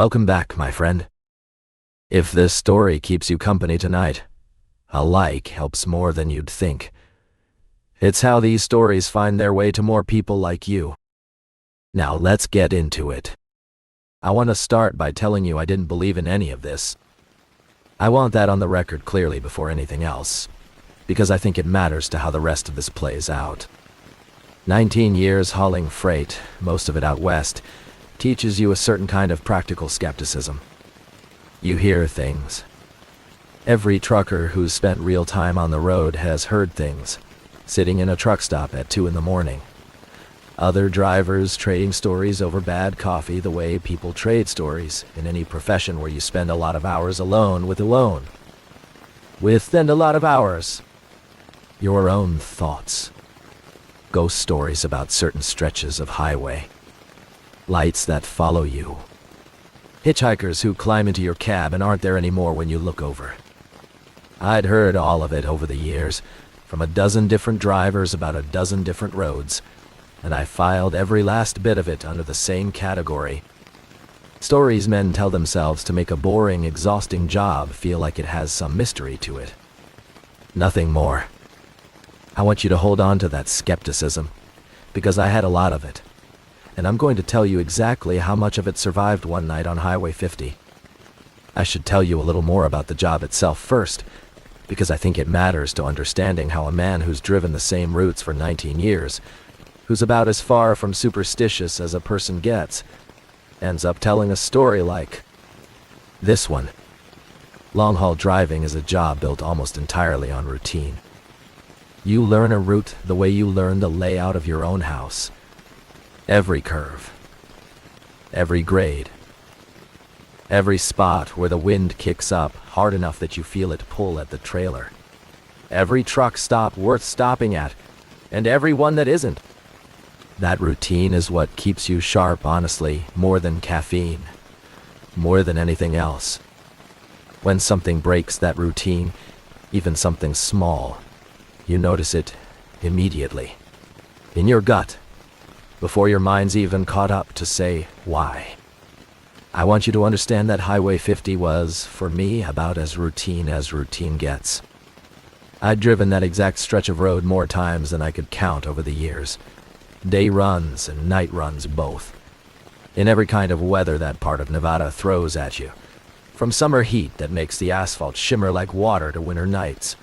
Welcome back, my friend. If this story keeps you company tonight, a like helps more than you'd think. It's how these stories find their way to more people like you. Now let's get into it. I want to start by telling you I didn't believe in any of this. I want that on the record clearly before anything else, because I think it matters to how the rest of this plays out. 19 years hauling freight, most of it out west, teaches you a certain kind of practical skepticism. You hear things. Every trucker who's spent real time on the road has heard things, sitting in a truck stop at 2 in the morning. Other drivers trading stories over bad coffee the way people trade stories in any profession where you spend a lot of hours alone with alone. With and a lot of hours. Your own thoughts. Ghost stories about certain stretches of highway. Lights that follow you. Hitchhikers who climb into your cab and aren't there anymore when you look over. I'd heard all of it over the years, from a dozen different drivers about a dozen different roads, and I filed every last bit of it under the same category. Stories men tell themselves to make a boring, exhausting job feel like it has some mystery to it. Nothing more. I want you to hold on to that skepticism, because I had a lot of it. And I'm going to tell you exactly how much of it survived one night on Highway 50. I should tell you a little more about the job itself first, because I think it matters to understanding how a man who's driven the same routes for 19 years, who's about as far from superstitious as a person gets, ends up telling a story like this one. Long-haul driving is a job built almost entirely on routine. You learn a route the way you learn the layout of your own house. Every curve, every grade, every spot where the wind kicks up hard enough that you feel it pull at the trailer, every truck stop worth stopping at, and every one that isn't. That routine is what keeps you sharp, honestly, more than caffeine, more than anything else. When something breaks that routine, even something small, you notice it immediately, in your gut, before your mind's even caught up to say why. I want you to understand that Highway 50 was, for me, about as routine gets. I'd driven that exact stretch of road more times than I could count over the years. Day runs and night runs both. In every kind of weather that part of Nevada throws at you. From summer heat that makes the asphalt shimmer like water to winter nights.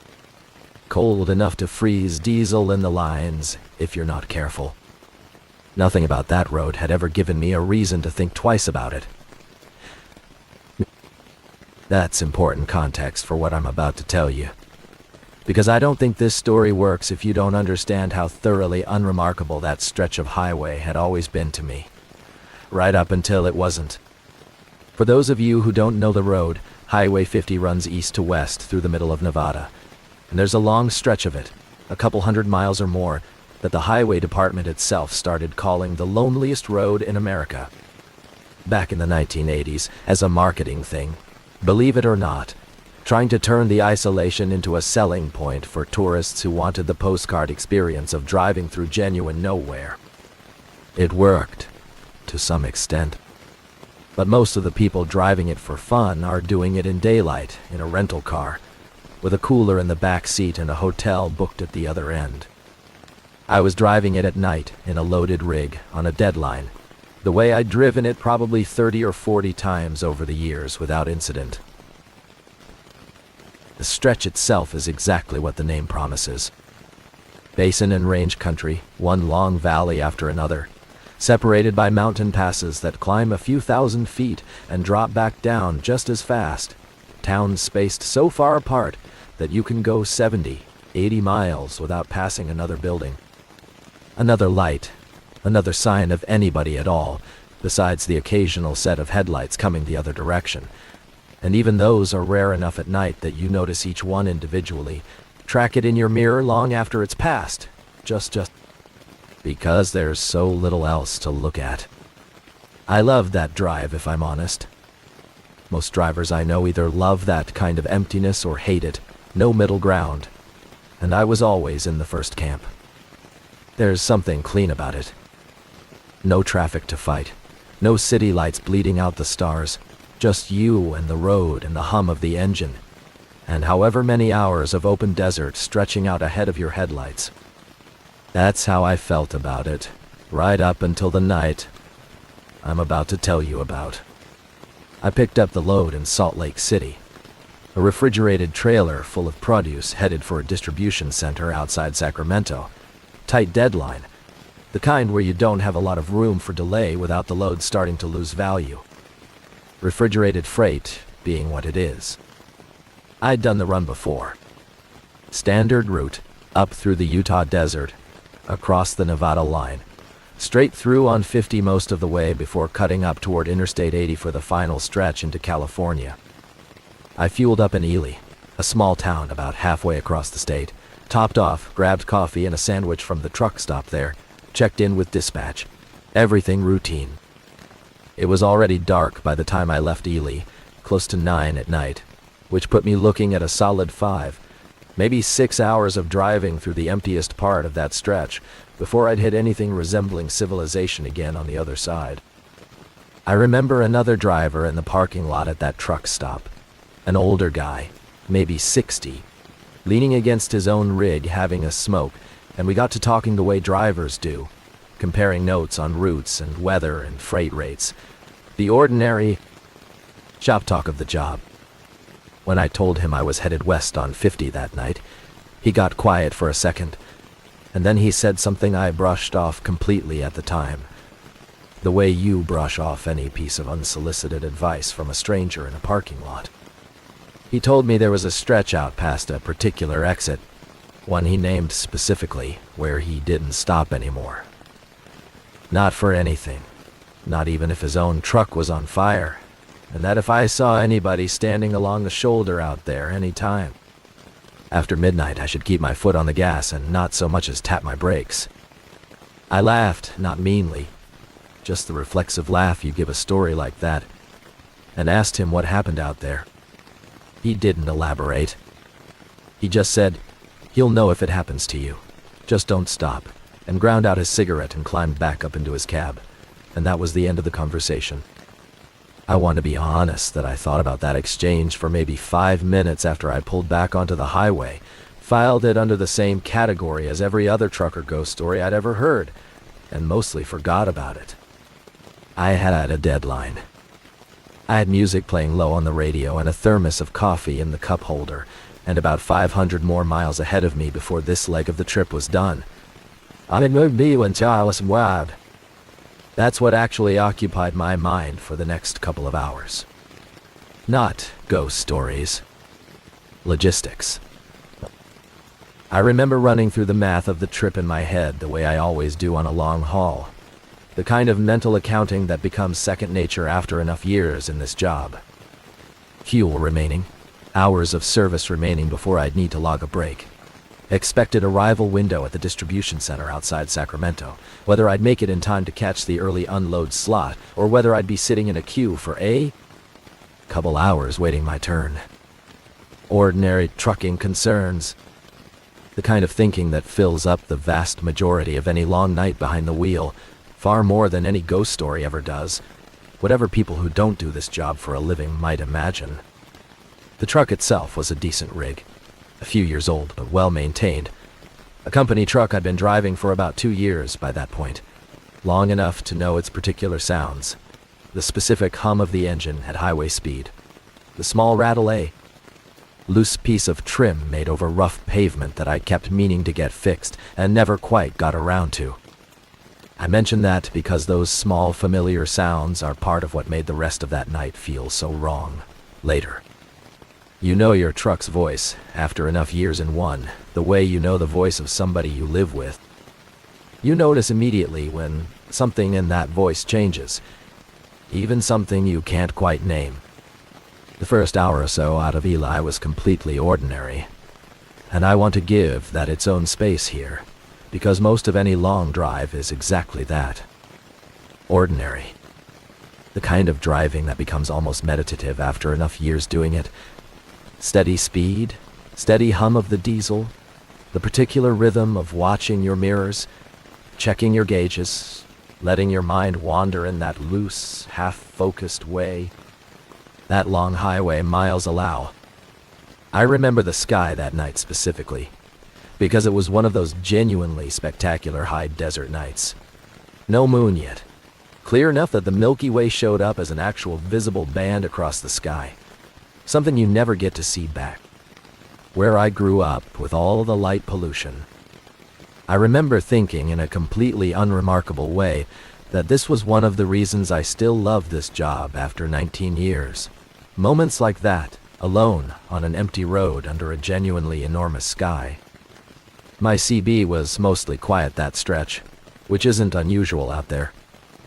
Cold enough to freeze diesel in the lines if you're not careful. Nothing about that road had ever given me a reason to think twice about it. That's important context for what I'm about to tell you. Because I don't think this story works if you don't understand how thoroughly unremarkable that stretch of highway had always been to me. Right up until it wasn't. For those of you who don't know the road, Highway 50 runs east to west through the middle of Nevada. And there's a long stretch of it, a couple 100 miles or more, that the highway department itself started calling the loneliest road in America. Back in the 1980s, as a marketing thing, believe it or not, trying to turn the isolation into a selling point for tourists who wanted the postcard experience of driving through genuine nowhere. It worked, to some extent. But most of the people driving it for fun are doing it in daylight, in a rental car, with a cooler in the back seat and a hotel booked at the other end. I was driving it at night in a loaded rig on a deadline, the way I'd driven it probably 30 or 40 times over the years without incident. The stretch itself is exactly what the name promises. Basin and range country, one long valley after another, separated by mountain passes that climb a few thousand feet and drop back down just as fast. Towns spaced so far apart that you can go 70, 80 miles without passing another building. Another light, another sign of anybody at all, besides the occasional set of headlights coming the other direction. And even those are rare enough at night that you notice each one individually, track it in your mirror long after it's passed, just because there's so little else to look at. I love that drive, if I'm honest. Most drivers I know either love that kind of emptiness or hate it, no middle ground, and I was always in the first camp. There's something clean about it. No traffic to fight, No city lights bleeding out the stars, just you and the road and the hum of the engine, and however many hours of open desert stretching out ahead of your headlights. That's how I felt about it, right up until the night I'm about to tell you about. I picked up the load in Salt Lake City, a refrigerated trailer full of produce headed for a distribution center outside Sacramento. Tight deadline, the kind where you don't have a lot of room for delay without the load starting to lose value. Refrigerated freight being what it is. I'd done the run before. Standard route, up through the Utah desert, across the Nevada line, straight through on 50 most of the way before cutting up toward Interstate 80 for the final stretch into California. I fueled up in Ely, a small town about halfway across the state, topped off, grabbed coffee and a sandwich from the truck stop there, checked in with dispatch. Everything routine. It was already dark by the time I left Ely, close to 9 at night, which put me looking at a solid 5, maybe 6 hours of driving through the emptiest part of that stretch before I'd hit anything resembling civilization again on the other side. I remember another driver in the parking lot at that truck stop, an older guy, maybe 60, leaning against his own rig having a smoke, and we got to talking the way drivers do, comparing notes on routes and weather and freight rates, the ordinary shop talk of the job. When I told him I was headed west on 50 that night, he got quiet for a second, and then he said something I brushed off completely at the time, the way you brush off any piece of unsolicited advice from a stranger in a parking lot. He told me there was a stretch out past a particular exit, one he named specifically, where he didn't stop anymore. Not for anything, not even if his own truck was on fire, and that if I saw anybody standing along the shoulder out there any time, after midnight I should keep my foot on the gas and not so much as tap my brakes. I laughed, not meanly, just the reflexive laugh you give a story like that, and asked him what happened out there. He didn't elaborate. He just said, "You'll know if it happens to you. Just don't stop," and ground out his cigarette and climbed back up into his cab, and that was the end of the conversation. I want to be honest that I thought about that exchange for maybe 5 minutes after I pulled back onto the highway, filed it under the same category as every other trucker ghost story I'd ever heard, and mostly forgot about it. I had a deadline. I had music playing low on the radio and a thermos of coffee in the cup holder, and about 500 more miles ahead of me before this leg of the trip was done. I moved me when I was wild. That's what actually occupied my mind for the next couple of hours. Not ghost stories. Logistics. I remember running through the math of the trip in my head the way I always do on a long haul. The kind of mental accounting that becomes second nature after enough years in this job. Fuel remaining. Hours of service remaining before I'd need to log a break. Expected arrival window at the distribution center outside Sacramento, whether I'd make it in time to catch the early unload slot, or whether I'd be sitting in a queue for a couple hours waiting my turn. Ordinary trucking concerns. The kind of thinking that fills up the vast majority of any long night behind the wheel, far more than any ghost story ever does, whatever people who don't do this job for a living might imagine. The truck itself was a decent rig. A few years old, but well-maintained. A company truck I'd been driving for about 2 years by that point, long enough to know its particular sounds, the specific hum of the engine at highway speed, the small rattle a loose piece of trim made over rough pavement that I kept meaning to get fixed and never quite got around to. I mention that because those small familiar sounds are part of what made the rest of that night feel so wrong, later. You know your truck's voice, after enough years in one, the way you know the voice of somebody you live with. You notice immediately when something in that voice changes, even something you can't quite name. The first hour or so out of Eli was completely ordinary, and I want to give that its own space here, because most of any long drive is exactly that. Ordinary. The kind of driving that becomes almost meditative after enough years doing it. Steady speed, steady hum of the diesel, the particular rhythm of watching your mirrors, checking your gauges, letting your mind wander in that loose, half-focused way that long highway miles allow. I remember the sky that night specifically, because it was one of those genuinely spectacular high desert nights. No moon yet. Clear enough that the Milky Way showed up as an actual visible band across the sky. Something you never get to see back where I grew up with all the light pollution. I remember thinking in a completely unremarkable way that this was one of the reasons I still love this job after 19 years. Moments like that, alone on an empty road under a genuinely enormous sky. My CB was mostly quiet that stretch, which isn't unusual out there.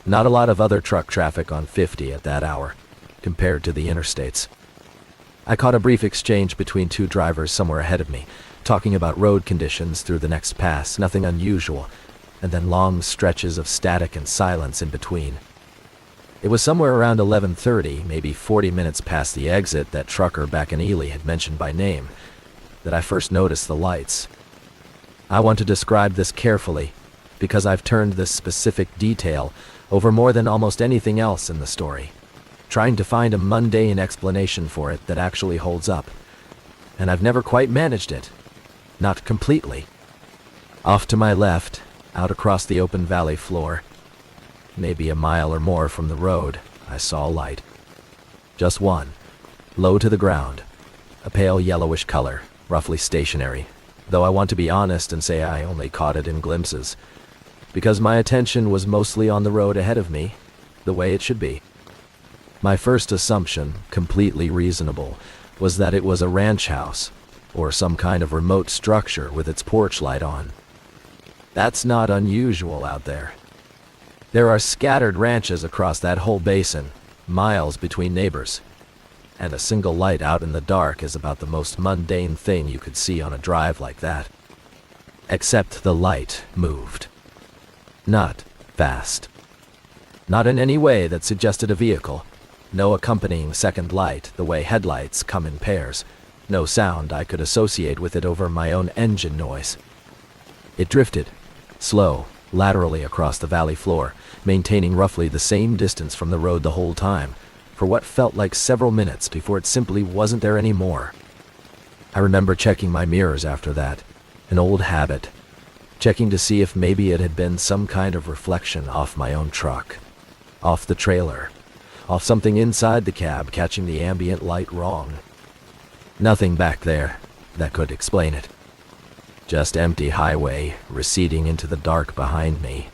Not a lot of other truck traffic on 50 at that hour, compared to the interstates. I caught a brief exchange between two drivers somewhere ahead of me, talking about road conditions through the next pass, nothing unusual, and then long stretches of static and silence in between. It was somewhere around 11:30, maybe 40 minutes past the exit that trucker back in Ely had mentioned by name, that I first noticed the lights. I want to describe this carefully, because I've turned this specific detail over more than almost anything else in the story, trying to find a mundane explanation for it that actually holds up. And I've never quite managed it. Not completely. Off to my left, out across the open valley floor, maybe a mile or more from the road, I saw a light. Just one, low to the ground, a pale yellowish color, roughly stationary, though I want to be honest and say I only caught it in glimpses, because my attention was mostly on the road ahead of me, the way it should be. My first assumption, completely reasonable, was that it was a ranch house, or some kind of remote structure with its porch light on. That's not unusual out there. There are scattered ranches across that whole basin, miles between neighbors, and a single light out in the dark is about the most mundane thing you could see on a drive like that. Except the light moved. Not fast. Not in any way that suggested a vehicle. No accompanying second light, the way headlights come in pairs. No sound I could associate with it over my own engine noise. It drifted, slow, laterally across the valley floor, maintaining roughly the same distance from the road the whole time, for what felt like several minutes before it simply wasn't there anymore. I remember checking my mirrors after that, an old habit, checking to see if maybe it had been some kind of reflection off my own truck, off the trailer, off something inside the cab catching the ambient light wrong. Nothing back there that could explain it. Just empty highway receding into the dark behind me.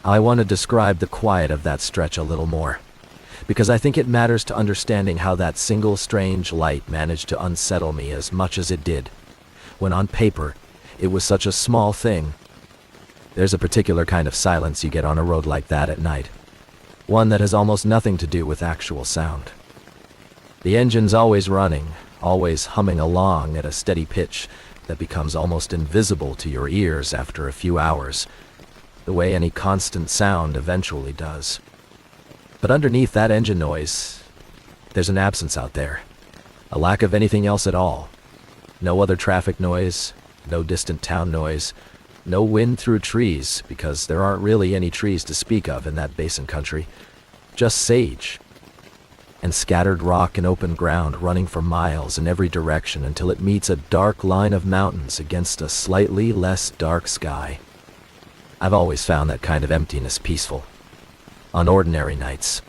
I want to describe the quiet of that stretch a little more, because I think it matters to understanding how that single strange light managed to unsettle me as much as it did, when on paper it was such a small thing. There's a particular kind of silence you get on a road like that at night. One that has almost nothing to do with actual sound. The engine's always running, always humming along at a steady pitch that becomes almost invisible to your ears after a few hours, the way any constant sound eventually does. But underneath that engine noise, there's an absence out there, a lack of anything else at all. No other traffic noise, no distant town noise, no wind through trees, because there aren't really any trees to speak of in that basin country. Just sage. And scattered rock and open ground running for miles in every direction until it meets a dark line of mountains against a slightly less dark sky. I've always found that kind of emptiness peaceful. On ordinary nights.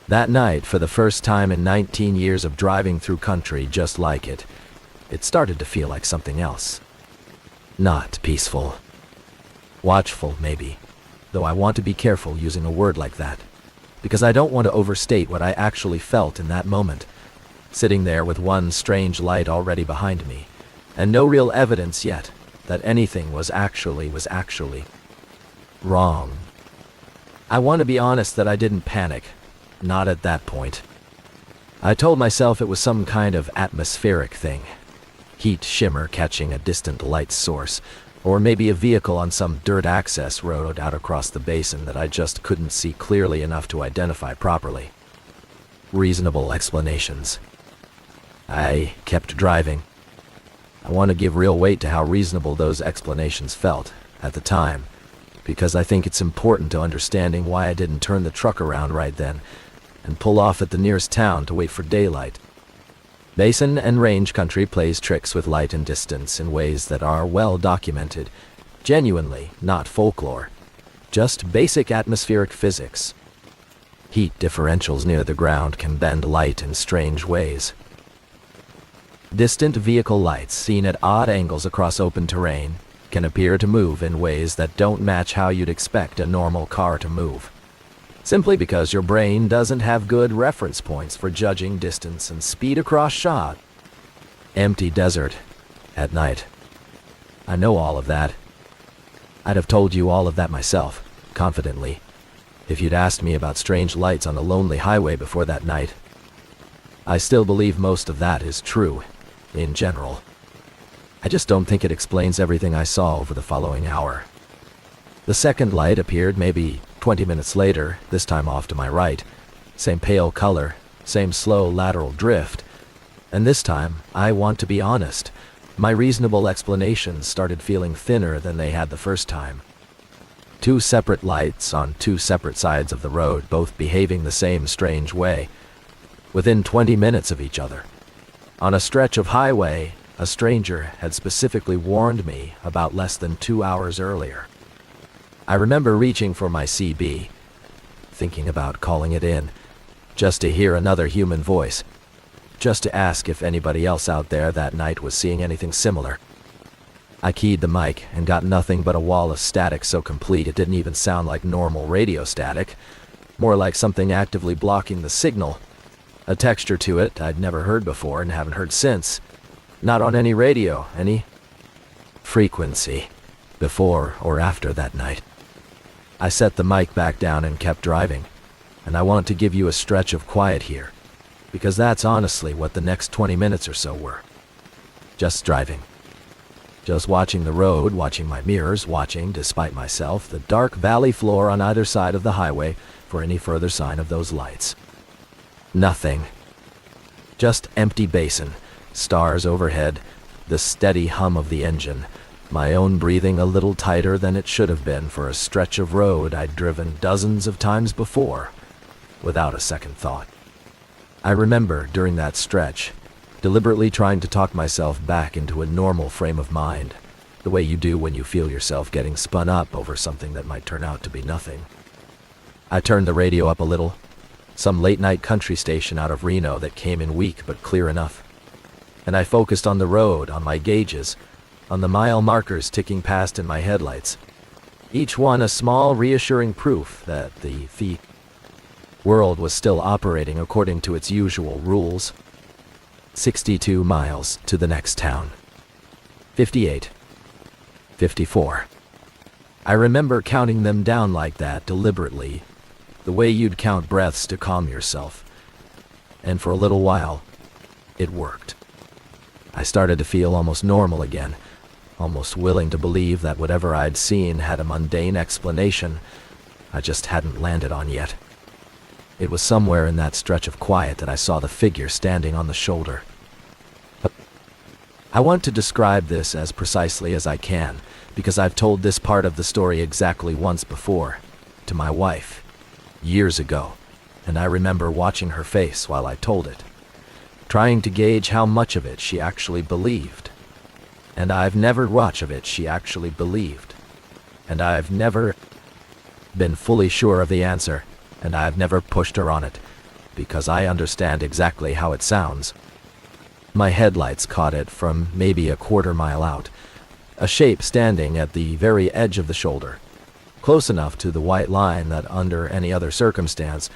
That night, for the first time in 19 years of driving through country just like it, it started to feel like something else. Not peaceful. Watchful, maybe, though I want to be careful using a word like that, because I don't want to overstate what I actually felt in that moment, sitting there with one strange light already behind me, and no real evidence yet that anything was actually wrong. I want to be honest that I didn't panic, not at that point. I told myself it was some kind of atmospheric thing. Heat shimmer catching a distant light source, or maybe a vehicle on some dirt access road out across the basin that I just couldn't see clearly enough to identify properly. Reasonable explanations. I kept driving. I want to give real weight to how reasonable those explanations felt at the time, because I think it's important to understanding why I didn't turn the truck around right then and pull off at the nearest town to wait for daylight. Basin and range country plays tricks with light and distance in ways that are well documented, genuinely not folklore, just basic atmospheric physics. Heat differentials near the ground can bend light in strange ways. Distant vehicle lights seen at odd angles across open terrain can appear to move in ways that don't match how you'd expect a normal car to move, simply because your brain doesn't have good reference points for judging distance and speed across shot. Empty desert at night. I know all of that. I'd have told you all of that myself, confidently, if you'd asked me about strange lights on a lonely highway before that night. I still believe most of that is true, in general. I just don't think it explains everything I saw over the following hour. The second light appeared maybe 20 minutes later, this time off to my right. Same pale color, same slow lateral drift. And this time, I want to be honest, my reasonable explanations started feeling thinner than they had the first time. Two separate lights on two separate sides of the road, both behaving the same strange way, within 20 minutes of each other. On a stretch of highway, a stranger had specifically warned me about less than 2 hours earlier. I remember reaching for my CB, thinking about calling it in, just to hear another human voice, just to ask if anybody else out there that night was seeing anything similar. I keyed the mic and got nothing but a wall of static so complete it didn't even sound like normal radio static, more like something actively blocking the signal. A texture to it I'd never heard before and haven't heard since. Not on any radio, any frequency, before or after that night. I set the mic back down and kept driving, and I want to give you a stretch of quiet here, because that's honestly what the next 20 minutes or so were. Just driving. Just watching the road, watching my mirrors, watching, despite myself, the dark valley floor on either side of the highway for any further sign of those lights. Nothing. Just empty basin, stars overhead, the steady hum of the engine, my own breathing a little tighter than it should have been for a stretch of road I'd driven dozens of times before, without a second thought. I remember, during that stretch, deliberately trying to talk myself back into a normal frame of mind, the way you do when you feel yourself getting spun up over something that might turn out to be nothing. I turned the radio up a little, some late-night country station out of Reno that came in weak but clear enough, and I focused on the road, on my gauges, on the mile markers ticking past in my headlights, each one a small, reassuring proof that the world was still operating according to its usual rules. 62 miles to the next town. 58. 54. I remember counting them down like that deliberately, the way you'd count breaths to calm yourself. And for a little while, it worked. I started to feel almost normal again, almost willing to believe that whatever I'd seen had a mundane explanation I just hadn't landed on yet. It was somewhere in that stretch of quiet that I saw the figure standing on the shoulder. I want to describe this as precisely as I can, because I've told this part of the story exactly once before, to my wife, years ago, and I remember watching her face while I told it, trying to gauge how much of it she actually believed. And I've never much of it she actually believed. And I've never been fully sure of the answer, and I've never pushed her on it, because I understand exactly how it sounds. My headlights caught it from maybe a quarter mile out, a shape standing at the very edge of the shoulder, close enough to the white line that under any other circumstance,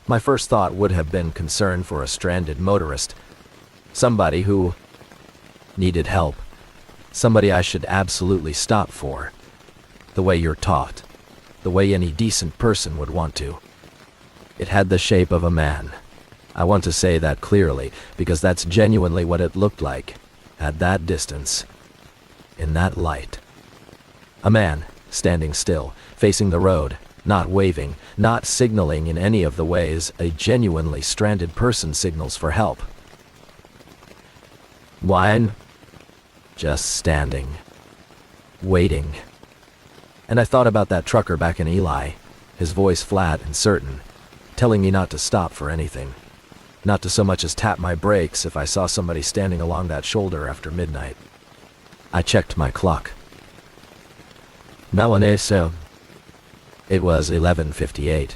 my first thought would have been concern for a stranded motorist, somebody who needed help, somebody I should absolutely stop for, the way you're taught, the way any decent person would want to. It had the shape of a man. I want to say that clearly, because that's genuinely what it looked like, at that distance, in that light. A man, standing still, facing the road, not waving, not signaling in any of the ways a genuinely stranded person signals for help. Wine? Just standing. Waiting. And I thought about that trucker back in Ely, his voice flat and certain, telling me not to stop for anything, not to so much as tap my brakes if I saw somebody standing along that shoulder after midnight. I checked my clock. Melanese. It was 11:58.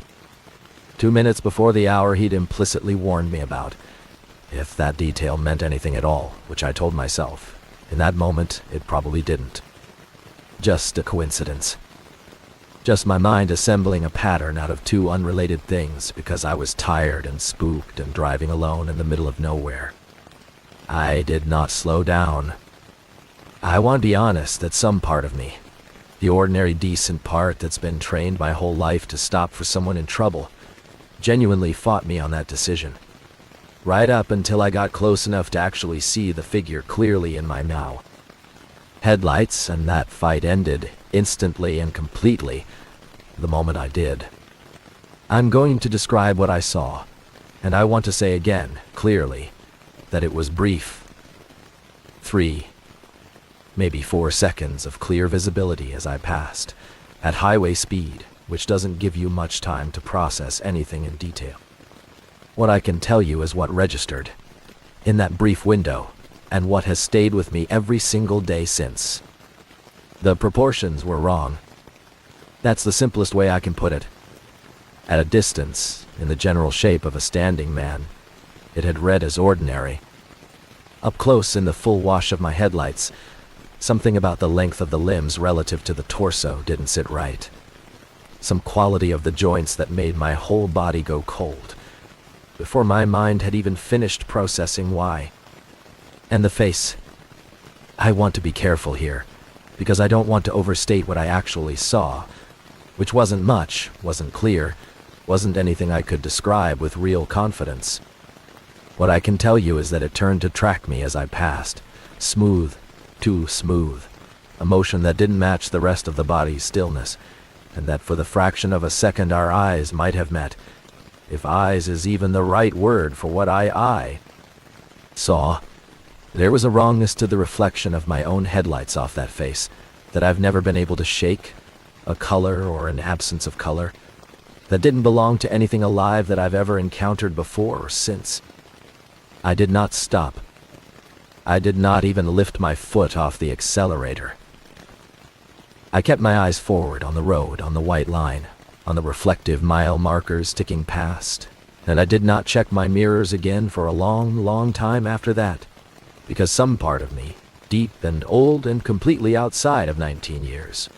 2 minutes before the hour he'd implicitly warned me about, if that detail meant anything at all, which I told myself. In that moment, it probably didn't. Just a coincidence. Just my mind assembling a pattern out of two unrelated things because I was tired and spooked and driving alone in the middle of nowhere. I did not slow down. I want to be honest that some part of me, the ordinary decent part that's been trained my whole life to stop for someone in trouble, genuinely fought me on that decision. Right up until I got close enough to actually see the figure clearly in my now. Headlights, and that fight ended instantly and completely the moment I did. I'm going to describe what I saw, and I want to say again, clearly, that it was brief. 3, maybe 4 seconds of clear visibility as I passed, at highway speed, which doesn't give you much time to process anything in detail. What I can tell you is what registered in that brief window, and what has stayed with me every single day since. The proportions were wrong. That's the simplest way I can put it. At a distance, in the general shape of a standing man, it had read as ordinary. Up close in the full wash of my headlights, something about the length of the limbs relative to the torso didn't sit right. Some quality of the joints that made my whole body go cold, before my mind had even finished processing why. And the face. I want to be careful here, because I don't want to overstate what I actually saw, which wasn't much, wasn't clear, wasn't anything I could describe with real confidence. What I can tell you is that it turned to track me as I passed, smooth, too smooth, a motion that didn't match the rest of the body's stillness, and that for the fraction of a second our eyes might have met, if eyes is even the right word for what I saw. There was a wrongness to the reflection of my own headlights off that face that I've never been able to shake, a color or an absence of color, that didn't belong to anything alive that I've ever encountered before or since. I did not stop. I did not even lift my foot off the accelerator. I kept my eyes forward on the road, on the white line, on the reflective mile markers ticking past, and I did not check my mirrors again for a long, long time after that, because some part of me, deep and old and completely outside of 19 years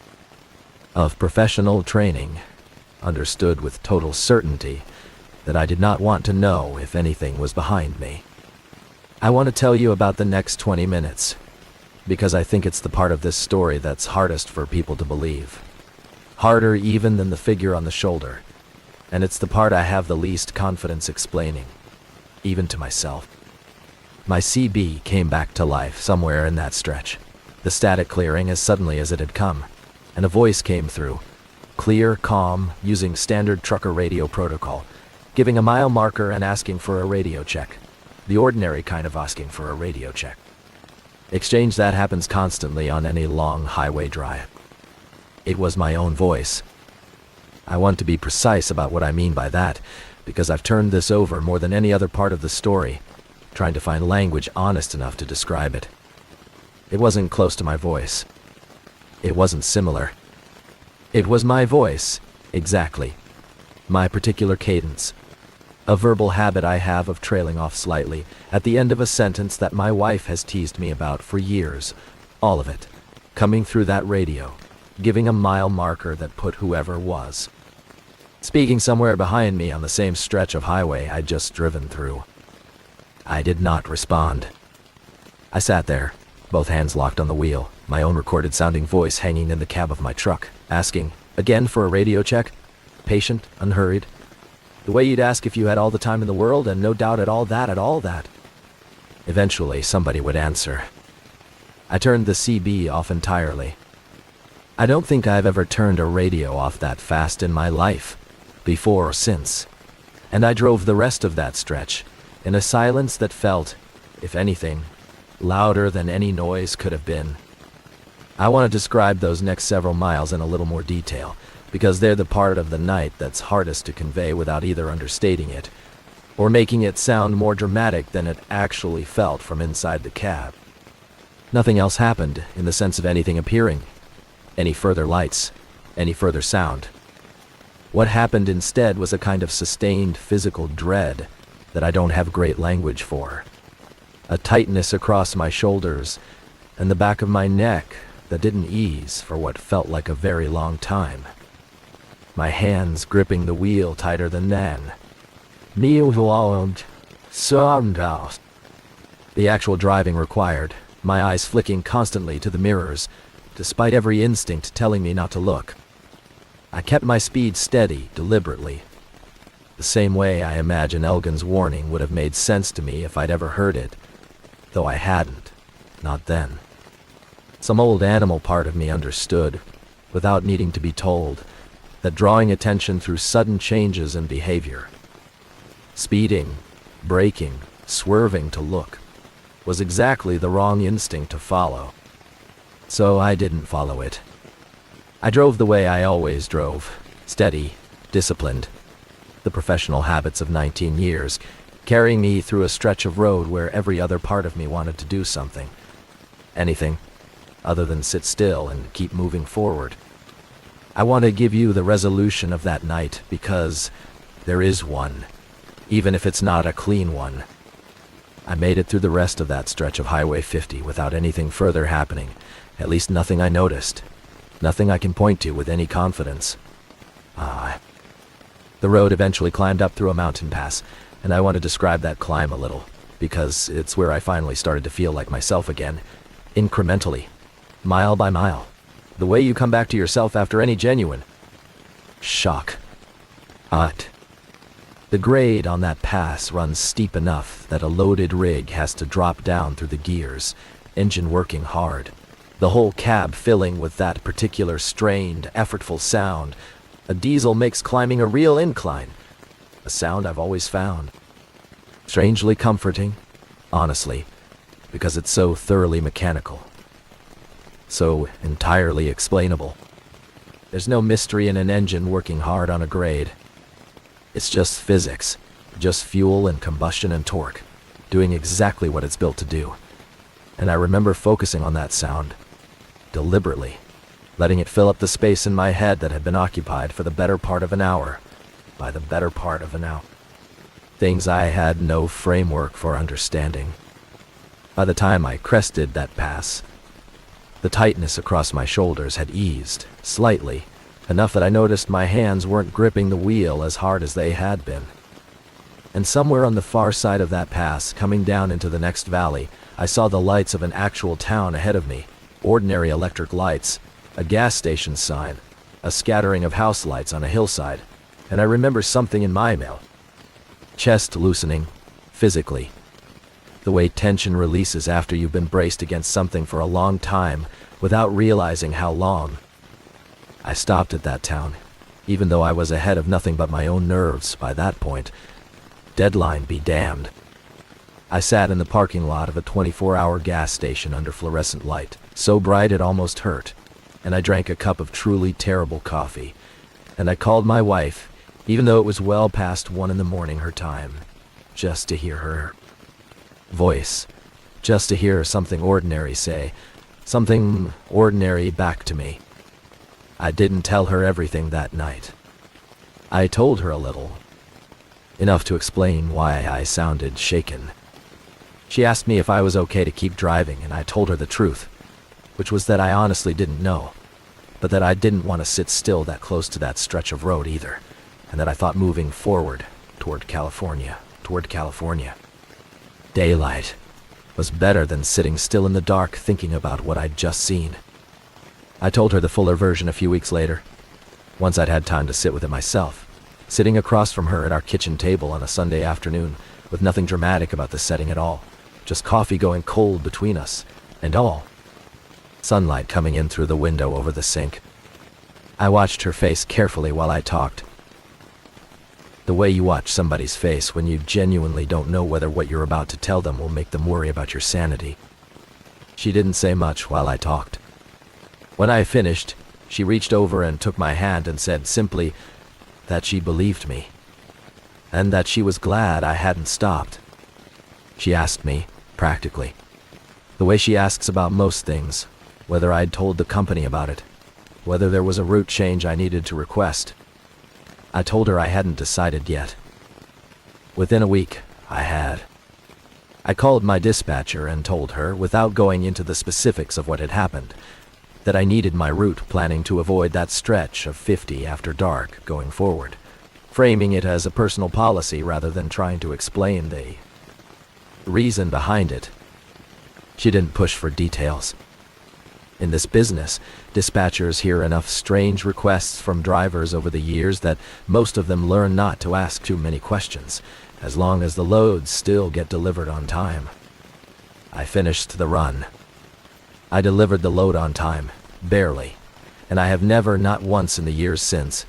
of professional training, understood with total certainty that I did not want to know if anything was behind me. I want to tell you about the next 20 minutes, because I think it's the part of this story that's hardest for people to believe. Harder even than the figure on the shoulder, and it's the part I have the least confidence explaining, even to myself. My CB came back to life somewhere in that stretch, the static clearing as suddenly as it had come, and a voice came through, clear, calm, using standard trucker radio protocol, giving a mile marker and asking for a radio check, the ordinary kind of asking for a radio check. Exchange that happens constantly on any long highway drive. It was my own voice. I want to be precise about what I mean by that, because I've turned this over more than any other part of the story, trying to find language honest enough to describe it. It wasn't close to my voice. It wasn't similar. It was my voice, exactly. My particular cadence. A verbal habit I have of trailing off slightly at the end of a sentence that my wife has teased me about for years. All of it, coming through that radio, giving a mile marker that put whoever was speaking somewhere behind me on the same stretch of highway I'd just driven through. I did not respond. I sat there, both hands locked on the wheel, my own recorded-sounding voice hanging in the cab of my truck, asking, again for a radio check, patient, unhurried, the way you'd ask if you had all the time in the world and no doubt at all that. Eventually, somebody would answer. I turned the CB off entirely. I don't think I've ever turned a radio off that fast in my life, before or since, and I drove the rest of that stretch in a silence that felt, if anything, louder than any noise could have been. I want to describe those next several miles in a little more detail, because they're the part of the night that's hardest to convey without either understating it or making it sound more dramatic than it actually felt from inside the cab. Nothing else happened in the sense of anything appearing, any further lights, any further sound. What happened instead was a kind of sustained physical dread that I don't have great language for. A tightness across my shoulders and the back of my neck that didn't ease for what felt like a very long time. My hands gripping the wheel tighter than then. The actual driving required, my eyes flicking constantly to the mirrors, despite every instinct telling me not to look. I kept my speed steady, deliberately. The same way I imagine Elgin's warning would have made sense to me if I'd ever heard it, though I hadn't, not then. Some old animal part of me understood, without needing to be told, that drawing attention through sudden changes in behavior, speeding, braking, swerving to look, was exactly the wrong instinct to follow. So I didn't follow it. I drove the way I always drove, steady, disciplined, the professional habits of 19 years, carrying me through a stretch of road where every other part of me wanted to do something. Anything, other than sit still and keep moving forward. I want to give you the resolution of that night because there is one, even if it's not a clean one. I made it through the rest of that stretch of Highway 50 without anything further happening, at least nothing I noticed, nothing I can point to with any confidence. The road eventually climbed up through a mountain pass, and I want to describe that climb a little, because it's where I finally started to feel like myself again, incrementally, mile by mile, the way you come back to yourself after any genuine shock. The grade on that pass runs steep enough that a loaded rig has to drop down through the gears, engine working hard, the whole cab filling with that particular strained, effortful sound a diesel makes climbing a real incline, a sound I've always found strangely comforting, honestly, because it's so thoroughly mechanical, so entirely explainable. There's no mystery in an engine working hard on a grade. It's just physics, just fuel and combustion and torque, doing exactly what it's built to do. And I remember focusing on that sound, deliberately, letting it fill up the space in my head that had been occupied for the better part of an hour, by the better part of an hour. Things I had no framework for understanding. By the time I crested that pass, the tightness across my shoulders had eased, slightly, enough that I noticed my hands weren't gripping the wheel as hard as they had been. And somewhere on the far side of that pass, coming down into the next valley, I saw the lights of an actual town ahead of me, ordinary electric lights, a gas station sign, a scattering of house lights on a hillside, and I remember something in my chest loosening, physically. The way tension releases after you've been braced against something for a long time without realizing how long. I stopped at that town, even though I was ahead of nothing but my own nerves by that point. Deadline be damned. I sat in the parking lot of a 24-hour gas station under fluorescent light, so bright it almost hurt, and I drank a cup of truly terrible coffee, and I called my wife, even though it was well past 1 a.m. her time, just to hear her voice, just to hear something ordinary say, something ordinary back to me. I didn't tell her everything that night. I told her a little, enough to explain why I sounded shaken. She asked me if I was okay to keep driving, and I told her the truth, which was that I honestly didn't know, but that I didn't want to sit still that close to that stretch of road either, and that I thought moving forward toward California, daylight, was better than sitting still in the dark thinking about what I'd just seen. I told her the fuller version a few weeks later, once I'd had time to sit with it myself, sitting across from her at our kitchen table on a Sunday afternoon, with nothing dramatic about the setting at all, just coffee going cold between us, and all. Sunlight coming in through the window over the sink. I watched her face carefully while I talked. The way you watch somebody's face when you genuinely don't know whether what you're about to tell them will make them worry about your sanity. She didn't say much while I talked. When I finished, she reached over and took my hand and said simply that she believed me, and that she was glad I hadn't stopped. She asked me, practically, the way she asks about most things, whether I'd told the company about it, whether there was a route change I needed to request. I told her I hadn't decided yet. Within a week, I had. I called my dispatcher and told her, without going into the specifics of what had happened, that I needed my route planning to avoid that stretch of 50 after dark going forward, framing it as a personal policy rather than trying to explain the reason behind it. She didn't push for details. In this business, dispatchers hear enough strange requests from drivers over the years that most of them learn not to ask too many questions, as long as the loads still get delivered on time. I finished the run. I delivered the load on time, barely, and I have never, not once in the years since,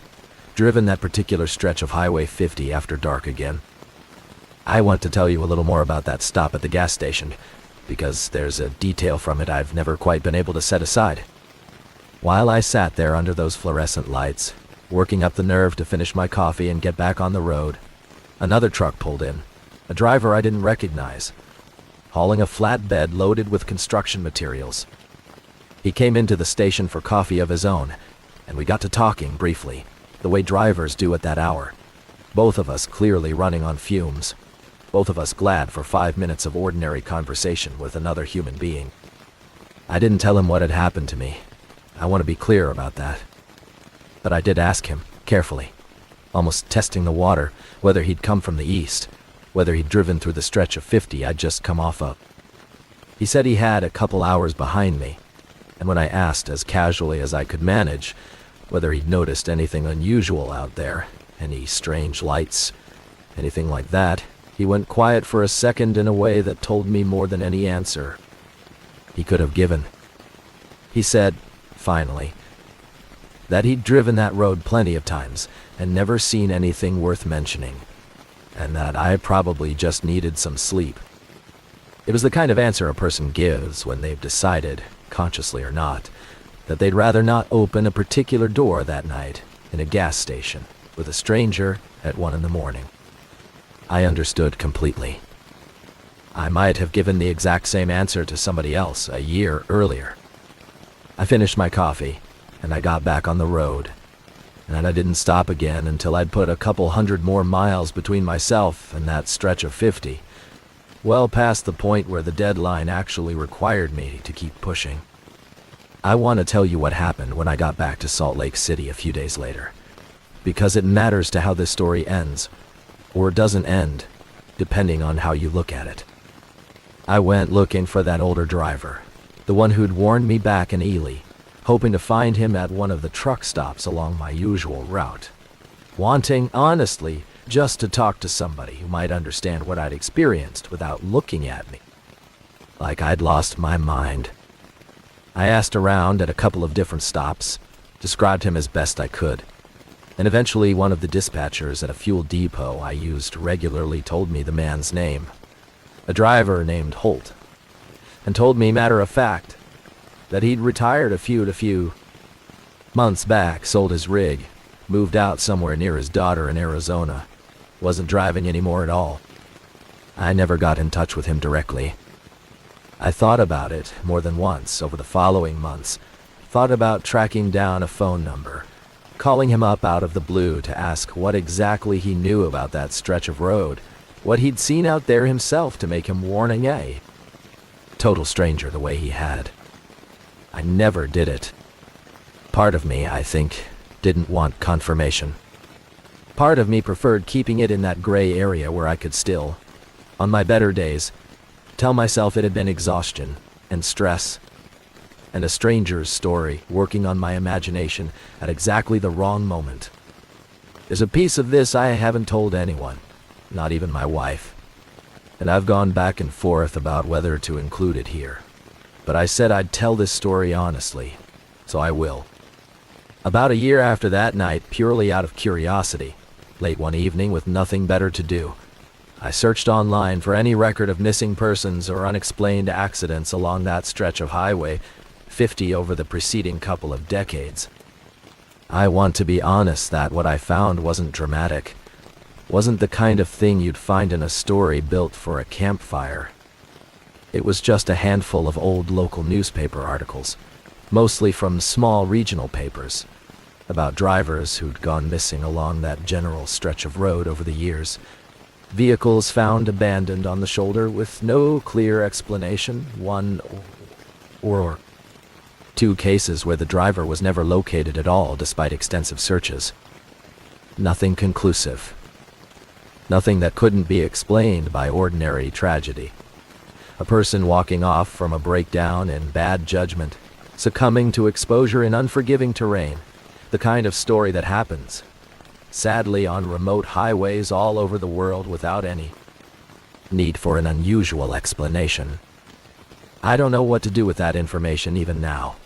driven that particular stretch of Highway 50 after dark again. I want to tell you a little more about that stop at the gas station, because there's a detail from it I've never quite been able to set aside. While I sat there under those fluorescent lights, working up the nerve to finish my coffee and get back on the road, another truck pulled in, a driver I didn't recognize, hauling a flatbed loaded with construction materials. He came into the station for coffee of his own, and we got to talking briefly, the way drivers do at that hour, both of us clearly running on fumes. Both of us glad for 5 minutes of ordinary conversation with another human being. I didn't tell him what had happened to me. I want to be clear about that. But I did ask him, carefully, almost testing the water, whether he'd come from the east, whether he'd driven through the stretch of 50 I'd just come off of. He said he had a couple hours behind me, and when I asked, as casually as I could manage, whether he'd noticed anything unusual out there, any strange lights, anything like that, he went quiet for a second in a way that told me more than any answer he could have given. He said, finally, that he'd driven that road plenty of times and never seen anything worth mentioning, and that I probably just needed some sleep. It was the kind of answer a person gives when they've decided, consciously or not, that they'd rather not open a particular door that night in a gas station with a stranger at 1 a.m. I understood completely. I might have given the exact same answer to somebody else a year earlier. I finished my coffee, and I got back on the road, and I didn't stop again until I'd put a couple hundred more miles between myself and that stretch of 50, well past the point where the deadline actually required me to keep pushing. I want to tell you what happened when I got back to Salt Lake City a few days later, because it matters to how this story ends, or doesn't end, depending on how you look at it. I went looking for that older driver, the one who'd warned me back in Ely, hoping to find him at one of the truck stops along my usual route, wanting, honestly, just to talk to somebody who might understand what I'd experienced without looking at me like I'd lost my mind. I asked around at a couple of different stops, described him as best I could, and eventually one of the dispatchers at a fuel depot I used regularly told me the man's name, a driver named Holt, and told me, matter of fact, that he'd retired a few months back, sold his rig, moved out somewhere near his daughter in Arizona, wasn't driving anymore at all. I never got in touch with him directly. I thought about it more than once over the following months, thought about tracking down a phone number, calling him up out of the blue to ask what exactly he knew about that stretch of road, what he'd seen out there himself to make him warning a total stranger the way he had. I never did it. Part of me, I think, didn't want confirmation. Part of me preferred keeping it in that gray area where I could still, on my better days, tell myself it had been exhaustion and stress and a stranger's story working on my imagination at exactly the wrong moment. There's a piece of this I haven't told anyone, not even my wife, and I've gone back and forth about whether to include it here. But I said I'd tell this story honestly, so I will. About a year after that night, purely out of curiosity, late one evening with nothing better to do, I searched online for any record of missing persons or unexplained accidents along that stretch of highway 50 over the preceding couple of decades. I want to be honest that what I found wasn't dramatic, wasn't the kind of thing you'd find in a story built for a campfire. It was just a handful of old local newspaper articles, mostly from small regional papers, about drivers who'd gone missing along that general stretch of road over the years. Vehicles found abandoned on the shoulder with no clear explanation, one or two cases where the driver was never located at all despite extensive searches. Nothing conclusive. Nothing that couldn't be explained by ordinary tragedy. A person walking off from a breakdown in bad judgment, succumbing to exposure in unforgiving terrain, the kind of story that happens, sadly, on remote highways all over the world without any need for an unusual explanation. I don't know what to do with that information even now.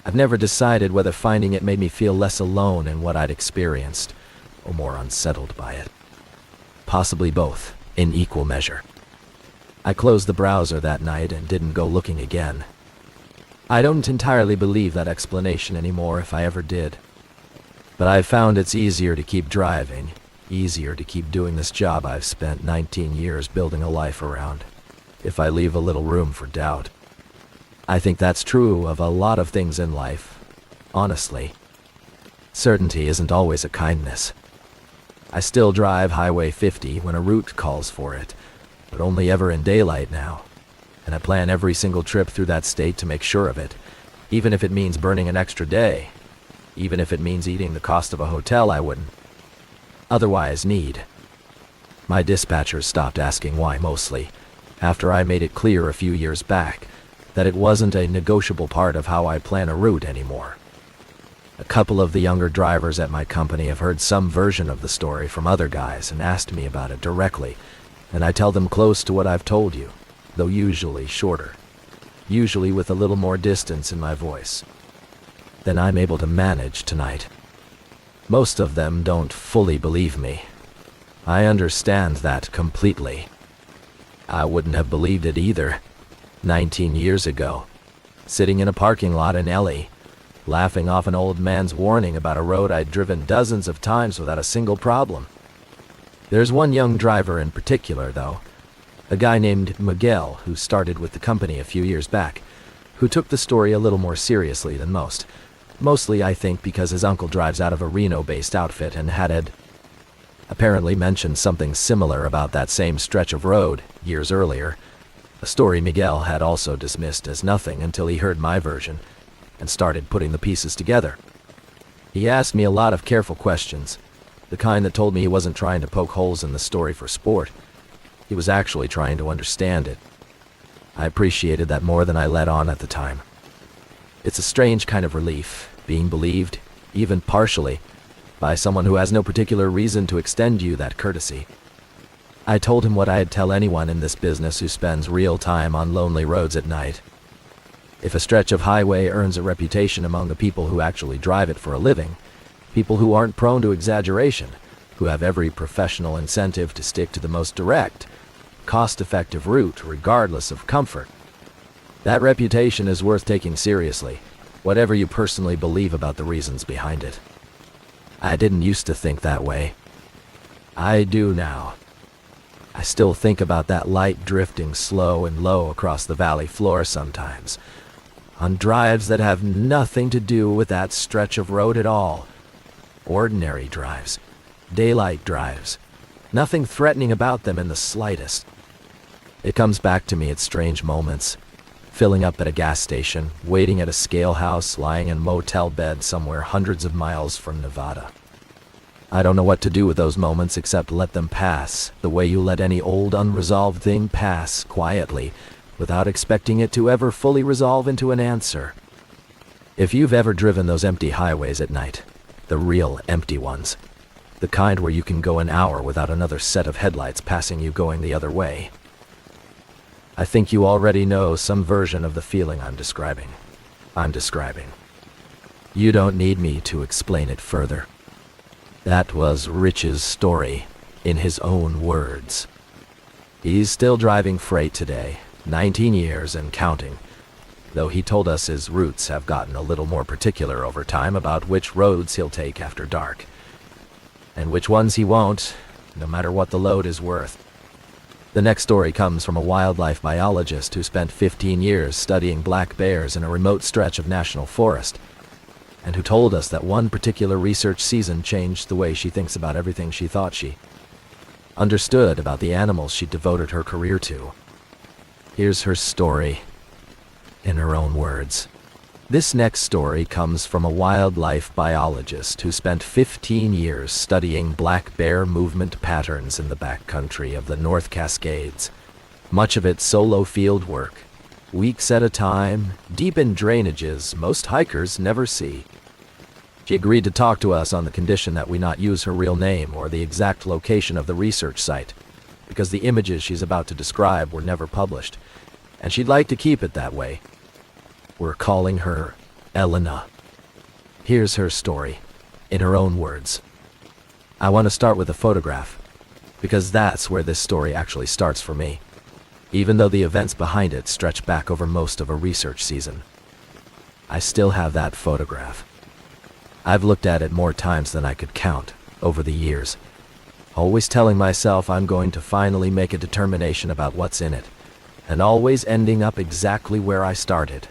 I've never decided whether finding it made me feel less alone in what I'd experienced, or more unsettled by it. Possibly both, in equal measure. I closed the browser that night and didn't go looking again. I don't entirely believe that explanation anymore if I ever did. But I've found it's easier to keep driving, easier to keep doing this job I've spent 19 years building a life around, if I leave a little room for doubt. I think that's true of a lot of things in life, honestly. Certainty isn't always a kindness. I still drive Highway 50 when a route calls for it, but only ever in daylight now. And I plan every single trip through that state to make sure of it, even if it means burning an extra day, even if it means eating the cost of a hotel I wouldn't otherwise need. My dispatchers stopped asking why mostly, after I made it clear a few years back that it wasn't a negotiable part of how I plan a route anymore. A couple of the younger drivers at my company have heard some version of the story from other guys and asked me about it directly, and I tell them close to what I've told you, though usually shorter, usually with a little more distance in my voice than I'm able to manage tonight. Most of them don't fully believe me. I understand that completely. I wouldn't have believed it either, 19 years ago, sitting in a parking lot in Ellie, laughing off an old man's warning about a road I'd driven dozens of times without a single problem. There's one young driver in particular, though, a guy named Miguel who started with the company a few years back, who took the story a little more seriously than most. Mostly, I think, because his uncle drives out of a Reno-based outfit and had apparently mentioned something similar about that same stretch of road years earlier, a story Miguel had also dismissed as nothing until he heard my version and started putting the pieces together. He asked me a lot of careful questions, the kind that told me he wasn't trying to poke holes in the story for sport. He was actually trying to understand it. I appreciated that more than I let on at the time. It's a strange kind of relief, being believed, even partially, by someone who has no particular reason to extend you that courtesy. I told him what I'd tell anyone in this business who spends real time on lonely roads at night. If a stretch of highway earns a reputation among the people who actually drive it for a living, people who aren't prone to exaggeration, who have every professional incentive to stick to the most direct, cost-effective route regardless of comfort, that reputation is worth taking seriously, whatever you personally believe about the reasons behind it. I didn't used to think that way. I do now. I still think about that light drifting slow and low across the valley floor sometimes, on drives that have nothing to do with that stretch of road at all. Ordinary drives, daylight drives, nothing threatening about them in the slightest. It comes back to me at strange moments, filling up at a gas station, waiting at a scale house, lying in a motel bed somewhere hundreds of miles from Nevada. I don't know what to do with those moments except let them pass, the way you let any old unresolved thing pass, quietly, without expecting it to ever fully resolve into an answer. If you've ever driven those empty highways at night, the real empty ones, the kind where you can go an hour without another set of headlights passing you going the other way, I think you already know some version of the feeling I'm describing. You don't need me to explain it further. That was Rich's story, in his own words. He's still driving freight today, 19 years and counting, though he told us his routes have gotten a little more particular over time about which roads he'll take after dark, and which ones he won't, no matter what the load is worth. The next story comes from a wildlife biologist who spent 15 years studying black bears in a remote stretch of national forest, and who told us that one particular research season changed the way she thinks about everything she thought she understood about the animals she devoted her career to. Here's her story, in her own words. This next story comes from a wildlife biologist who spent 15 years studying black bear movement patterns in the backcountry of the North Cascades, much of it solo field work, weeks at a time, deep in drainages most hikers never see. She agreed to talk to us on the condition that we not use her real name or the exact location of the research site, because the images she's about to describe were never published, and she'd like to keep it that way. We're calling her Elena. Here's her story, in her own words. I want to start with a photograph, because that's where this story actually starts for me, even though the events behind it stretch back over most of a research season. I still have that photograph. I've looked at it more times than I could count over the years, always telling myself I'm going to finally make a determination about what's in it, and always ending up exactly where I started,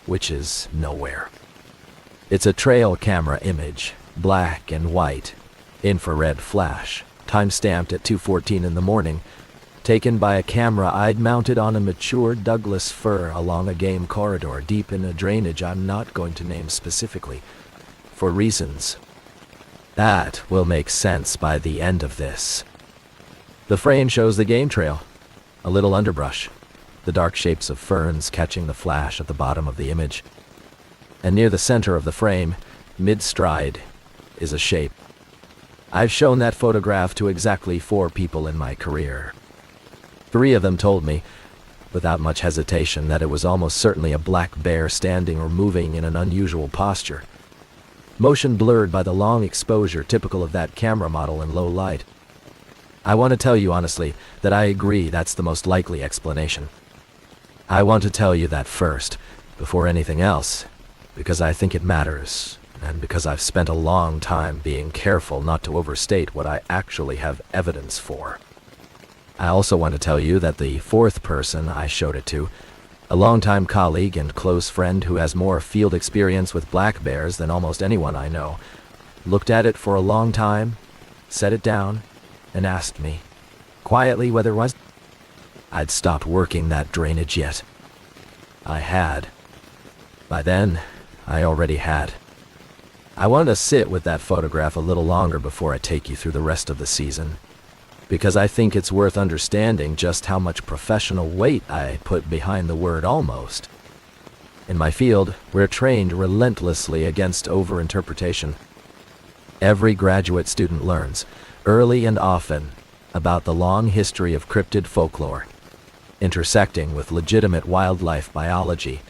which is nowhere. It's a trail camera image, black and white, infrared flash, time-stamped at 2:14 in the morning, taken by a camera I'd mounted on a mature Douglas fir along a game corridor deep in a drainage I'm not going to name specifically, for reasons that will make sense by the end of this. The frame shows the game trail, a little underbrush, the dark shapes of ferns catching the flash at the bottom of the image. And near the center of the frame, mid-stride, is a shape. I've shown that photograph to exactly 4 people in my career. 3 of them told me, without much hesitation, that it was almost certainly a black bear standing or moving in an unusual posture, motion blurred by the long exposure typical of that camera model in low light. I want to tell you honestly that I agree that's the most likely explanation. I want to tell you that first, before anything else, because I think it matters, and because I've spent a long time being careful not to overstate what I actually have evidence for. I also want to tell you that the 4th person I showed it to, a longtime colleague and close friend who has more field experience with black bears than almost anyone I know, looked at it for a long time, set it down, and asked me, quietly whether I'd stopped working that drainage yet. I had. By then, I already had. I wanted to sit with that photograph a little longer before I take you through the rest of the season, because I think it's worth understanding just how much professional weight I put behind the word almost. In my field, we're trained relentlessly against overinterpretation. Every graduate student learns, early and often, about the long history of cryptid folklore, intersecting with legitimate wildlife biology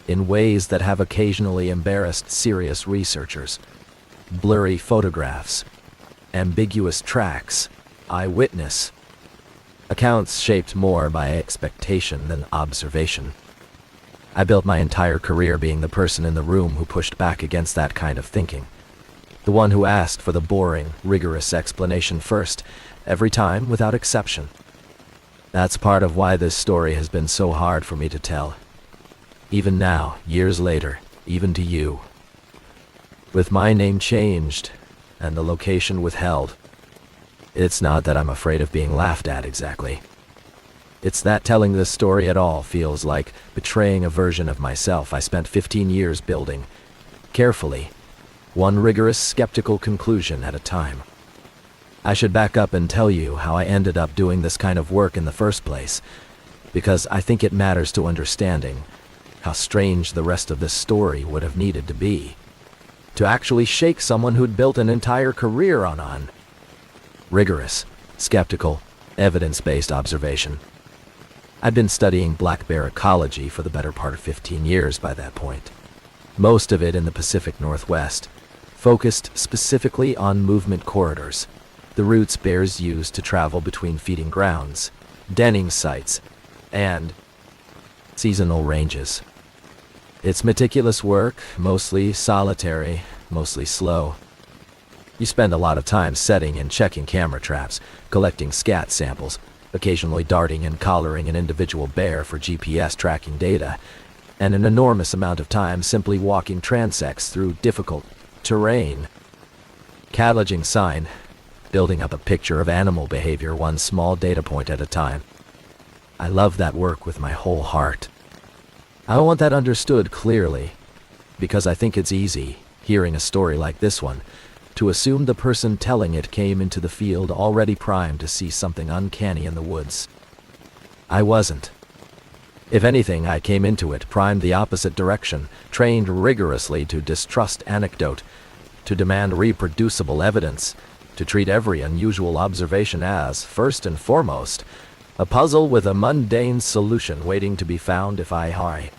in ways that have occasionally embarrassed serious researchers. Blurry photographs, ambiguous tracks, eyewitness accounts shaped more by expectation than observation. I built my entire career being the person in the room who pushed back against that kind of thinking, the one who asked for the boring, rigorous explanation first, every time without exception. That's part of why this story has been so hard for me to tell, even now, years later, even to you. With my name changed and the location withheld, it's not that I'm afraid of being laughed at exactly. It's that telling this story at all feels like betraying a version of myself I spent 15 years building, carefully, one rigorous skeptical conclusion at a time. I should back up and tell you how I ended up doing this kind of work in the first place, because I think it matters to understanding how strange the rest of this story would have needed to be, to actually shake someone who'd built an entire career on rigorous, skeptical, evidence-based observation. I'd been studying black bear ecology for the better part of 15 years by that point, most of it in the Pacific Northwest, focused specifically on movement corridors, the routes bears use to travel between feeding grounds, denning sites, and seasonal ranges. It's meticulous work, mostly solitary, mostly slow. You spend a lot of time setting and checking camera traps, collecting scat samples, occasionally darting and collaring an individual bear for GPS tracking data, and an enormous amount of time simply walking transects through difficult terrain. Cataloging sign, building up a picture of animal behavior one small data point at a time. I love that work with my whole heart. I want that understood clearly, because I think it's easy, hearing a story like this one, to assume the person telling it came into the field already primed to see something uncanny in the woods. I wasn't. If anything, I came into it primed the opposite direction, trained rigorously to distrust anecdote, to demand reproducible evidence, to treat every unusual observation as, first and foremost, a puzzle with a mundane solution waiting to be found if I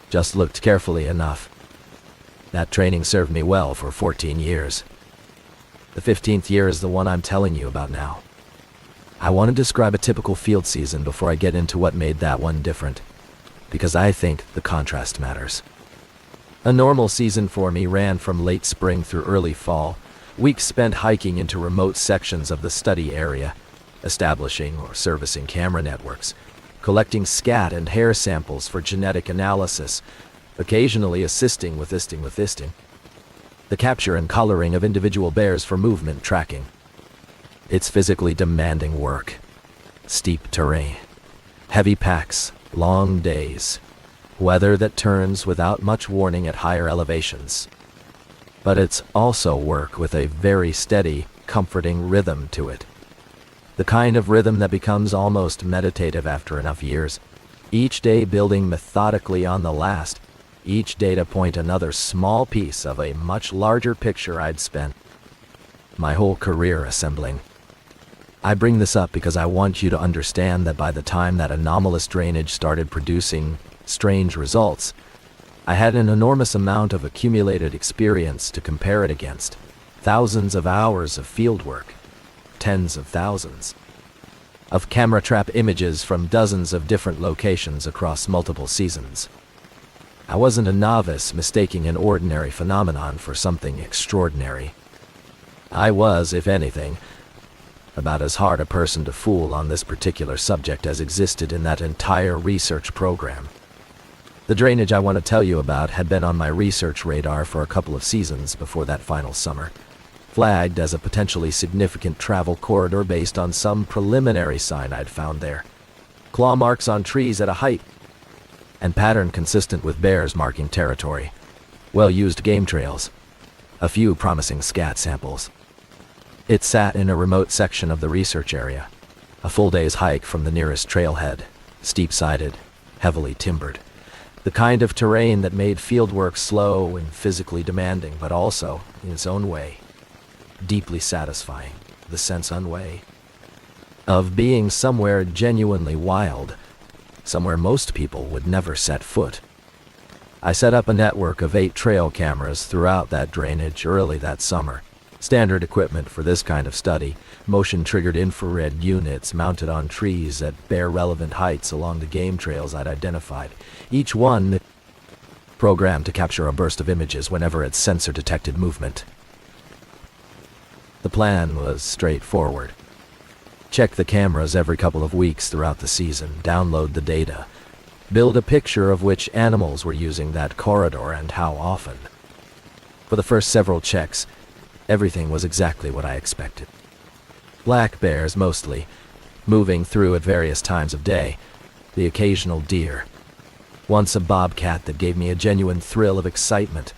just looked carefully enough. That training served me well for 14 years. The 15th year is the one I'm telling you about now. I want to describe a typical field season before I get into what made that one different, because I think the contrast matters. A normal season for me ran from late spring through early fall, weeks spent hiking into remote sections of the study area, establishing or servicing camera networks, collecting scat and hair samples for genetic analysis, occasionally assisting with the capture and collaring of individual bears for movement tracking. It's physically demanding work. Steep terrain, heavy packs, long days, weather that turns without much warning at higher elevations. But it's also work with a very steady, comforting rhythm to it. The kind of rhythm that becomes almost meditative after enough years. Each day building methodically on the last, each data point another small piece of a much larger picture I'd spent my whole career assembling. I bring this up because I want you to understand that by the time that anomalous drainage started producing strange results, I had an enormous amount of accumulated experience to compare it against. Thousands of hours of fieldwork, tens of thousands of camera trap images from dozens of different locations across multiple seasons. I wasn't a novice mistaking an ordinary phenomenon for something extraordinary. I was, if anything, about as hard a person to fool on this particular subject as existed in that entire research program. The drainage I want to tell you about had been on my research radar for a couple of seasons before that final summer, flagged as a potentially significant travel corridor based on some preliminary sign I'd found there. Claw marks on trees at a height, and pattern consistent with bears marking territory. Well-used game trails. A few promising scat samples. It sat in a remote section of the research area. A full day's hike from the nearest trailhead. Steep-sided, heavily timbered. The kind of terrain that made fieldwork slow and physically demanding, but also, in its own way, deeply satisfying. The sense unway of being somewhere genuinely wild, somewhere most people would never set foot. I set up a network of 8 trail cameras throughout that drainage early that summer. Standard equipment for this kind of study, motion-triggered infrared units mounted on trees at bear-relevant heights along the game trails I'd identified, each one programmed to capture a burst of images whenever its sensor detected movement. The plan was straightforward. Check the cameras every couple of weeks throughout the season, download the data, build a picture of which animals were using that corridor and how often. For the first several checks, everything was exactly what I expected. Black bears mostly, moving through at various times of day, the occasional deer. Once a bobcat that gave me a genuine thrill of excitement,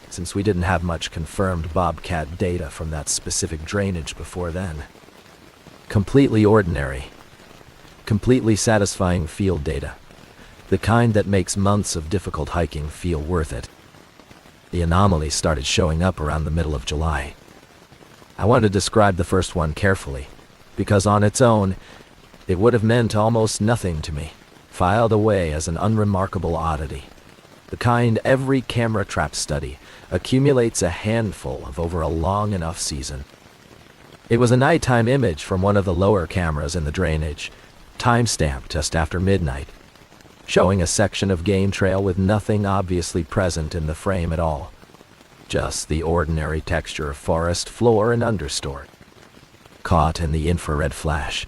since we didn't have much confirmed bobcat data from that specific drainage before then. Completely ordinary, completely satisfying field data, the kind that makes months of difficult hiking feel worth it. The anomalies started showing up around the middle of July. I want to describe the first one carefully, because on its own, it would have meant almost nothing to me, filed away as an unremarkable oddity. The kind every camera trap study accumulates a handful of over a long enough season. It was a nighttime image from one of the lower cameras in the drainage, time-stamped just after midnight. showing a section of game trail with nothing obviously present in the frame at all. Just the ordinary texture of forest floor and understory, caught in the infrared flash.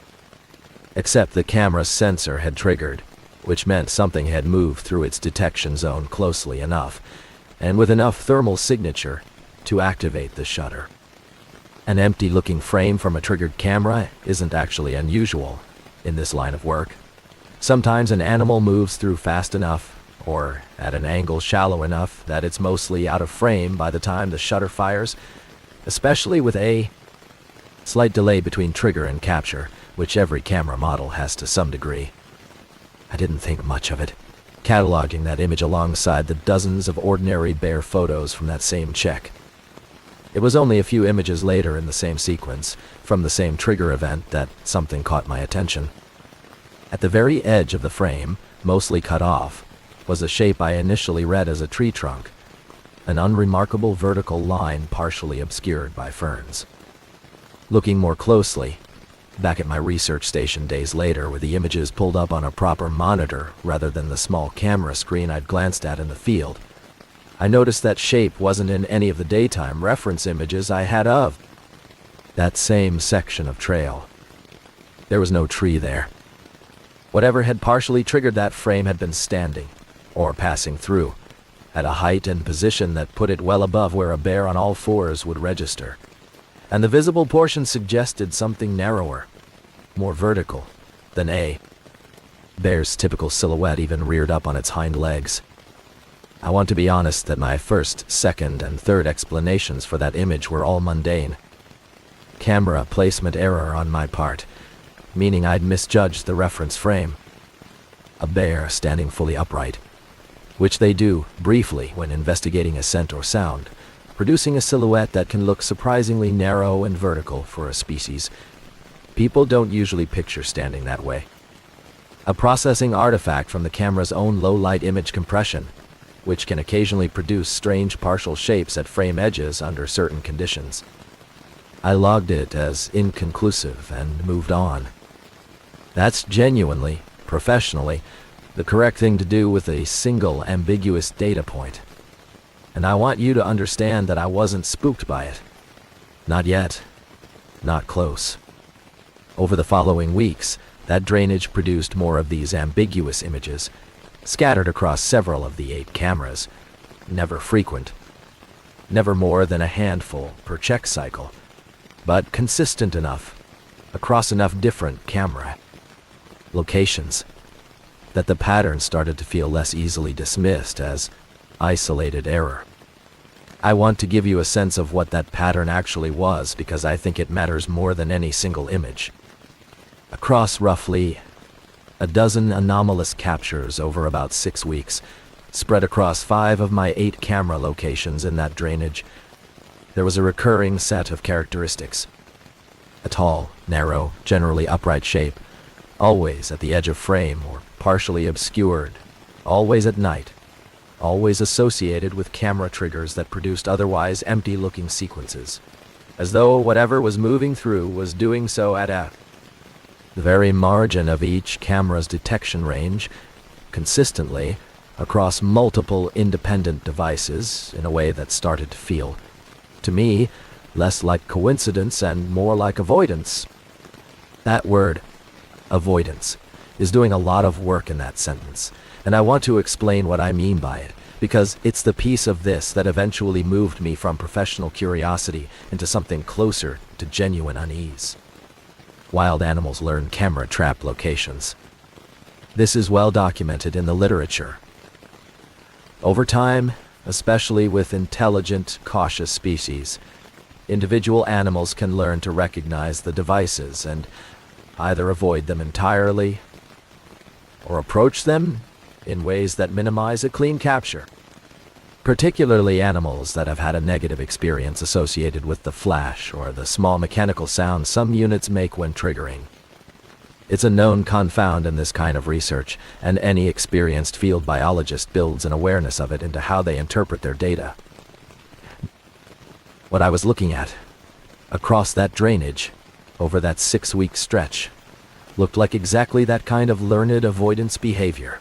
Except the camera's sensor had triggered, which meant something had moved through its detection zone closely enough, and with enough thermal signature to activate the shutter. An empty-looking frame from a triggered camera isn't actually unusual in this line of work. Sometimes an animal moves through fast enough, or at an angle shallow enough that it's mostly out of frame by the time the shutter fires, especially with a slight delay between trigger and capture, which every camera model has to some degree. I didn't think much of it, cataloging that image alongside the dozens of ordinary bare photos from that same check. It was only a few images later in the same sequence, from the same trigger event, that something caught my attention. At the very edge of the frame, mostly cut off, was a shape I initially read as a tree trunk, an unremarkable vertical line partially obscured by ferns. Looking more closely, back at my research station days later with the images pulled up on a proper monitor rather than the small camera screen I'd glanced at in the field, I noticed that shape wasn't in any of the daytime reference images I had of that same section of trail. There was no tree there. Whatever had partially triggered that frame had been standing, or passing through, at a height and position that put it well above where a bear on all fours would register. And the visible portion suggested something narrower, more vertical, than a bear's typical silhouette even reared up on its hind legs. I want to be honest that my first, second, and third explanations for that image were all mundane. Camera placement error on my part, meaning I'd misjudged the reference frame. A bear standing fully upright, which they do, briefly, when investigating a scent or sound, producing a silhouette that can look surprisingly narrow and vertical for a species. People don't usually picture standing that way. A processing artifact from the camera's own low-light image compression, which can occasionally produce strange partial shapes at frame edges under certain conditions. I logged it as inconclusive and moved on. That's genuinely, professionally, the correct thing to do with a single ambiguous data point. And I want you to understand that I wasn't spooked by it. Not yet. Not close. Over the following weeks, that drainage produced more of these ambiguous images, scattered across several of the 8 cameras, never frequent, never more than a handful per check cycle, but consistent enough, across enough different camera locations, that the pattern started to feel less easily dismissed as isolated error. I want to give you a sense of what that pattern actually was because I think it matters more than any single image. Across roughly a dozen anomalous captures over about 6 weeks, spread across 5 of my 8 camera locations in that drainage, there was a recurring set of characteristics. A tall, narrow, generally upright shape, always at the edge of frame or partially obscured, always at night, always associated with camera triggers that produced otherwise empty-looking sequences, as though whatever was moving through was doing so at the very margin of each camera's detection range, consistently, across multiple independent devices in a way that started to feel, to me, less like coincidence and more like avoidance. That word, avoidance, is doing a lot of work in that sentence, and I want to explain what I mean by it, because it's the piece of this that eventually moved me from professional curiosity into something closer to genuine unease. Wild animals learn camera trap locations. This is well documented in the literature. Over time, especially with intelligent, cautious species, individual animals can learn to recognize the devices and either avoid them entirely or approach them in ways that minimize a clean capture. Particularly animals that have had a negative experience associated with the flash or the small mechanical sound some units make when triggering. It's a known confound in this kind of research, and any experienced field biologist builds an awareness of it into how they interpret their data. What I was looking at, across that drainage, over that 6-week stretch, looked like exactly that kind of learned avoidance behavior.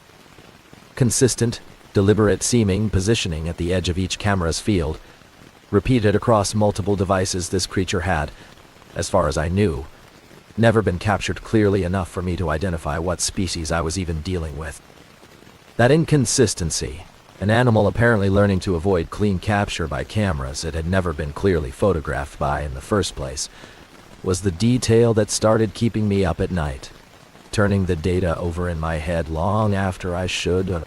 Consistent, deliberate seeming positioning at the edge of each camera's field. Repeated across multiple devices, this creature had, as far as I knew, never been captured clearly enough for me to identify what species I was even dealing with. That inconsistency, an animal apparently learning to avoid clean capture by cameras it had never been clearly photographed by in the first place, was the detail that started keeping me up at night, turning the data over in my head long after I should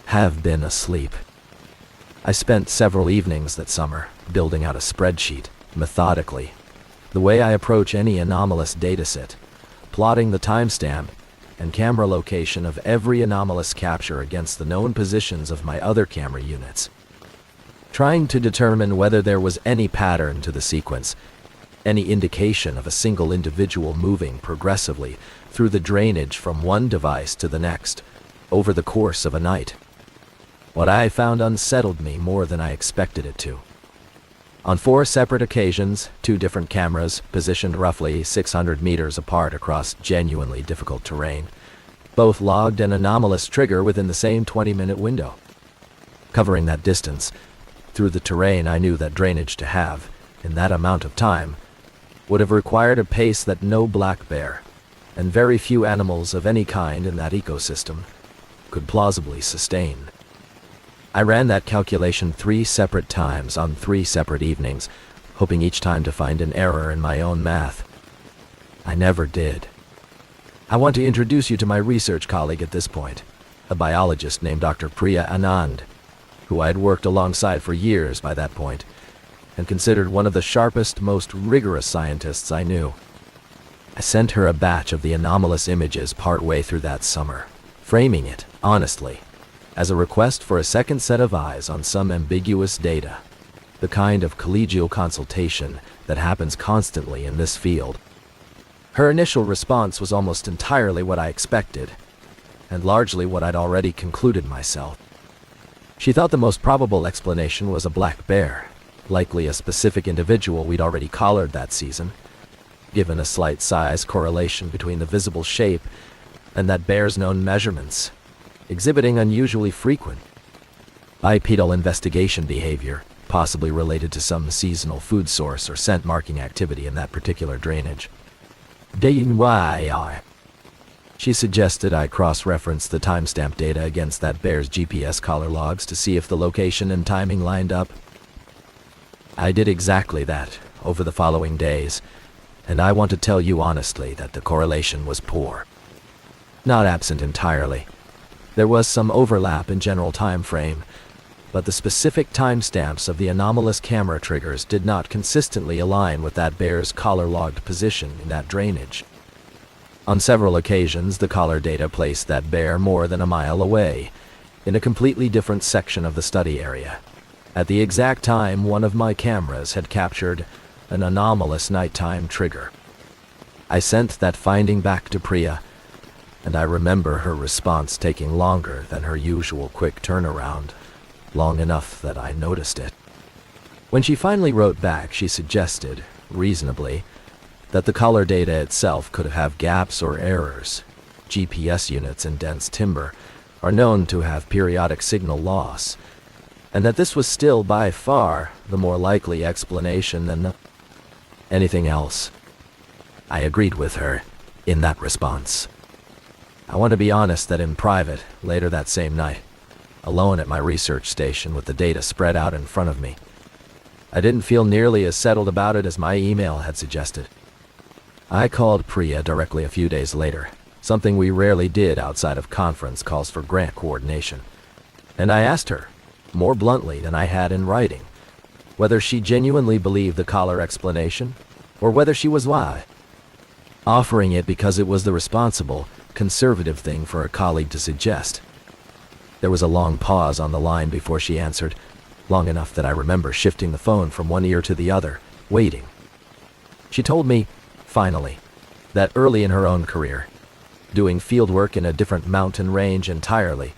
have been asleep. I spent several evenings that summer building out a spreadsheet, methodically, the way I approach any anomalous dataset, plotting the timestamp and camera location of every anomalous capture against the known positions of my other camera units, trying to determine whether there was any pattern to the sequence, any indication of a single individual moving progressively through the drainage from one device to the next over the course of a night. What I found unsettled me more than I expected it to. On 4 separate occasions, 2 different cameras, positioned roughly 600 meters apart across genuinely difficult terrain, both logged an anomalous trigger within the same 20-minute window. Covering that distance, through the terrain I knew that drainage to have, in that amount of time, would have required a pace that no black bear, and very few animals of any kind in that ecosystem, could plausibly sustain. I ran that calculation 3 separate times on 3 separate evenings, hoping each time to find an error in my own math. I never did. I want to introduce you to my research colleague at this point, a biologist named Dr. Priya Anand, who I had worked alongside for years by that point, and considered one of the sharpest, most rigorous scientists I knew. I sent her a batch of the anomalous images partway through that summer, framing it, honestly, as a request for a second set of eyes on some ambiguous data, the kind of collegial consultation that happens constantly in this field. Her initial response was almost entirely what I expected, and largely what I'd already concluded myself. She thought the most probable explanation was a black bear, likely a specific individual we'd already collared that season, given a slight size correlation between the visible shape and that bear's known measurements, exhibiting unusually frequent bipedal investigation behavior, possibly related to some seasonal food source or scent marking activity in that particular drainage. She suggested I cross-reference the timestamp data against that bear's GPS collar logs to see if the location and timing lined up. I did exactly that over the following days, and I want to tell you honestly that the correlation was poor. Not absent entirely. There was some overlap in general time frame, but the specific timestamps of the anomalous camera triggers did not consistently align with that bear's collar-logged position in that drainage. On several occasions, the collar data placed that bear more than a mile away, in a completely different section of the study area, at the exact time one of my cameras had captured an anomalous nighttime trigger. I sent that finding back to Priya, and I remember her response taking longer than her usual quick turnaround, long enough that I noticed it. When she finally wrote back, she suggested, reasonably, that the collar data itself could have gaps or errors. GPS units in dense timber are known to have periodic signal loss, and that this was still by far the more likely explanation than anything else. I agreed with her in that response. I want to be honest that in private, later that same night, alone at my research station with the data spread out in front of me, I didn't feel nearly as settled about it as my email had suggested. I called Priya directly a few days later, something we rarely did outside of conference calls for grant coordination, and I asked her, more bluntly than I had in writing, whether she genuinely believed the collar explanation, or whether she was offering it because it was the responsible, conservative thing for a colleague to suggest. There was a long pause on the line before she answered, long enough that I remember shifting the phone from one ear to the other, waiting. She told me, finally, that early in her own career, doing field work in a different mountain range entirely,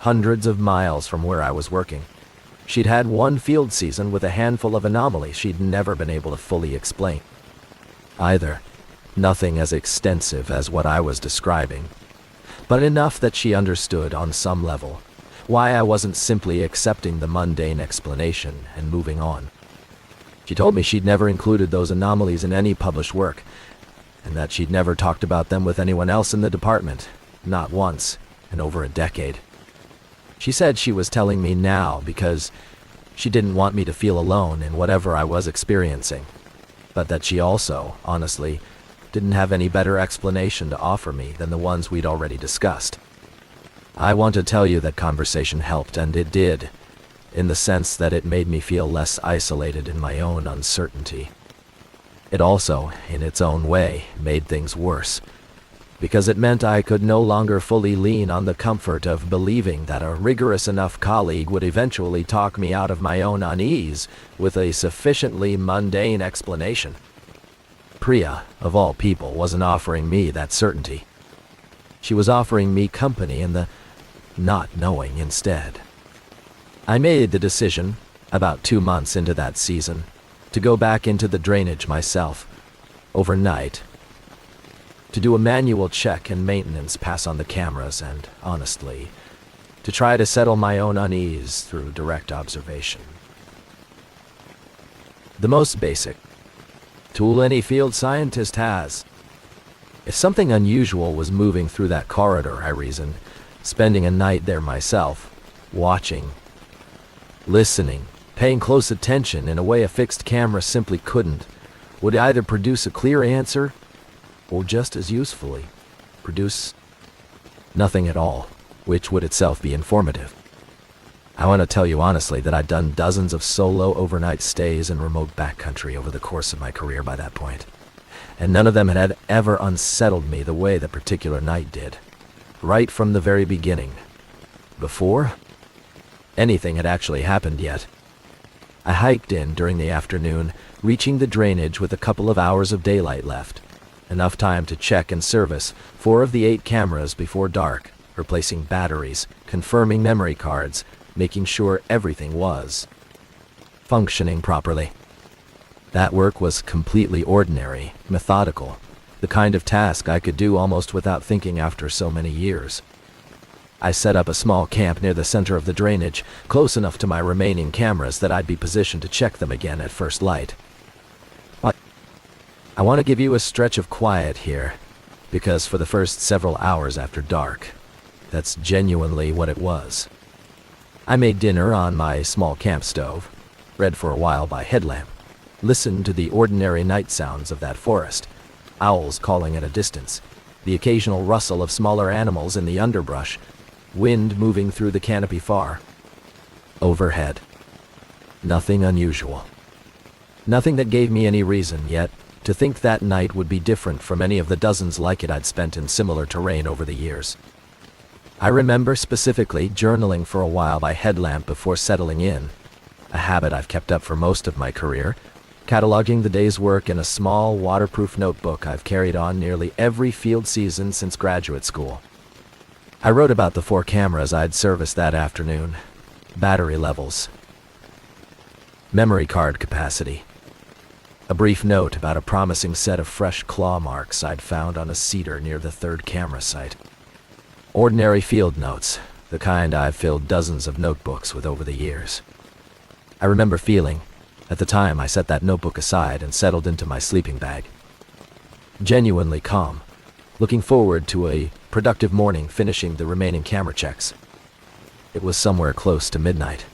hundreds of miles from where I was working, she'd had one field season with a handful of anomalies she'd never been able to fully explain. Either nothing as extensive as what I was describing, but enough that she understood on some level why I wasn't simply accepting the mundane explanation and moving on. She told me she'd never included those anomalies in any published work, and that she'd never talked about them with anyone else in the department, not once, in over a decade. She said she was telling me now because she didn't want me to feel alone in whatever I was experiencing, but that she also, honestly, didn't have any better explanation to offer me than the ones we'd already discussed. I want to tell you that conversation helped, and it did, in the sense that it made me feel less isolated in my own uncertainty. It also, in its own way, made things worse, because it meant I could no longer fully lean on the comfort of believing that a rigorous enough colleague would eventually talk me out of my own unease with a sufficiently mundane explanation. Priya, of all people, wasn't offering me that certainty. She was offering me company in the not knowing instead. I made the decision, about 2 months into that season, to go back into the drainage myself, overnight, to do a manual check and maintenance pass on the cameras and, honestly, to try to settle my own unease through direct observation. The most basic tool any field scientist has. If something unusual was moving through that corridor, I reasoned, spending a night there myself, watching, listening, paying close attention in a way a fixed camera simply couldn't, would either produce a clear answer or, just as usefully, produce nothing at all, which would itself be informative. I want to tell you honestly that I'd done dozens of solo overnight stays in remote backcountry over the course of my career by that point, and none of them had ever unsettled me the way that particular night did, right from the very beginning, before anything had actually happened yet. I hiked in during the afternoon, reaching the drainage with a couple of hours of daylight left, enough time to check and service 4 of the 8 cameras before dark, replacing batteries, confirming memory cards, making sure everything was functioning properly. That work was completely ordinary, methodical, the kind of task I could do almost without thinking after so many years. I set up a small camp near the center of the drainage, close enough to my remaining cameras that I'd be positioned to check them again at first light. I want to give you a stretch of quiet here, because for the first several hours after dark, that's genuinely what it was. I made dinner on my small camp stove, read for a while by headlamp, listened to the ordinary night sounds of that forest, owls calling at a distance, the occasional rustle of smaller animals in the underbrush, wind moving through the canopy far. Overhead. Nothing unusual. Nothing that gave me any reason yet to think that night would be different from any of the dozens like it I'd spent in similar terrain over the years. I remember specifically journaling for a while by headlamp before settling in, a habit I've kept up for most of my career, cataloging the day's work in a small, waterproof notebook I've carried on nearly every field season since graduate school. I wrote about the 4 cameras I'd serviced that afternoon, battery levels, memory card capacity, a brief note about a promising set of fresh claw marks I'd found on a cedar near the 3rd camera site. Ordinary field notes, the kind I've filled dozens of notebooks with over the years. I remember feeling, at the time I set that notebook aside and settled into my sleeping bag, genuinely calm, looking forward to a productive morning finishing the remaining camera checks. It was somewhere close to midnight.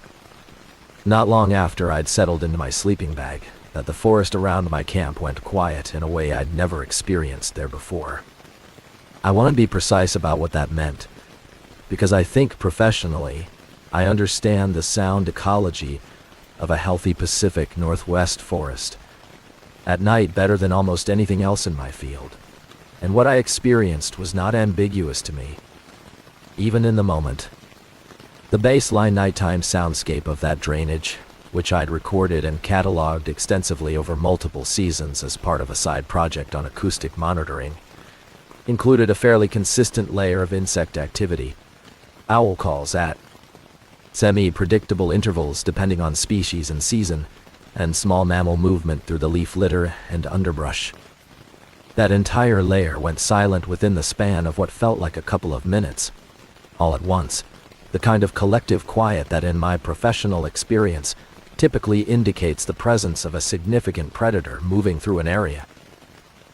Not long after I'd settled into my sleeping bag, that the forest around my camp went quiet in a way I'd never experienced there before. I want to be precise about what that meant, because I think professionally, I understand the sound ecology of a healthy Pacific Northwest forest at night better than almost anything else in my field, and what I experienced was not ambiguous to me, even in the moment. The baseline nighttime soundscape of that drainage, which I'd recorded and cataloged extensively over multiple seasons as part of a side project on acoustic monitoring, included a fairly consistent layer of insect activity, owl calls at semi-predictable intervals depending on species and season, and small mammal movement through the leaf litter and underbrush. That entire layer went silent within the span of what felt like a couple of minutes. All at once, the kind of collective quiet that in my professional experience typically indicates the presence of a significant predator moving through an area.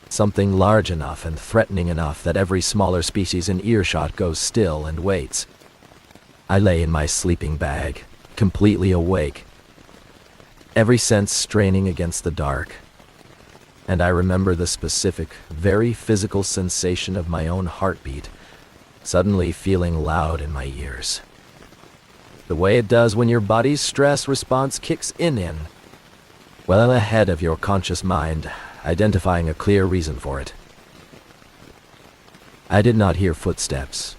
Something large enough and threatening enough that every smaller species in earshot goes still and waits. I lay in my sleeping bag, completely awake, every sense straining against the dark. And I remember the specific, very physical sensation of my own heartbeat suddenly feeling loud in my ears. The way it does when your body's stress response kicks in, well ahead of your conscious mind, identifying a clear reason for it. I did not hear footsteps.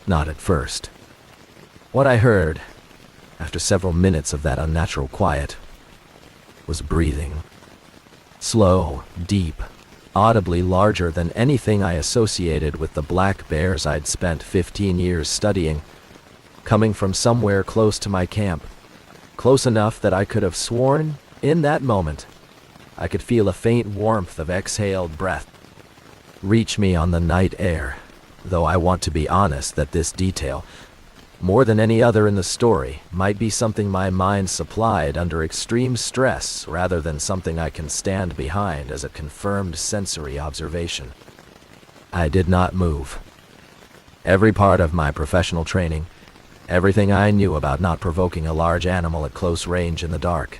Not at first. What I heard, after several minutes of that unnatural quiet, was breathing. Slow, deep, audibly larger than anything I associated with the black bears I'd spent 15 years studying, coming from somewhere close to my camp, close enough that I could have sworn, in that moment, I could feel a faint warmth of exhaled breath reach me on the night air, though I want to be honest that this detail, more than any other in the story, might be something my mind supplied under extreme stress rather than something I can stand behind as a confirmed sensory observation. I did not move. Every part of my professional training, everything I knew about not provoking a large animal at close range in the dark,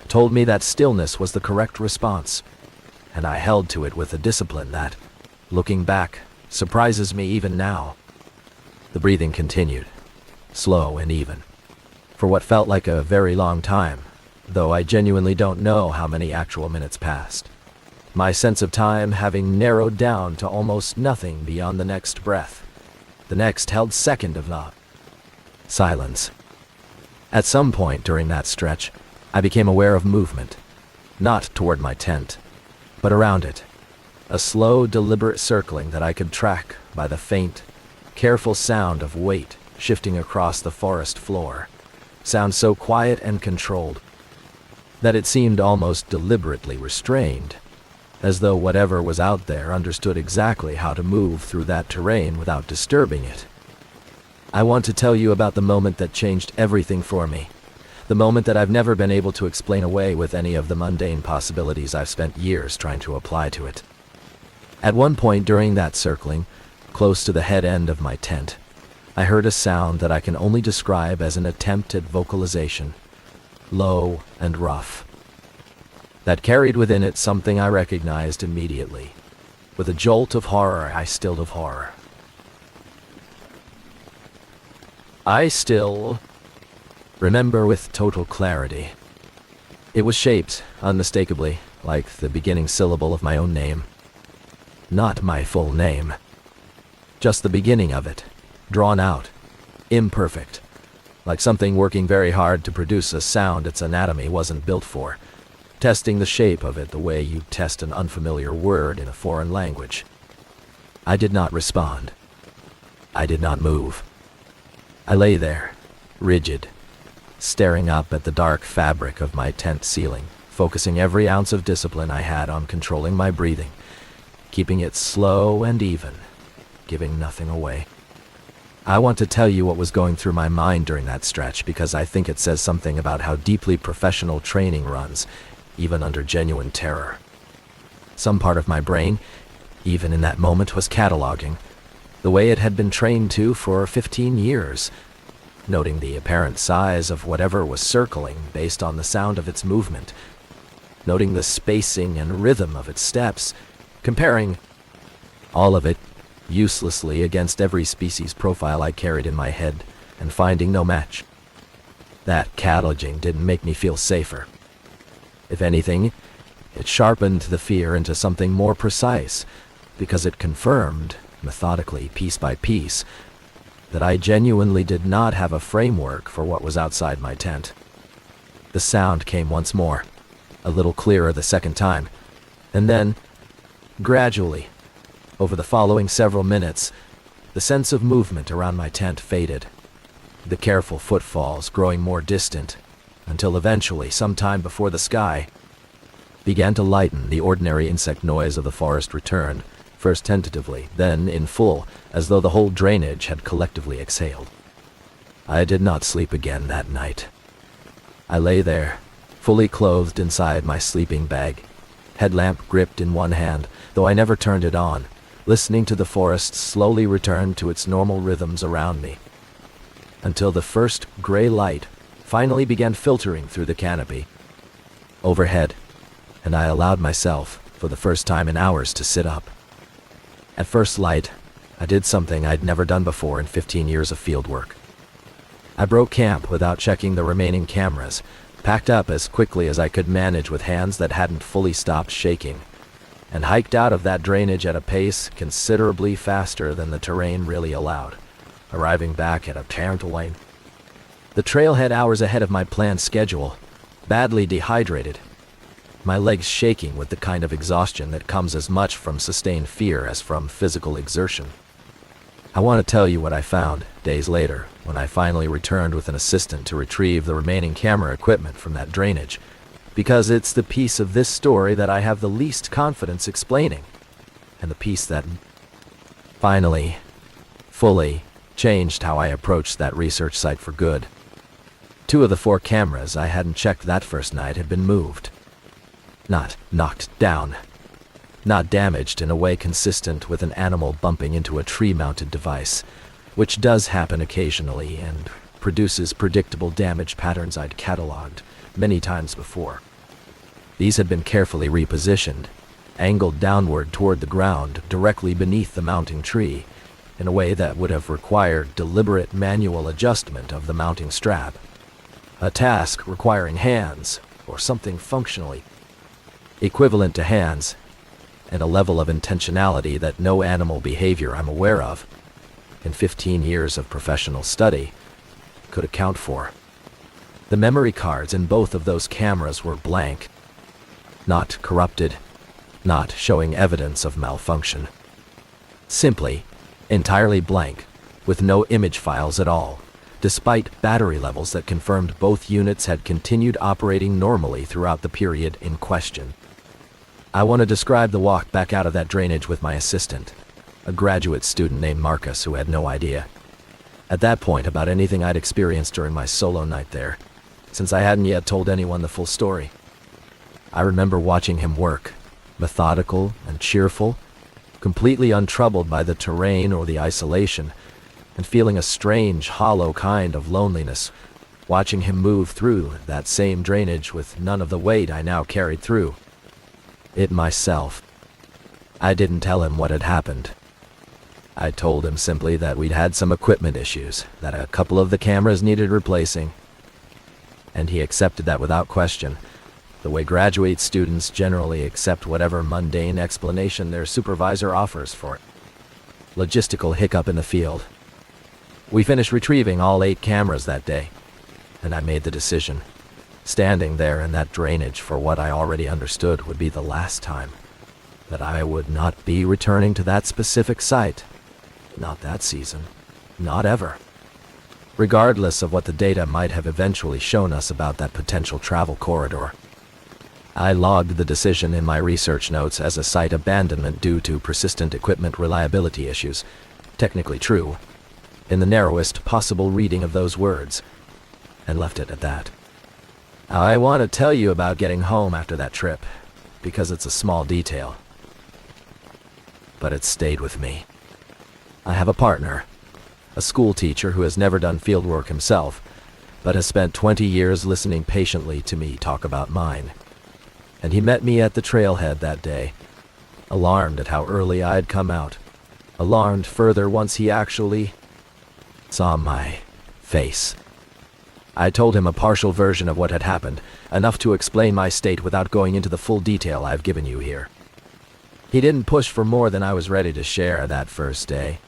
told me that stillness was the correct response, and I held to it with a discipline that, looking back, surprises me even now. The breathing continued, slow and even, for what felt like a very long time, though I genuinely don't know how many actual minutes passed, my sense of time having narrowed down to almost nothing beyond the next breath, the next held second of silence. At some point during that stretch, I became aware of movement, not toward my tent, but around it, a slow, deliberate circling that I could track by the faint, careful sound of weight shifting across the forest floor, sound so quiet and controlled that it seemed almost deliberately restrained, as though whatever was out there understood exactly how to move through that terrain without disturbing it. I want to tell you about the moment that changed everything for me, the moment that I've never been able to explain away with any of the mundane possibilities I've spent years trying to apply to it. At one point during that circling, close to the head end of my tent, I heard a sound that I can only describe as an attempt at vocalization, low and rough, that carried within it something I recognized immediately. With a jolt of horror, I stilled of horror. I still remember with total clarity. It was shaped, unmistakably, like the beginning syllable of my own name. Not my full name. Just the beginning of it, drawn out, imperfect, like something working very hard to produce a sound its anatomy wasn't built for, testing the shape of it the way you test an unfamiliar word in a foreign language. I did not respond. I did not move. I lay there, rigid, staring up at the dark fabric of my tent ceiling, focusing every ounce of discipline I had on controlling my breathing, keeping it slow and even, giving nothing away. I want to tell you what was going through my mind during that stretch because I think it says something about how deeply professional training runs, even under genuine terror. Some part of my brain, even in that moment, was cataloging the way it had been trained to for 15 years, noting the apparent size of whatever was circling based on the sound of its movement, noting the spacing and rhythm of its steps, comparing all of it uselessly against every species profile I carried in my head, and finding no match. That cataloging didn't make me feel safer. If anything, it sharpened the fear into something more precise, because it confirmed, methodically, piece by piece, that I genuinely did not have a framework for what was outside my tent. The sound came once more, a little clearer the second time, and then, gradually, over the following several minutes, the sense of movement around my tent faded, the careful footfalls growing more distant, until eventually, sometime before the sky began to lighten. The ordinary insect noise of the forest returned, first tentatively, then in full, as though the whole drainage had collectively exhaled. I did not sleep again that night. I lay there, fully clothed inside my sleeping bag, headlamp gripped in one hand, though I never turned it on, listening to the forest slowly return to its normal rhythms around me, until the first gray light finally began filtering through the canopy overhead, and I allowed myself, for the first time in hours, to sit up. At first light, I did something I'd never done before in 15 years of field work. I broke camp without checking the remaining cameras, packed up as quickly as I could manage with hands that hadn't fully stopped shaking, and hiked out of that drainage at a pace considerably faster than the terrain really allowed, arriving back at a parental lane. The trail had hours ahead of my planned schedule, badly dehydrated, my legs shaking with the kind of exhaustion that comes as much from sustained fear as from physical exertion. I want to tell you what I found days later when I finally returned with an assistant to retrieve the remaining camera equipment from that drainage, because it's the piece of this story that I have the least confidence explaining, and the piece that finally, fully, changed how I approached that research site for good. 2 of the 4 cameras I hadn't checked that first night had been moved. Not knocked down. Not damaged in a way consistent with an animal bumping into a tree-mounted device, which does happen occasionally and produces predictable damage patterns I'd cataloged many times before. These had been carefully repositioned, angled downward toward the ground directly beneath the mounting tree, in a way that would have required deliberate manual adjustment of the mounting strap, a task requiring hands, or something functionally equivalent to hands, and a level of intentionality that no animal behavior I'm aware of, in 15 years of professional study, could account for. The memory cards in both of those cameras were blank, not corrupted, not showing evidence of malfunction. Simply, entirely blank, with no image files at all, despite battery levels that confirmed both units had continued operating normally throughout the period in question. I want to describe the walk back out of that drainage with my assistant, a graduate student named Marcus who had no idea, at that point, about anything I'd experienced during my solo night there, since I hadn't yet told anyone the full story. I remember watching him work, methodical and cheerful, completely untroubled by the terrain or the isolation, and feeling a strange, hollow kind of loneliness, watching him move through that same drainage with none of the weight I now carried through it myself. I didn't tell him what had happened. I told him simply that we'd had some equipment issues, that a couple of the cameras needed replacing, and he accepted that without question, the way graduate students generally accept whatever mundane explanation their supervisor offers for it. Logistical hiccup in the field. We finished retrieving all 8 cameras that day, and I made the decision, standing there in that drainage for what I already understood would be the last time, that I would not be returning to that specific site. Not that season. Not ever. Regardless of what the data might have eventually shown us about that potential travel corridor. I logged the decision in my research notes as a site abandonment due to persistent equipment reliability issues. Technically true, in the narrowest possible reading of those words, and left it at that. I want to tell you about getting home after that trip, because it's a small detail, but it stayed with me. I have a partner, a school teacher who has never done fieldwork himself, but has spent 20 years listening patiently to me talk about mine. And he met me at the trailhead that day, alarmed at how early I'd come out, alarmed further once he actually saw my face. I told him a partial version of what had happened, enough to explain my state without going into the full detail I've given you here. He didn't push for more than I was ready to share that first day.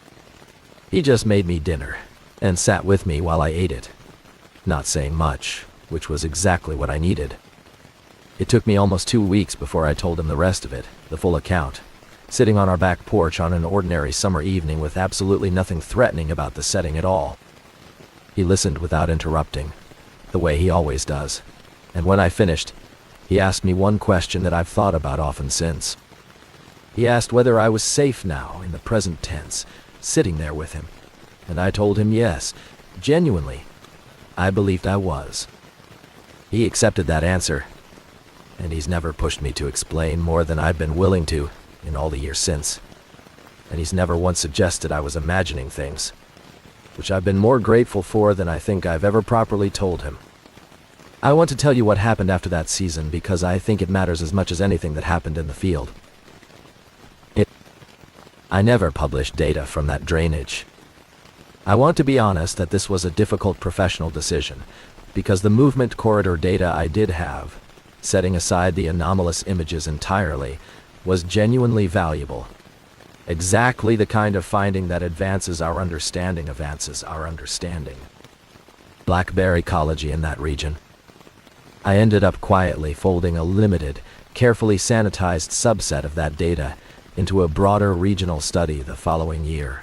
He just made me dinner, and sat with me while I ate it, not saying much, which was exactly what I needed. It took me almost 2 weeks before I told him the rest of it, the full account, sitting on our back porch on an ordinary summer evening with absolutely nothing threatening about the setting at all. He listened without interrupting, the way he always does, and when I finished, He asked me one question that I've thought about often since. He asked whether I was safe now, in the present tense, sitting there with him. And I told him yes, genuinely. I believed I was. He accepted that answer, and he's never pushed me to explain more than I've been willing to in all the years since. And he's never once suggested I was imagining things, which I've been more grateful for than I think I've ever properly told him. I want to tell you what happened after that season because I think it matters as much as anything that happened in the field. I never published data from that drainage. I want to be honest that this was a difficult professional decision, because the movement corridor data I did have, setting aside the anomalous images entirely, was genuinely valuable. Exactly the kind of finding that advances our understanding. Blackberry ecology in that region. I ended up quietly folding a limited, carefully sanitized subset of that data into a broader regional study the following year,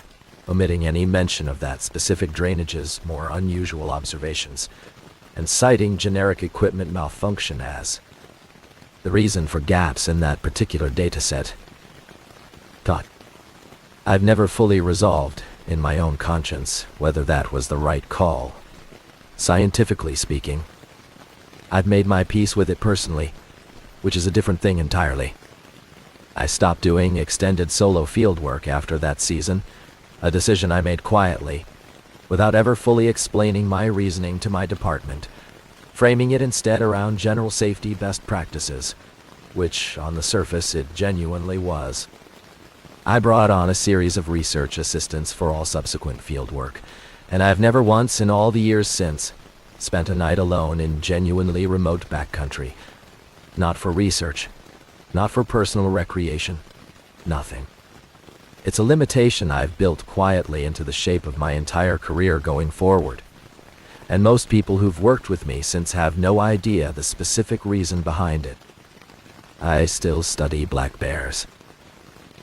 omitting any mention of that specific drainage's more unusual observations, and citing generic equipment malfunction as the reason for gaps in that particular dataset. I've never fully resolved, in my own conscience, whether that was the right call. Scientifically speaking, I've made my peace with it personally, which is a different thing entirely. I stopped doing extended solo fieldwork after that season, a decision I made quietly, without ever fully explaining my reasoning to my department, framing it instead around general safety best practices, which, on the surface, it genuinely was. I brought on a series of research assistants for all subsequent fieldwork, and I've never once in all the years since spent a night alone in genuinely remote backcountry. Not for research, not for personal recreation, nothing. It's a limitation I've built quietly into the shape of my entire career going forward. And most people who've worked with me since have no idea the specific reason behind it. I still study black bears.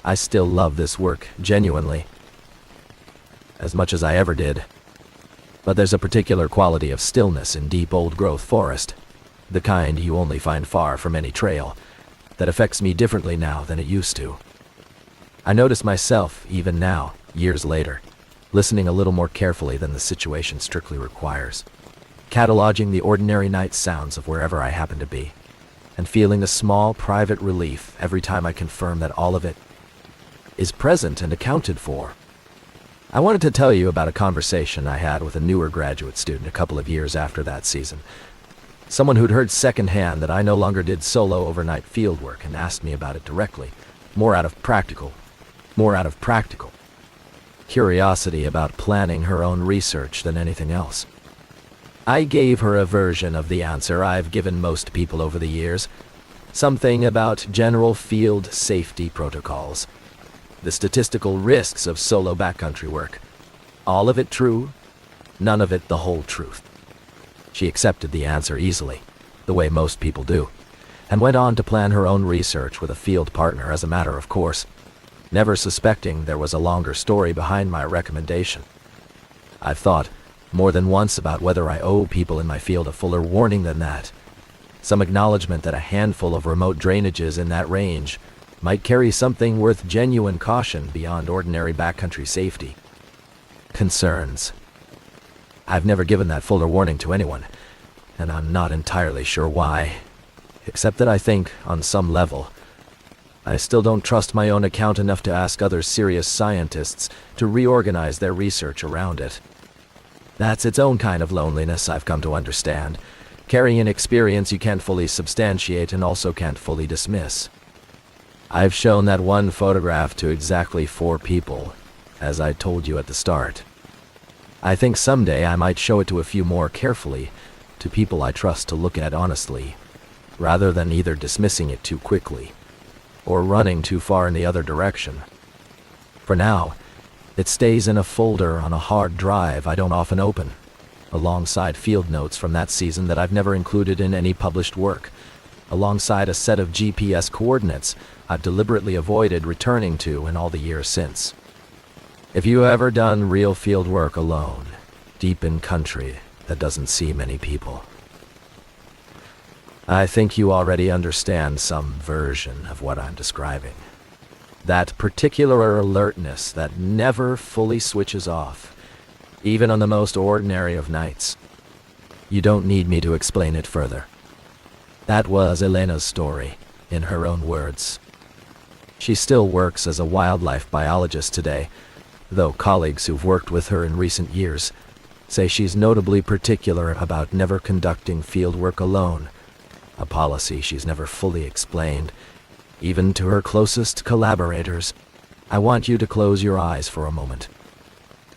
I still love this work, genuinely. As much as I ever did. But there's a particular quality of stillness in deep old-growth forest, the kind you only find far from any trail, that affects me differently now than it used to. I notice myself, even now, years later, listening a little more carefully than the situation strictly requires, cataloging the ordinary night sounds of wherever I happen to be, and feeling a small private relief every time I confirm that all of it is present and accounted for. I wanted to tell you about a conversation I had with a newer graduate student a couple of years after that season. Someone who'd heard secondhand that I no longer did solo overnight fieldwork and asked me about it directly, more out of practical curiosity about planning her own research than anything else. I gave her a version of the answer I've given most people over the years, something about general field safety protocols, the statistical risks of solo backcountry work. All of it true, none of it the whole truth. She accepted the answer easily, the way most people do, and went on to plan her own research with a field partner as a matter of course, never suspecting there was a longer story behind my recommendation. I've thought more than once about whether I owe people in my field a fuller warning than that, some acknowledgement that a handful of remote drainages in that range might carry something worth genuine caution beyond ordinary backcountry safety. Concerns. I've never given that fuller warning to anyone, and I'm not entirely sure why, except that I think, on some level, I still don't trust my own account enough to ask other serious scientists to reorganize their research around it. That's its own kind of loneliness, I've come to understand, carrying an experience you can't fully substantiate and also can't fully dismiss. I've shown that one photograph to exactly 4 people, as I told you at the start. I think someday I might show it to a few more carefully, to people I trust to look at honestly, rather than either dismissing it too quickly, or running too far in the other direction. For now, it stays in a folder on a hard drive I don't often open, alongside field notes from that season that I've never included in any published work, alongside a set of GPS coordinates I've deliberately avoided returning to in all the years since. If you ever done real field work alone, deep in country that doesn't see many people, I think you already understand some version of what I'm describing. That particular alertness that never fully switches off, even on the most ordinary of nights. You don't need me to explain it further. That was Elena's story, in her own words. She still works as a wildlife biologist today, though colleagues who've worked with her in recent years say she's notably particular about never conducting fieldwork alone, a policy she's never fully explained, even to her closest collaborators. I want you to close your eyes for a moment.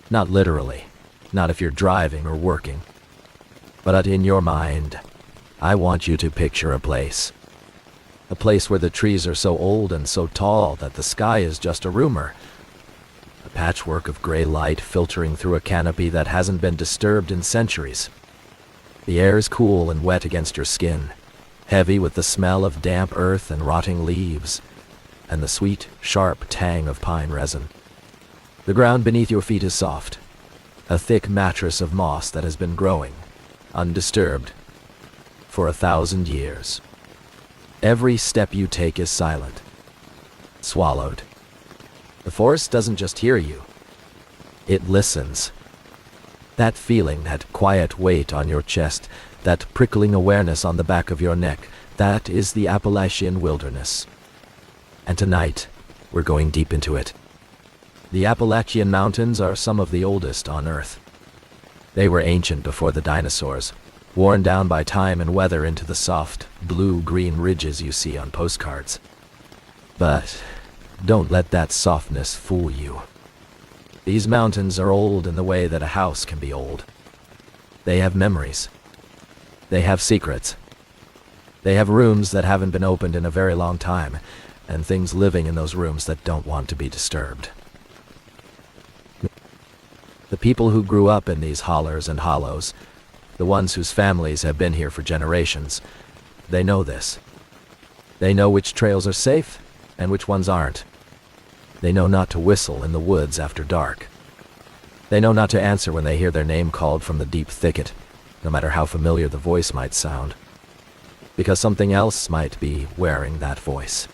Not literally, not if you're driving or working, but in your mind. I want you to picture a place where the trees are so old and so tall that the sky is just a rumor. A patchwork of gray light filtering through a canopy that hasn't been disturbed in centuries. The air is cool and wet against your skin, heavy with the smell of damp earth and rotting leaves, and the sweet, sharp tang of pine resin. The ground beneath your feet is soft, a thick mattress of moss that has been growing, undisturbed, for 1,000 years. Every step you take is silent, swallowed. The forest doesn't just hear you, it listens. That feeling, that quiet weight on your chest, that prickling awareness on the back of your neck, that is the Appalachian wilderness. And tonight, we're going deep into it. The Appalachian Mountains are some of the oldest on Earth. They were ancient before the dinosaurs, worn down by time and weather into the soft, blue-green ridges you see on postcards. But don't let that softness fool you. These mountains are old in the way that a house can be old. They have memories. They have secrets. They have rooms that haven't been opened in a very long time, and things living in those rooms that don't want to be disturbed. The people who grew up in these hollers and hollows, the ones whose families have been here for generations, they know this. They know which trails are safe and which ones aren't. They know not to whistle in the woods after dark. They know not to answer when they hear their name called from the deep thicket, no matter how familiar the voice might sound, because something else might be wearing that voice.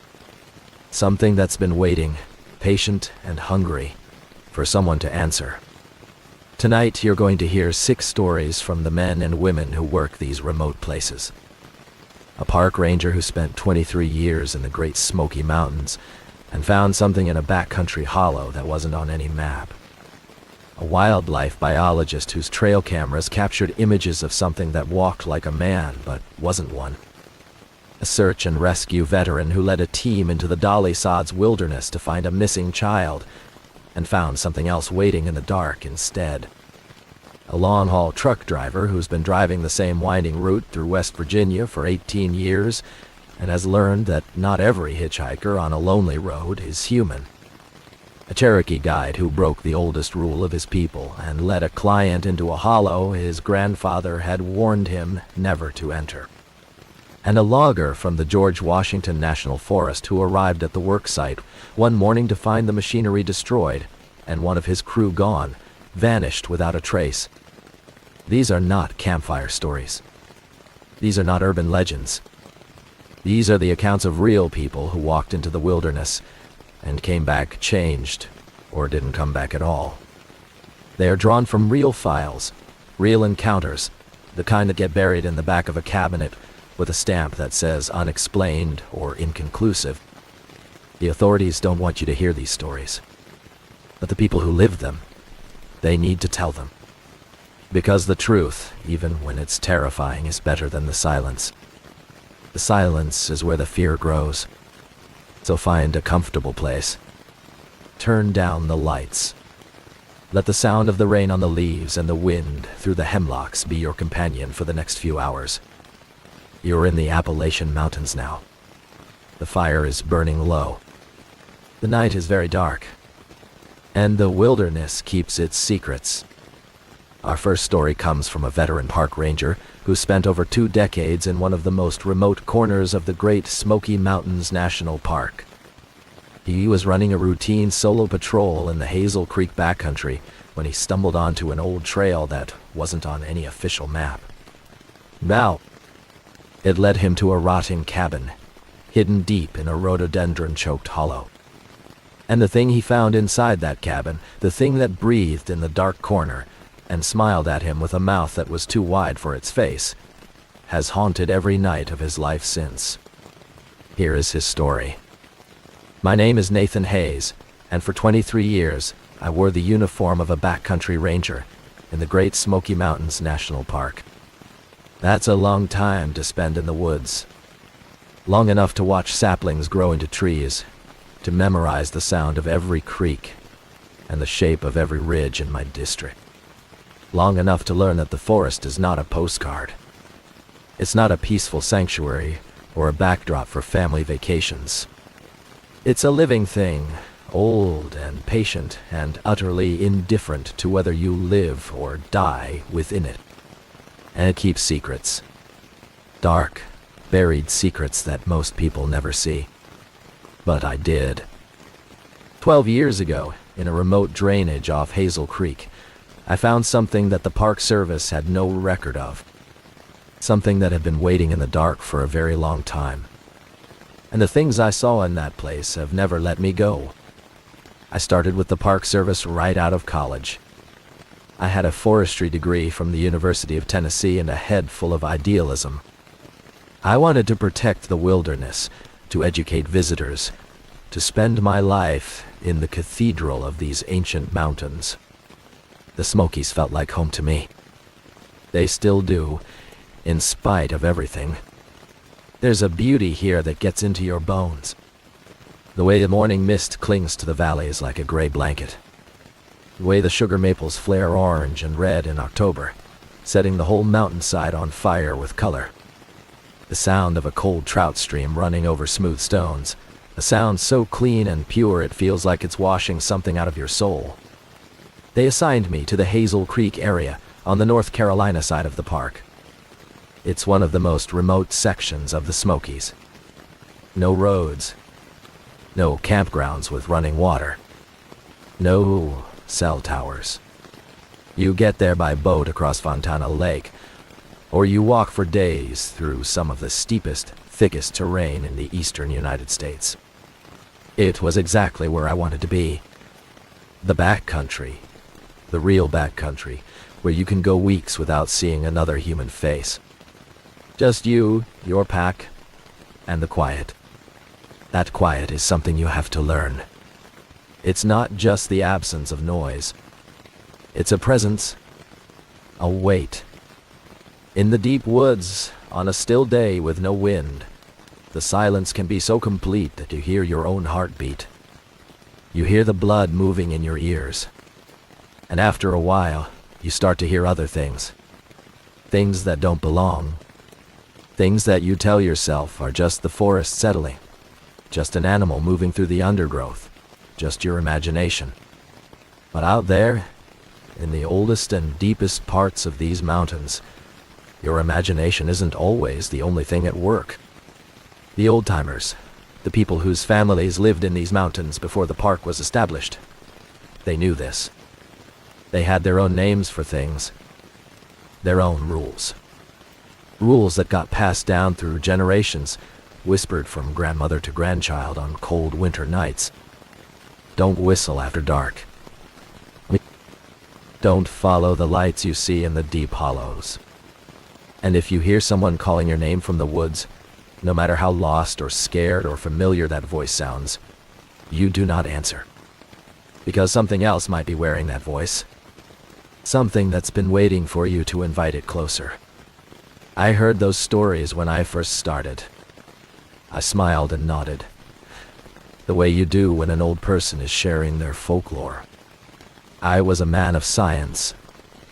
Something that's been waiting, patient and hungry, for someone to answer. Tonight, you're going to hear 6 stories from the men and women who work these remote places. A park ranger who spent 23 years in the Great Smoky Mountains and found something in a backcountry hollow that wasn't on any map. A wildlife biologist whose trail cameras captured images of something that walked like a man but wasn't one. A search and rescue veteran who led a team into the Dolly Sods wilderness to find a missing child and found something else waiting in the dark instead. A long-haul truck driver who's been driving the same winding route through West Virginia for 18 years and has learned that not every hitchhiker on a lonely road is human. A Cherokee guide who broke the oldest rule of his people and led a client into a hollow his grandfather had warned him never to enter. And a logger from the George Washington National Forest who arrived at the work site one morning to find the machinery destroyed and one of his crew gone, vanished without a trace. These are not campfire stories. These are not urban legends. These are the accounts of real people who walked into the wilderness and came back changed, or didn't come back at all. They are drawn from real files, real encounters, the kind that get buried in the back of a cabinet with a stamp that says unexplained or inconclusive. The authorities don't want you to hear these stories, but the people who live them, they need to tell them. Because the truth, even when it's terrifying, is better than the silence. The silence is where the fear grows. So find a comfortable place. Turn down the lights. Let the sound of the rain on the leaves and the wind through the hemlocks be your companion for the next few hours. You're in the Appalachian Mountains now. The fire is burning low. The night is very dark. And the wilderness keeps its secrets. Our first story comes from a veteran park ranger who spent over 2 decades in one of the most remote corners of the Great Smoky Mountains National Park. He was running a routine solo patrol in the Hazel Creek backcountry when he stumbled onto an old trail that wasn't on any official map. Now, It led him to a rotting cabin, hidden deep in a rhododendron-choked hollow. And the thing he found inside that cabin, the thing that breathed in the dark corner and smiled at him with a mouth that was too wide for its face, has haunted every night of his life since. Here is his story. My name is Nathan Hayes, and for 23 years, I wore the uniform of a backcountry ranger in the Great Smoky Mountains National Park. That's a long time to spend in the woods. Long enough to watch saplings grow into trees, to memorize the sound of every creek and the shape of every ridge in my district. Long enough to learn that the forest is not a postcard. It's not a peaceful sanctuary or a backdrop for family vacations. It's a living thing, old and patient and utterly indifferent to whether you live or die within it. And it keeps secrets. Dark, buried secrets that most people never see. But I did. 12 years ago, in a remote drainage off Hazel Creek, I found something that the Park Service had no record of. Something that had been waiting in the dark for a very long time. And the things I saw in that place have never let me go. I started with the Park Service right out of college. I had a forestry degree from the University of Tennessee and a head full of idealism. I wanted to protect the wilderness, to educate visitors, to spend my life in the cathedral of these ancient mountains. The Smokies felt like home to me. They still do, in spite of everything. There's a beauty here that gets into your bones. The way the morning mist clings to the valleys like a gray blanket. The way the sugar maples flare orange and red in October, setting the whole mountainside on fire with color. The sound of a cold trout stream running over smooth stones, a sound so clean and pure it feels like it's washing something out of your soul. They assigned me to the Hazel Creek area on the North Carolina side of the park. It's one of the most remote sections of the Smokies. No roads. No campgrounds with running water. No cell towers. You get there by boat across Fontana Lake, or you walk for days through some of the steepest, thickest terrain in the eastern United States. It was exactly where I wanted to be. The backcountry. The real backcountry, where you can go weeks without seeing another human face. Just you, your pack, and the quiet. That quiet is something you have to learn. It's not just the absence of noise. It's a presence, a weight. In the deep woods, on a still day with no wind, the silence can be so complete that you hear your own heartbeat. You hear the blood moving in your ears. And after a while, you start to hear other things. Things that don't belong. Things that you tell yourself are just the forest settling. Just an animal moving through the undergrowth. Just your imagination. But out there, in the oldest and deepest parts of these mountains, your imagination isn't always the only thing at work. The old-timers, the people whose families lived in these mountains before the park was established, they knew this. They had their own names for things, their own rules. Rules that got passed down through generations, whispered from grandmother to grandchild on cold winter nights. Don't whistle after dark. Don't follow the lights you see in the deep hollows. And if you hear someone calling your name from the woods, no matter how lost or scared or familiar that voice sounds, you do not answer. Because something else might be wearing that voice. Something that's been waiting for you to invite it closer. I heard those stories when I first started. I smiled and nodded, the way you do when an old person is sharing their folklore. I was a man of science,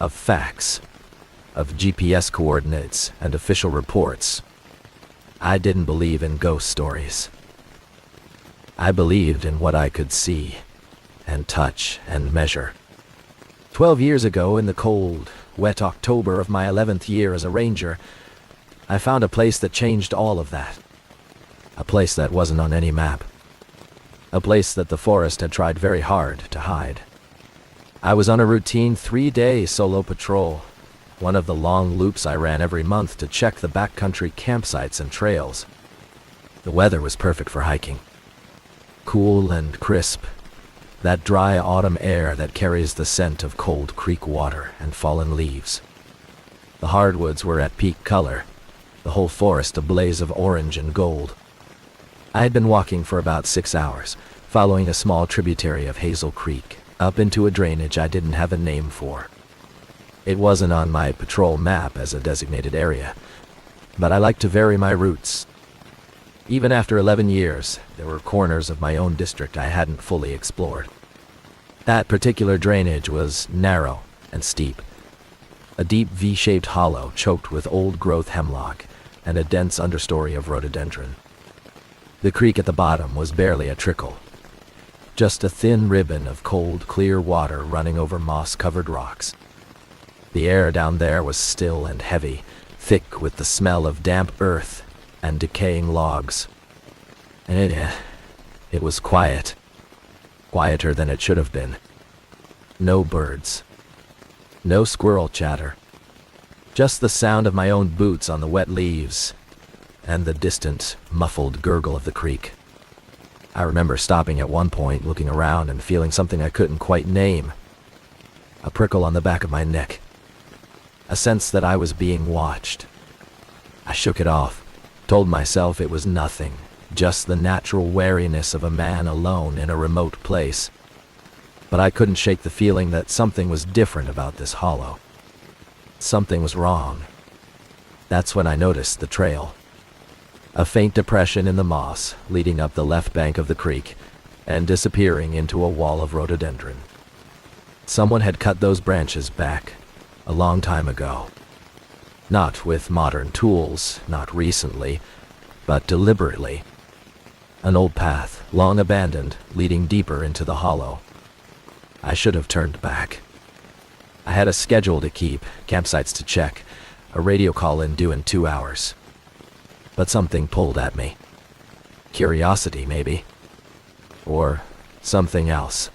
of facts, of GPS coordinates and official reports. I didn't believe in ghost stories. I believed in what I could see and touch and measure. 12 years ago, in the cold, wet October of my 11th year as a ranger, I found a place that changed all of that. A place that wasn't on any map. A place that the forest had tried very hard to hide. I was on a routine 3-day solo patrol, one of the long loops I ran every month to check the backcountry campsites and trails. The weather was perfect for hiking. Cool and crisp, that dry autumn air that carries the scent of cold creek water and fallen leaves. The hardwoods were at peak color, the whole forest a blaze of orange and gold. I had been walking for about 6 hours, following a small tributary of Hazel Creek, up into a drainage I didn't have a name for. It wasn't on my patrol map as a designated area, but I like to vary my routes. Even after 11 years, there were corners of my own district I hadn't fully explored. That particular drainage was narrow and steep, a deep V-shaped hollow choked with old-growth hemlock and a dense understory of rhododendron. The creek at the bottom was barely a trickle, just a thin ribbon of cold, clear water running over moss-covered rocks. The air down there was still and heavy, thick with the smell of damp earth and decaying logs. And it was quiet. Quieter than it should have been. No birds. No squirrel chatter. Just the sound of my own boots on the wet leaves and the distant, muffled gurgle of the creek. I remember stopping at one point, looking around and feeling something I couldn't quite name. A prickle on the back of my neck. A sense that I was being watched. I shook it off, told myself it was nothing, just the natural wariness of a man alone in a remote place. But I couldn't shake the feeling that something was different about this hollow. Something was wrong. That's when I noticed the trail. A faint depression in the moss leading up the left bank of the creek and disappearing into a wall of rhododendron. Someone had cut those branches back a long time ago. Not with modern tools, not recently, but deliberately. An old path, long abandoned, leading deeper into the hollow. I should have turned back. I had a schedule to keep, campsites to check, a radio call-in due in 2 hours. But something pulled at me. Curiosity, maybe. Or something else.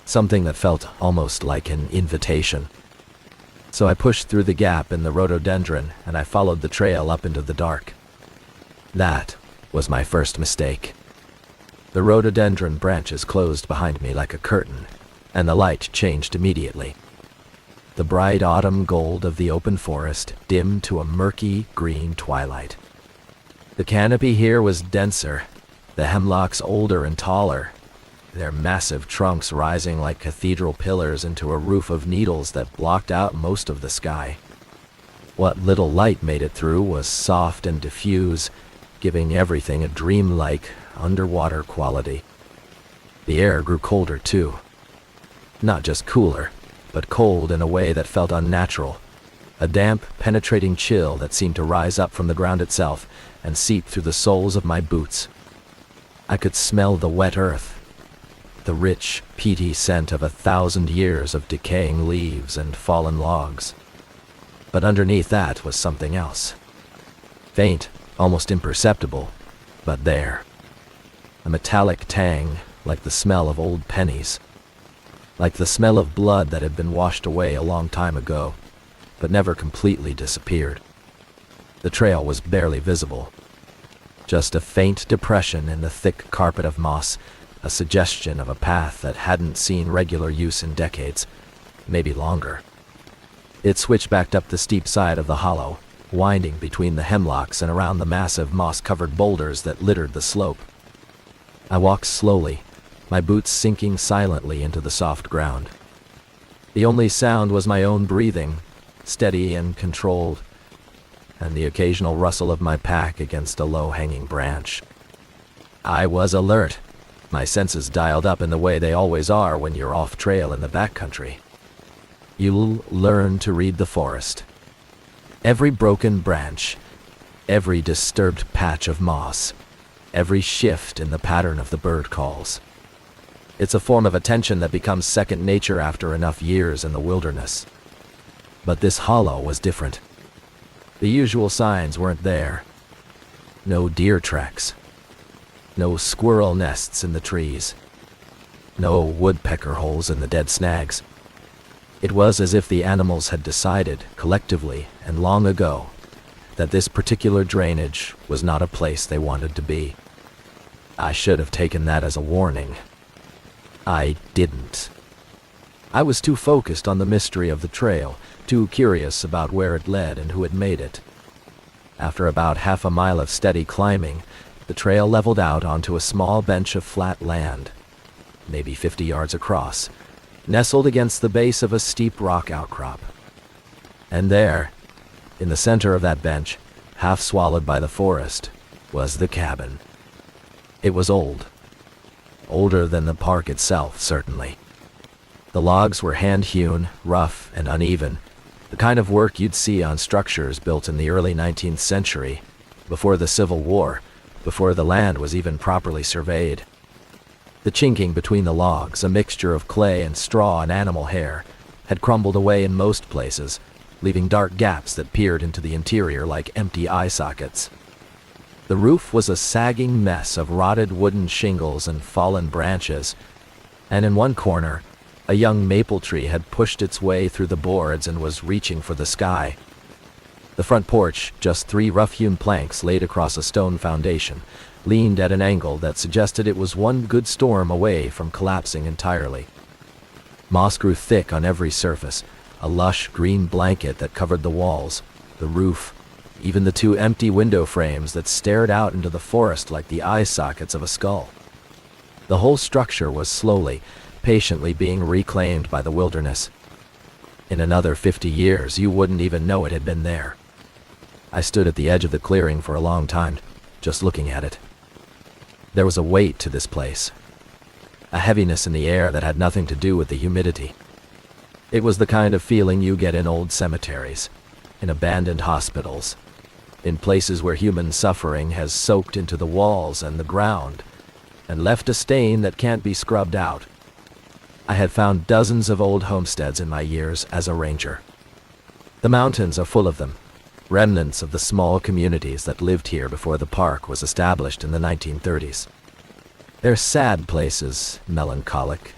Something that felt almost like an invitation. So I pushed through the gap in the rhododendron and I followed the trail up into the dark. That was my first mistake. The rhododendron branches closed behind me like a curtain, and the light changed immediately. The bright autumn gold of the open forest dimmed to a murky green twilight. The canopy here was denser, the hemlocks older and taller, their massive trunks rising like cathedral pillars into a roof of needles that blocked out most of the sky. What little light made it through was soft and diffuse, giving everything a dreamlike, underwater quality. The air grew colder too. Not just cooler, but cold in a way that felt unnatural. A damp, penetrating chill that seemed to rise up from the ground itself and seep through the soles of my boots. I could smell the wet earth, the rich, peaty scent of 1,000 years of decaying leaves and fallen logs. But underneath that was something else. Faint, almost imperceptible, but there. A metallic tang, like the smell of old pennies. Like the smell of blood that had been washed away a long time ago, but never completely disappeared. The trail was barely visible. Just a faint depression in the thick carpet of moss, a suggestion of a path that hadn't seen regular use in decades, maybe longer. It switchbacked up the steep side of the hollow, winding between the hemlocks and around the massive moss-covered boulders that littered the slope. I walked slowly, my boots sinking silently into the soft ground. The only sound was my own breathing, steady and controlled, and the occasional rustle of my pack against a low-hanging branch. I was alert, my senses dialed up in the way they always are when you're off-trail in the backcountry. You'll learn to read the forest. Every broken branch, every disturbed patch of moss, every shift in the pattern of the bird calls. It's a form of attention that becomes second nature after enough years in the wilderness. But this hollow was different. The usual signs weren't there. No deer tracks. No squirrel nests in the trees. No woodpecker holes in the dead snags. It was as if the animals had decided, collectively and long ago, that this particular drainage was not a place they wanted to be. I should have taken that as a warning. I didn't. I was too focused on the mystery of the trail, too curious about where it led and who had made it. After about half a mile of steady climbing, the trail leveled out onto a small bench of flat land, maybe 50 yards across, nestled against the base of a steep rock outcrop. And there, in the center of that bench, half swallowed by the forest, was the cabin. It was old. Older than the park itself, certainly. The logs were hand-hewn, rough, and uneven, the kind of work you'd see on structures built in the early 19th century, before the Civil War, before the land was even properly surveyed. The chinking between the logs, a mixture of clay and straw and animal hair, had crumbled away in most places, leaving dark gaps that peered into the interior like empty eye sockets. The roof was a sagging mess of rotted wooden shingles and fallen branches, and in one corner, a young maple tree had pushed its way through the boards and was reaching for the sky. The front porch, just 3 rough-hewn planks laid across a stone foundation, leaned at an angle that suggested it was one good storm away from collapsing entirely. Moss grew thick on every surface, a lush green blanket that covered the walls, the roof, even the 2 empty window frames that stared out into the forest like the eye sockets of a skull. The whole structure was slowly, patiently being reclaimed by the wilderness. In another 50 years, you wouldn't even know it had been there. I stood at the edge of the clearing for a long time, just looking at it. There was a weight to this place, a heaviness in the air that had nothing to do with the humidity. It was the kind of feeling you get in old cemeteries, in abandoned hospitals, in places where human suffering has soaked into the walls and the ground, and left a stain that can't be scrubbed out. I had found dozens of old homesteads in my years as a ranger. The mountains are full of them, remnants of the small communities that lived here before the park was established in the 1930s. They're sad places, melancholic,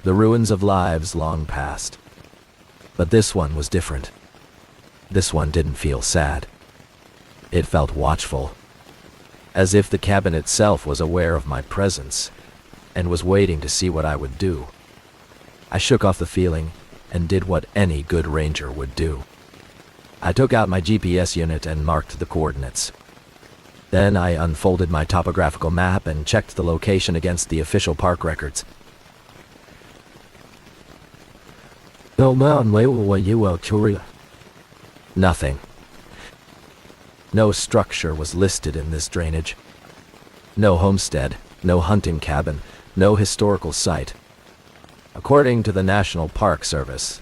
the ruins of lives long past. But this one was different. This one didn't feel sad. It felt watchful, as if the cabin itself was aware of my presence and was waiting to see what I would do. I shook off the feeling and did what any good ranger would do. I took out my GPS unit and marked the coordinates. Then I unfolded my topographical map and checked the location against the official park records. Nothing. No structure was listed in this drainage. No homestead, no hunting cabin, no historical site. According to the National Park Service,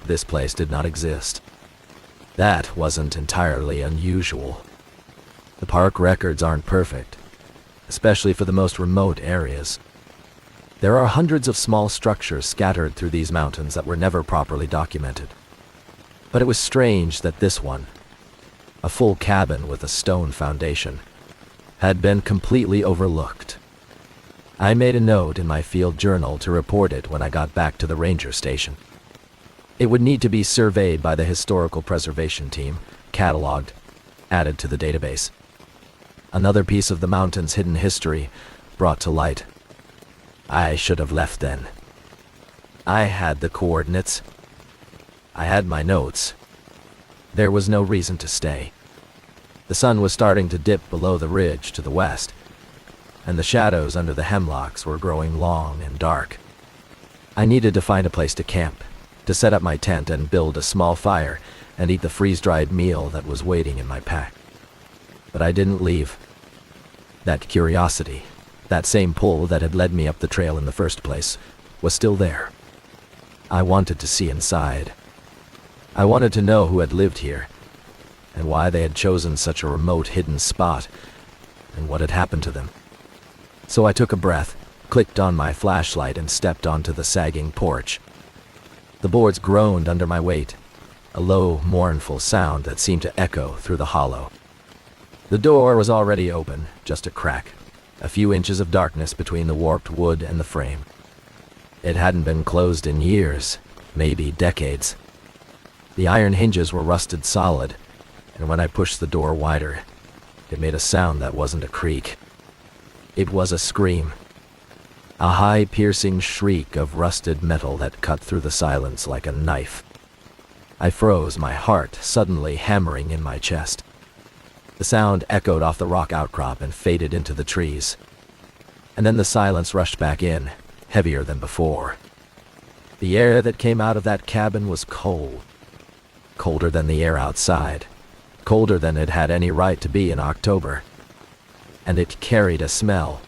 this place did not exist. That wasn't entirely unusual. The park records aren't perfect, especially for the most remote areas. There are hundreds of small structures scattered through these mountains that were never properly documented. But it was strange that this one, a full cabin with a stone foundation, had been completely overlooked. I made a note in my field journal to report it when I got back to the ranger station. It would need to be surveyed by the historical preservation team, cataloged, added to the database. Another piece of the mountain's hidden history brought to light. I should have left then. I had the coordinates. I had my notes. There was no reason to stay. The sun was starting to dip below the ridge to the west, and the shadows under the hemlocks were growing long and dark. I needed to find a place to camp, to set up my tent and build a small fire and eat the freeze-dried meal that was waiting in my pack. But I didn't leave. That curiosity, that same pull that had led me up the trail in the first place, was still there. I wanted to see inside. I wanted to know who had lived here, and why they had chosen such a remote, hidden spot, and what had happened to them. So I took a breath, clicked on my flashlight, and stepped onto the sagging porch. The boards groaned under my weight, a low, mournful sound that seemed to echo through the hollow. The door was already open, just a crack, a few inches of darkness between the warped wood and the frame. It hadn't been closed in years, maybe decades. The iron hinges were rusted solid, and when I pushed the door wider, it made a sound that wasn't a creak. It was a scream. A high, piercing shriek of rusted metal that cut through the silence like a knife. I froze, my heart suddenly hammering in my chest. The sound echoed off the rock outcrop and faded into the trees. And then the silence rushed back in, heavier than before. The air that came out of that cabin was cold. Colder than the air outside. Colder than it had any right to be in October. And it carried a smell.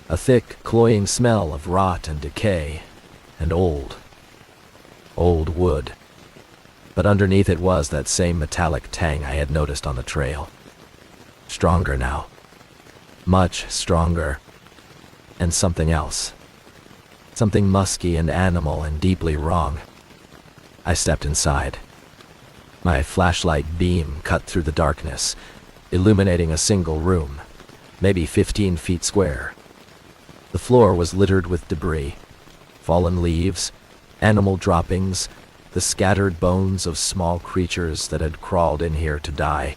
A thick, cloying smell of rot and decay, and old wood. But underneath it was that same metallic tang I had noticed on the trail. Stronger now. Much stronger. And something else. Something musky and animal and deeply wrong. I stepped inside. My flashlight beam cut through the darkness, illuminating a single room, maybe 15 feet square. The floor was littered with debris, fallen leaves, animal droppings, the scattered bones of small creatures that had crawled in here to die.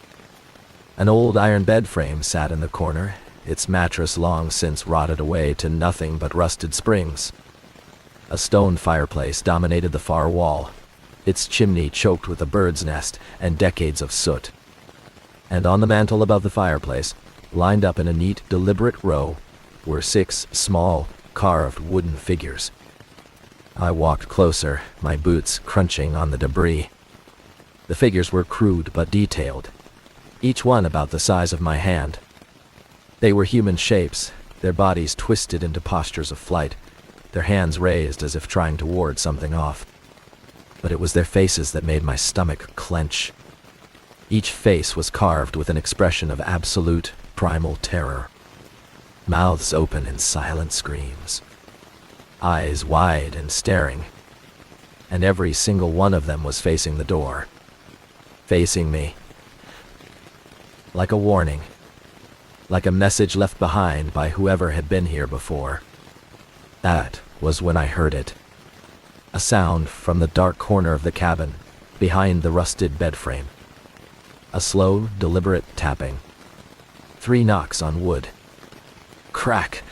An old iron bed frame sat in the corner, its mattress long since rotted away to nothing but rusted springs. A stone fireplace dominated the far wall, its chimney choked with a bird's nest and decades of soot. And on the mantel above the fireplace, lined up in a neat, deliberate row, were 6 small, carved wooden figures. I walked closer, my boots crunching on the debris. The figures were crude but detailed, each one about the size of my hand. They were human shapes, their bodies twisted into postures of flight, their hands raised as if trying to ward something off. But it was their faces that made my stomach clench. Each face was carved with an expression of absolute, primal terror. Mouths open in silent screams. Eyes wide and staring. And every single one of them was facing the door. Facing me. Like a warning. Like a message left behind by whoever had been here before. That was when I heard it. A sound from the dark corner of the cabin, behind the rusted bed frame. A slow, deliberate tapping. 3 knocks on wood. Crack,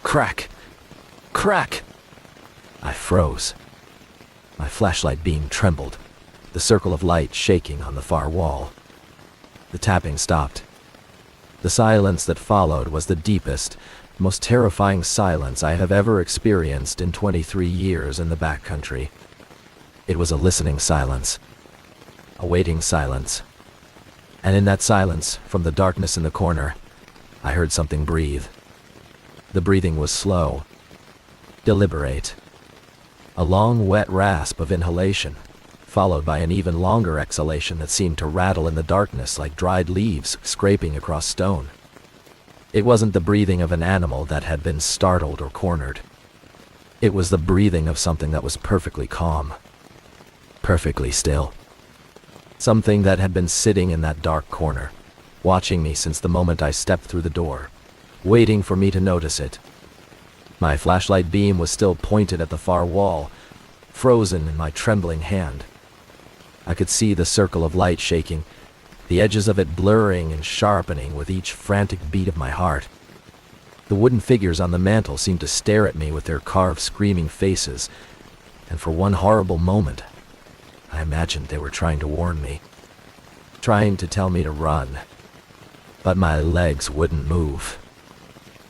crack, crack! I froze. My flashlight beam trembled, the circle of light shaking on the far wall. The tapping stopped. The silence that followed was the deepest, most terrifying silence I have ever experienced in 23 years in the backcountry. It was a listening silence. A waiting silence. And in that silence, from the darkness in the corner, I heard something breathe. The breathing was slow, deliberate. A long, wet rasp of inhalation, followed by an even longer exhalation that seemed to rattle in the darkness like dried leaves scraping across stone. It wasn't the breathing of an animal that had been startled or cornered. It was the breathing of something that was perfectly calm, perfectly still. Something that had been sitting in that dark corner, watching me since the moment I stepped through the door, waiting for me to notice it. My flashlight beam was still pointed at the far wall, frozen in my trembling hand. I could see the circle of light shaking, the edges of it blurring and sharpening with each frantic beat of my heart. The wooden figures on the mantel seemed to stare at me with their carved, screaming faces, and for one horrible moment, I imagined they were trying to warn me, trying to tell me to run. But my legs wouldn't move.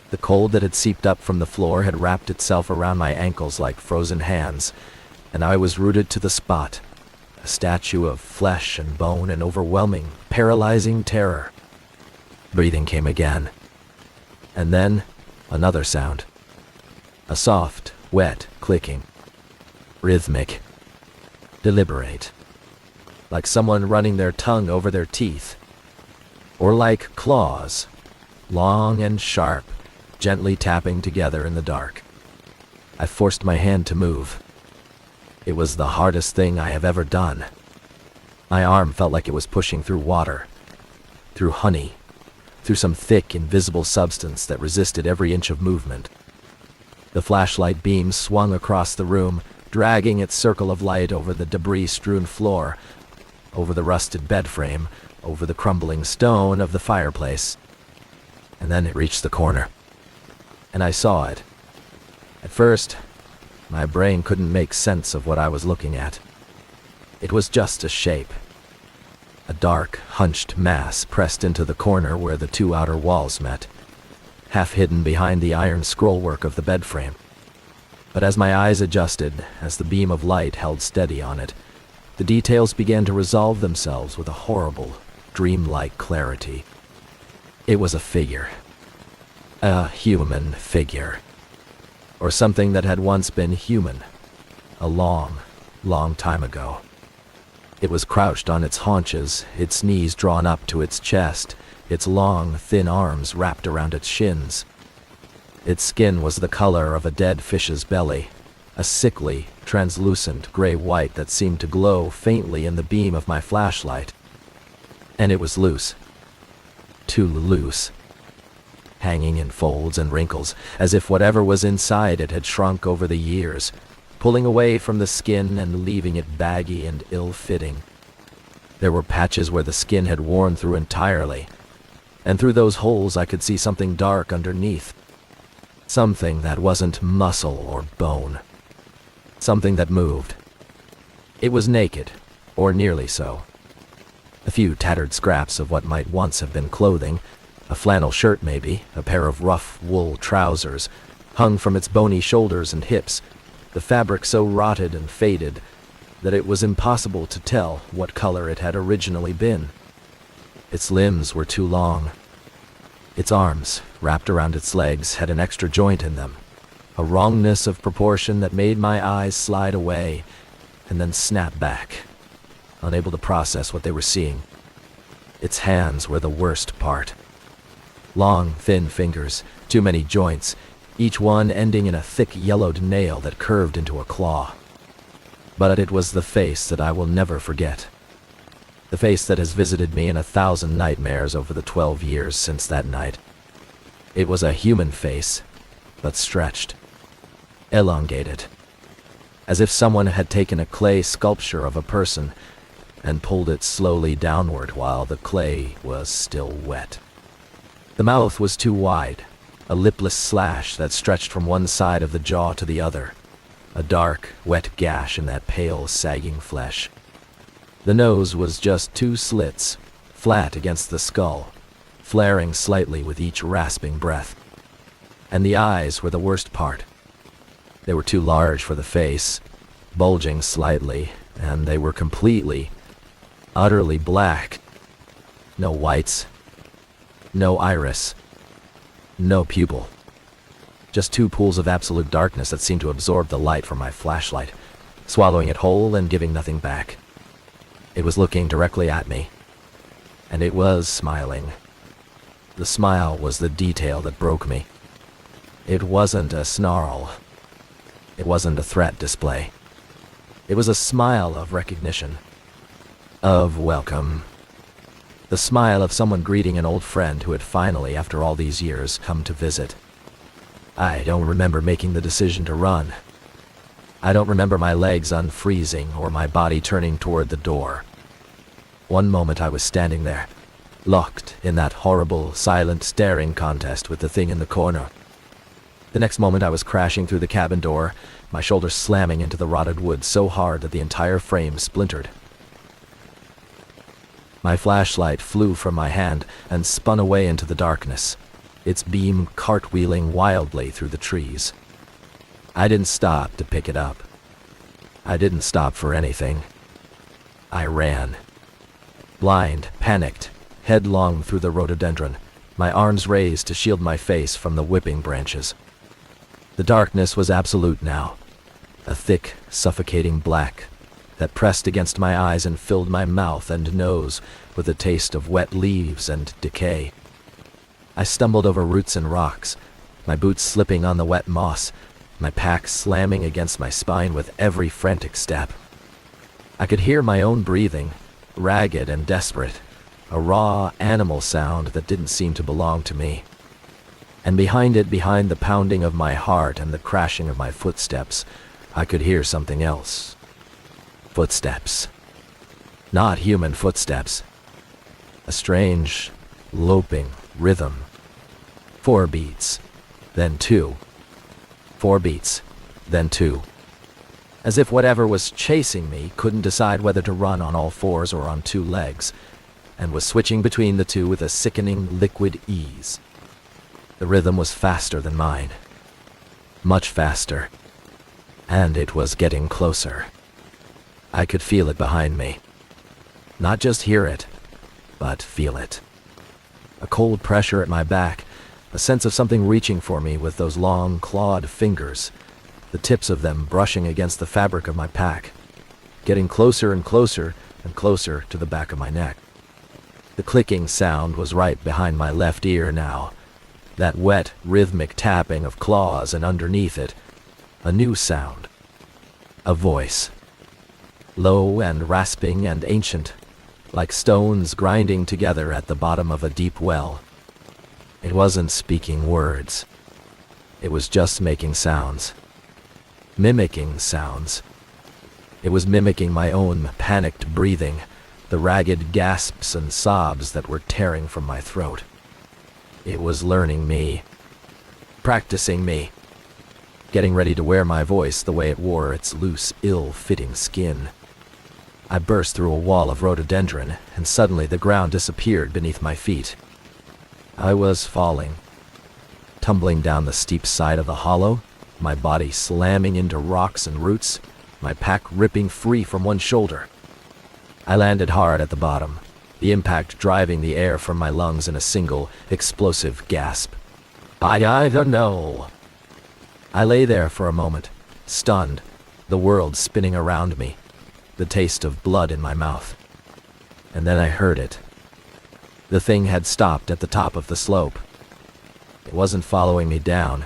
The cold that had seeped up from the floor had wrapped itself around my ankles like frozen hands, and I was rooted to the spot, a statue of flesh and bone and overwhelming, paralyzing terror. Breathing came again. And then, another sound. A soft, wet clicking. Rhythmic. Deliberate. Like someone running their tongue over their teeth. Or like claws, long and sharp, gently tapping together in the dark. I forced my hand to move. It was the hardest thing I have ever done. My arm felt like it was pushing through water, through honey, through some thick, invisible substance that resisted every inch of movement. The flashlight beam swung across the room, dragging its circle of light over the debris-strewn floor, over the rusted bed frame, over the crumbling stone of the fireplace. And then it reached the corner, and I saw it. At first, my brain couldn't make sense of what I was looking at. It was just a shape. A dark, hunched mass pressed into the corner where the two outer walls met, half hidden behind the iron scrollwork of the bed frame. But as my eyes adjusted, as the beam of light held steady on it, the details began to resolve themselves with a horrible, dreamlike clarity. It was a figure. A human figure. Or something that had once been human. A long, long time ago. It was crouched on its haunches, its knees drawn up to its chest, its long, thin arms wrapped around its shins. Its skin was the color of a dead fish's belly, a sickly, translucent gray-white that seemed to glow faintly in the beam of my flashlight. And it was loose. Too loose. Hanging in folds and wrinkles, as if whatever was inside it had shrunk over the years, pulling away from the skin and leaving it baggy and ill-fitting. There were patches where the skin had worn through entirely, and through those holes I could see something dark underneath. Something that wasn't muscle or bone. Something that moved. It was naked, or nearly so. A few tattered scraps of what might once have been clothing, a flannel shirt maybe, a pair of rough wool trousers, hung from its bony shoulders and hips, the fabric so rotted and faded that it was impossible to tell what color it had originally been. Its limbs were too long. Its arms, wrapped around its legs, had an extra joint in them, a wrongness of proportion that made my eyes slide away and then snap back, unable to process what they were seeing. Its hands were the worst part. Long, thin fingers, too many joints, each one ending in a thick yellowed nail that curved into a claw. But it was the face that I will never forget. The face that has visited me in 1,000 nightmares over the 12 years since that night. It was a human face, but stretched, elongated, as if someone had taken a clay sculpture of a person and pulled it slowly downward while the clay was still wet. The mouth was too wide, a lipless slash that stretched from one side of the jaw to the other, a dark, wet gash in that pale, sagging flesh. The nose was just two slits, flat against the skull, flaring slightly with each rasping breath. And the eyes were the worst part. They were too large for the face, bulging slightly, and they were completely, utterly black. No whites. No iris. No pupil. Just two pools of absolute darkness that seemed to absorb the light from my flashlight, swallowing it whole and giving nothing back. It was looking directly at me, and it was smiling. The smile was the detail that broke me. It wasn't a snarl. It wasn't a threat display. It was a smile of recognition, of welcome. The smile of someone greeting an old friend who had finally, after all these years, come to visit. I don't remember making the decision to run. I don't remember my legs unfreezing or my body turning toward the door. One moment I was standing there, locked in that horrible, silent staring contest with the thing in the corner. The next moment I was crashing through the cabin door, my shoulder slamming into the rotted wood so hard that the entire frame splintered. My flashlight flew from my hand and spun away into the darkness, its beam cartwheeling wildly through the trees. I didn't stop to pick it up. I didn't stop for anything. I ran. Blind, panicked, headlong through the rhododendron, my arms raised to shield my face from the whipping branches. The darkness was absolute now, a thick, suffocating black that pressed against my eyes and filled my mouth and nose with a taste of wet leaves and decay. I stumbled over roots and rocks, my boots slipping on the wet moss, my pack slamming against my spine with every frantic step. I could hear my own breathing, ragged and desperate, a raw animal sound that didn't seem to belong to me. And behind it, behind the pounding of my heart and the crashing of my footsteps, I could hear something else. Footsteps. Not human footsteps. A strange, loping rhythm. 4 beats, then 2. 4 beats, then 2. As if whatever was chasing me couldn't decide whether to run on all 4s or on 2 legs, and was switching between the 2 with a sickening liquid ease. The rhythm was faster than mine. Much faster. And it was getting closer. I could feel it behind me. Not just hear it, but feel it. A cold pressure at my back, a sense of something reaching for me with those long, clawed fingers, the tips of them brushing against the fabric of my pack, getting closer and closer and closer to the back of my neck. The clicking sound was right behind my left ear now, that wet, rhythmic tapping of claws, and underneath it, a new sound. A voice. Low and rasping and ancient, like stones grinding together at the bottom of a deep well. It wasn't speaking words. It was just making sounds. Mimicking sounds. It was mimicking my own panicked breathing, the ragged gasps and sobs that were tearing from my throat. It was learning me. Practicing me. Getting ready to wear my voice the way it wore its loose, ill-fitting skin. I burst through a wall of rhododendron, and suddenly the ground disappeared beneath my feet. I was falling, tumbling down the steep side of the hollow, my body slamming into rocks and roots, my pack ripping free from one shoulder. I landed hard at the bottom, the impact driving the air from my lungs in a single, explosive gasp. I don't know. I lay there for a moment, stunned, the world spinning around me, the taste of blood in my mouth. And then I heard it. The thing had stopped at the top of the slope. It wasn't following me down.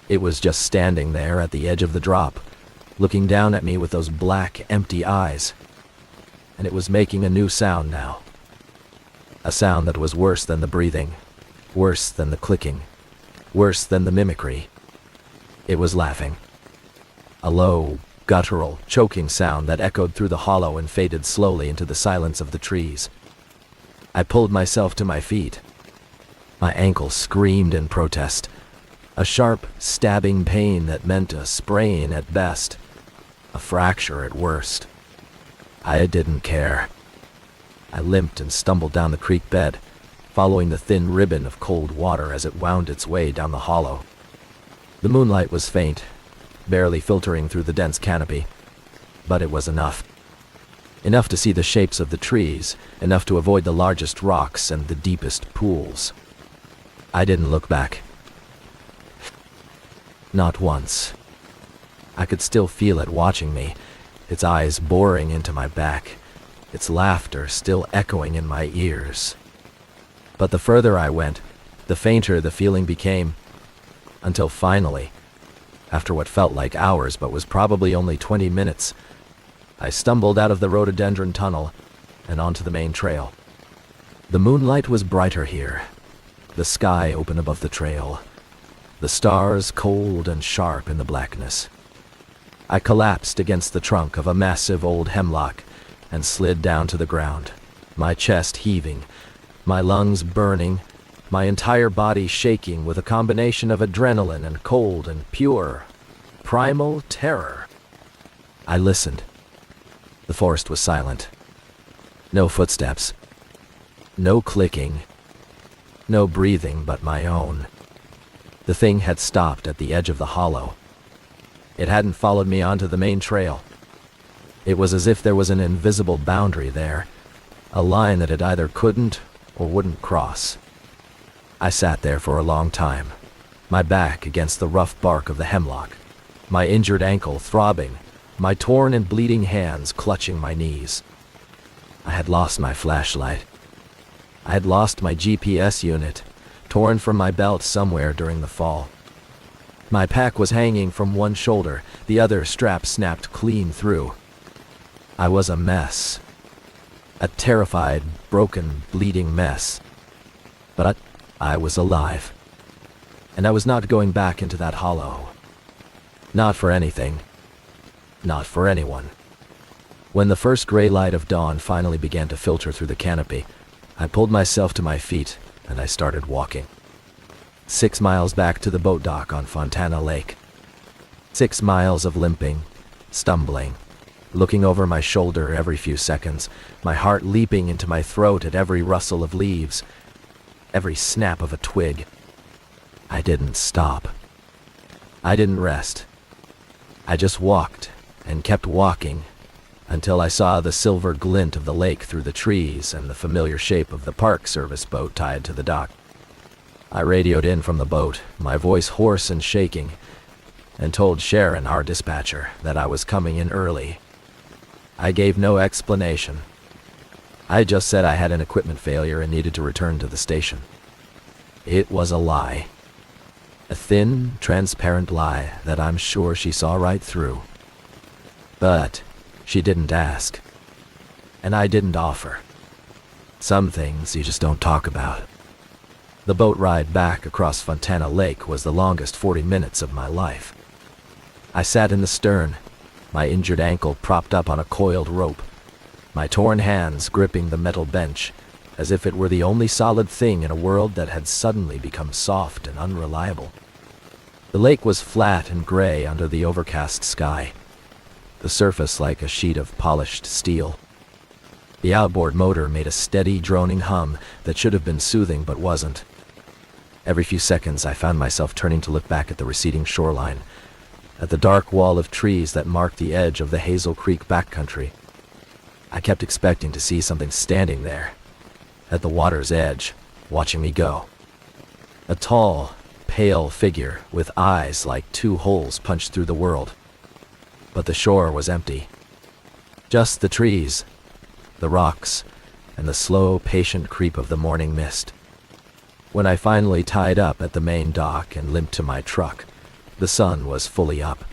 It was just standing there at the edge of the drop, looking down at me with those black, empty eyes. And it was making a new sound now. A sound that was worse than the breathing, worse than the clicking, worse than the mimicry. It was laughing. A low, guttural, choking sound that echoed through the hollow and faded slowly into the silence of the trees. I pulled myself to my feet. My ankle screamed in protest, a sharp, stabbing pain that meant a sprain at best, a fracture at worst. I didn't care. I limped and stumbled down the creek bed, following the thin ribbon of cold water as it wound its way down the hollow. The moonlight was faint, barely filtering through the dense canopy, but it was enough. Enough to see the shapes of the trees, enough to avoid the largest rocks and the deepest pools. I didn't look back. Not once. I could still feel it watching me, its eyes boring into my back, its laughter still echoing in my ears. But the further I went, the fainter the feeling became, until finally, after what felt like hours but was probably only 20 minutes, I stumbled out of the rhododendron tunnel and onto the main trail. The moonlight was brighter here, the sky open above the trail, the stars cold and sharp in the blackness. I collapsed against the trunk of a massive old hemlock and slid down to the ground, my chest heaving, my lungs burning, my entire body shaking with a combination of adrenaline and cold and pure, primal terror. I listened. The forest was silent. No footsteps. No clicking. No breathing but my own. The thing had stopped at the edge of the hollow. It hadn't followed me onto the main trail. It was as if there was an invisible boundary there, a line that it either couldn't or wouldn't cross. I sat there for a long time, my back against the rough bark of the hemlock, my injured ankle throbbing, my torn and bleeding hands clutching my knees. I had lost my flashlight. I had lost my GPS unit, torn from my belt somewhere during the fall. My pack was hanging from one shoulder, the other strap snapped clean through. I was a mess. A terrified, broken, bleeding mess. But I was alive. And I was not going back into that hollow. Not for anything. Not for anyone. When the first gray light of dawn finally began to filter through the canopy, I pulled myself to my feet and I started walking. 6 miles back to the boat dock on Fontana Lake. 6 miles of limping, stumbling, looking over my shoulder every few seconds, my heart leaping into my throat at every rustle of leaves, every snap of a twig. I didn't stop. I didn't rest. I just walked and kept walking until I saw the silver glint of the lake through the trees and the familiar shape of the Park Service boat tied to the dock. I radioed in from the boat, my voice hoarse and shaking, and told Sharon, our dispatcher, that I was coming in early. I gave no explanation. I just said I had an equipment failure and needed to return to the station. It was a lie. A thin, transparent lie that I'm sure she saw right through. But she didn't ask. And I didn't offer. Some things you just don't talk about. The boat ride back across Fontana Lake was the longest 40 minutes of my life. I sat in the stern, my injured ankle propped up on a coiled rope, my torn hands gripping the metal bench, as if it were the only solid thing in a world that had suddenly become soft and unreliable. The lake was flat and gray under the overcast sky, the surface like a sheet of polished steel. The outboard motor made a steady, droning hum that should have been soothing but wasn't. Every few seconds I found myself turning to look back at the receding shoreline, at the dark wall of trees that marked the edge of the Hazel Creek backcountry. I kept expecting to see something standing there, at the water's edge, watching me go. A tall, pale figure with eyes like 2 holes punched through the world. But the shore was empty. Just the trees, the rocks, and the slow, patient creep of the morning mist. When I finally tied up at the main dock and limped to my truck, the sun was fully up,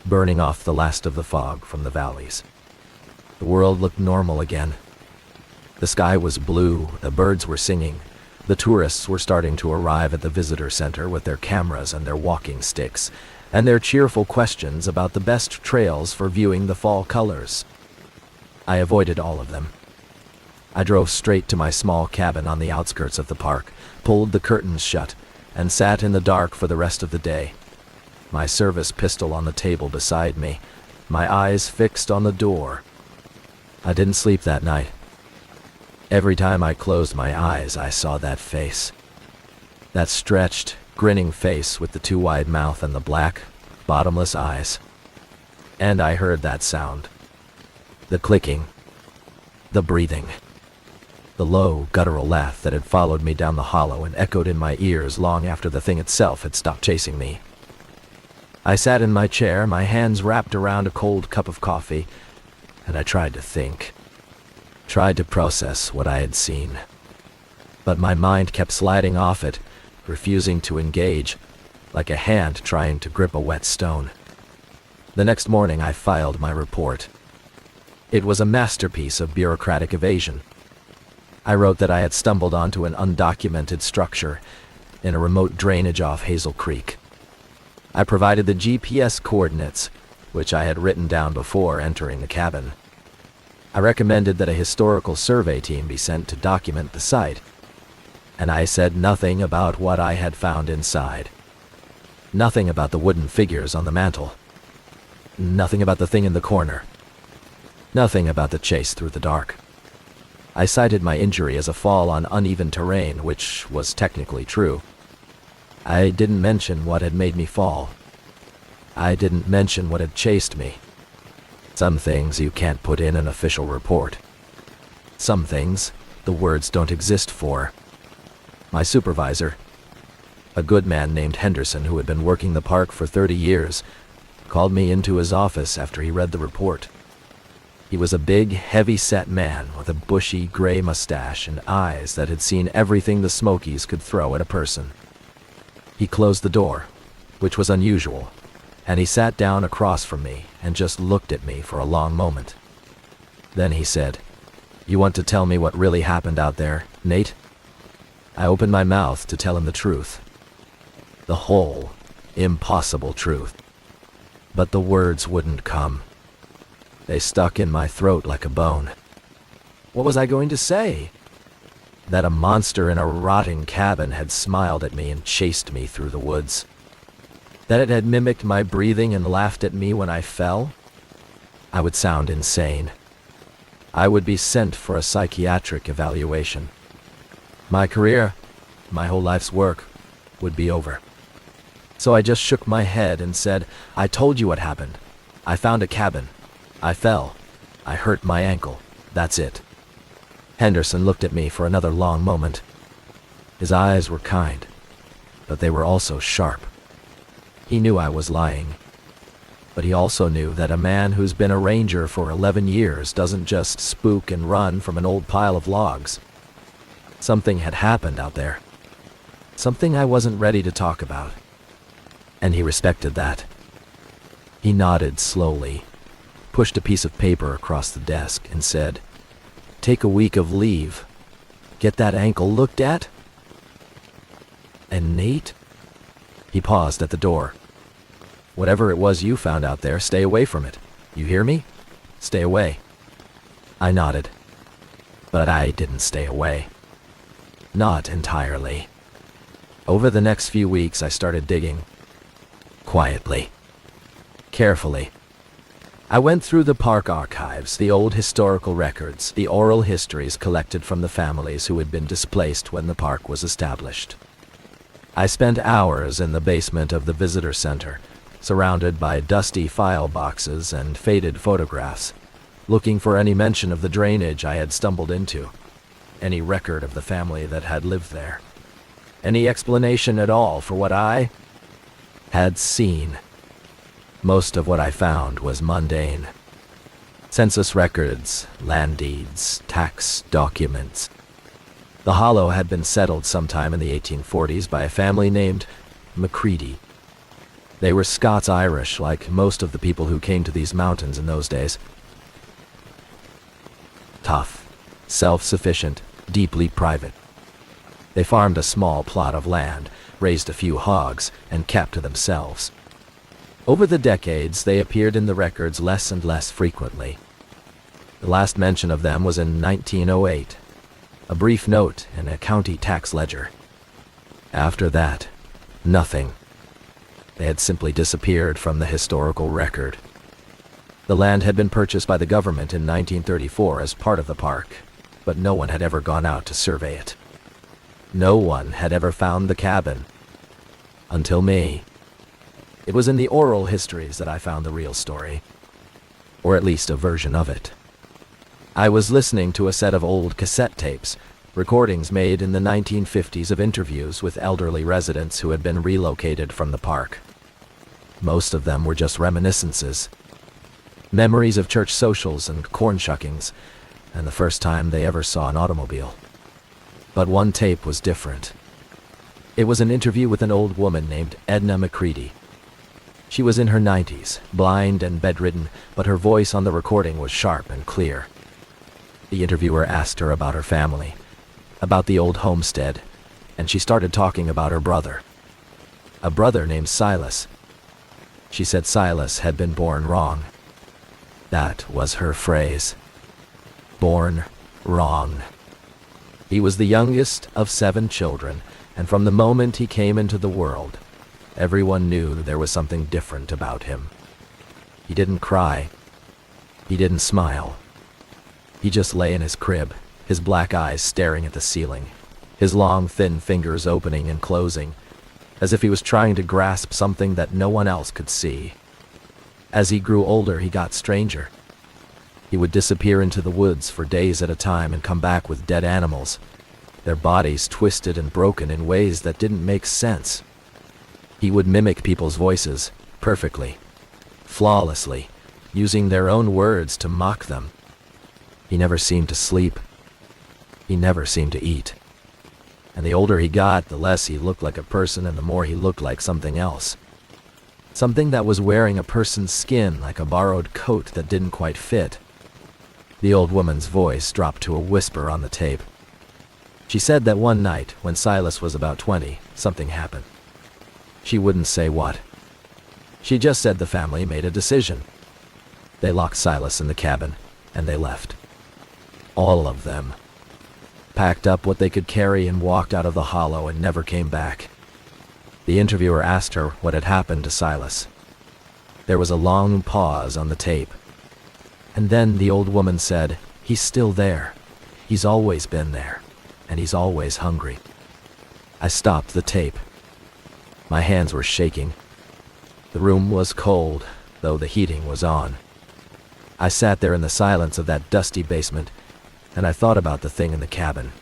burning off the last of the fog from the valleys. The world looked normal again. The sky was blue, the birds were singing, the tourists were starting to arrive at the visitor center with their cameras and their walking sticks, and their cheerful questions about the best trails for viewing the fall colors. I avoided all of them. I drove straight to my small cabin on the outskirts of the park, pulled the curtains shut, and sat in the dark for the rest of the day. My service pistol on the table beside me, my eyes fixed on the door. I didn't sleep that night. Every time I closed my eyes, I saw that face. That stretched, grinning face with the too wide mouth and the black, bottomless eyes. And I heard that sound. The clicking. The breathing. The low, guttural laugh that had followed me down the hollow and echoed in my ears long after the thing itself had stopped chasing me. I sat in my chair, my hands wrapped around a cold cup of coffee, and I tried to think. Tried to process what I had seen. But my mind kept sliding off it, refusing to engage, like a hand trying to grip a wet stone. The next morning I filed my report. It was a masterpiece of bureaucratic evasion. I wrote that I had stumbled onto an undocumented structure in a remote drainage off Hazel Creek. I provided the GPS coordinates, which I had written down before entering the cabin. I recommended that a historical survey team be sent to document the site, and I said nothing about what I had found inside. Nothing about the wooden figures on the mantel. Nothing about the thing in the corner. Nothing about the chase through the dark. I cited my injury as a fall on uneven terrain, which was technically true. I didn't mention what had made me fall. I didn't mention what had chased me. Some things you can't put in an official report. Some things the words don't exist for. My supervisor, a good man named Henderson who had been working the park for 30 years, called me into his office after he read the report. He was a big, heavy-set man with a bushy, gray mustache and eyes that had seen everything the Smokies could throw at a person. He closed the door, which was unusual, and he sat down across from me and just looked at me for a long moment. Then he said, "You want to tell me what really happened out there, Nate?" I opened my mouth to tell him the truth. The whole, impossible truth. But the words wouldn't come. They stuck in my throat like a bone. What was I going to say? That a monster in a rotting cabin had smiled at me and chased me through the woods? That it had mimicked my breathing and laughed at me when I fell? I would sound insane. I would be sent for a psychiatric evaluation. My career, my whole life's work, would be over. So I just shook my head and said, I told you what happened. I found a cabin. I fell. I hurt my ankle. That's it. Henderson looked at me for another long moment. His eyes were kind, but they were also sharp. He knew I was lying. But he also knew that a man who's been a ranger for 11 years doesn't just spook and run from an old pile of logs. Something had happened out there. Something I wasn't ready to talk about. And he respected that. He nodded slowly, pushed a piece of paper across the desk, and said, "Take a week of leave. Get that ankle looked at?" "And Nate?" He paused at the door. "Whatever it was you found out there, stay away from it. You hear me? Stay away." I nodded. But I didn't stay away. Not entirely. Over the next few weeks, I started digging. Quietly. Carefully. I went through the park archives, the old historical records, the oral histories collected from the families who had been displaced when the park was established. I spent hours in the basement of the visitor center, surrounded by dusty file boxes and faded photographs, looking for any mention of the drainage I had stumbled into, any record of the family that had lived there, any explanation at all for what I had seen. Most of what I found was mundane. Census records, land deeds, tax documents. The hollow had been settled sometime in the 1840s by a family named Macready. They were Scots-Irish, like most of the people who came to these mountains in those days. Tough, self-sufficient, deeply private. They farmed a small plot of land, raised a few hogs, and kept to themselves. Over the decades, they appeared in the records less and less frequently. The last mention of them was in 1908, a brief note in a county tax ledger. After that, nothing. They had simply disappeared from the historical record. The land had been purchased by the government in 1934 as part of the park, but no one had ever gone out to survey it. No one had ever found the cabin. Until me. It was in the oral histories that I found the real story, or at least a version of it. I was listening to a set of old cassette tapes, recordings made in the 1950s of interviews with elderly residents who had been relocated from the park. Most of them were just reminiscences, memories of church socials and corn shuckings, and the first time they ever saw an automobile. But one tape was different. It was an interview with an old woman named Edna Macready. She was in her 90s, blind and bedridden, but her voice on the recording was sharp and clear. The interviewer asked her about her family, about the old homestead, and she started talking about her brother. A brother named Silas. She said Silas had been born wrong. That was her phrase. Born wrong. He was the youngest of 7 children, and from the moment he came into the world, everyone knew there was something different about him. He didn't cry. He didn't smile. He just lay in his crib, his black eyes staring at the ceiling, his long, thin fingers opening and closing, as if he was trying to grasp something that no one else could see. As he grew older, he got stranger. He would disappear into the woods for days at a time and come back with dead animals, their bodies twisted and broken in ways that didn't make sense. He would mimic people's voices, perfectly, flawlessly, using their own words to mock them. He never seemed to sleep. He never seemed to eat. And the older he got, the less he looked like a person and the more he looked like something else. Something that was wearing a person's skin, like a borrowed coat that didn't quite fit. The old woman's voice dropped to a whisper on the tape. She said that one night, when Silas was about 20, something happened. She wouldn't say what. She just said the family made a decision. They locked Silas in the cabin, and they left. All of them. Packed up what they could carry and walked out of the hollow and never came back. The interviewer asked her what had happened to Silas. There was a long pause on the tape. And then the old woman said, "He's still there. He's always been there. And he's always hungry." I stopped the tape. My hands were shaking. The room was cold, though the heating was on. I sat there in the silence of that dusty basement, and I thought about the thing in the cabin.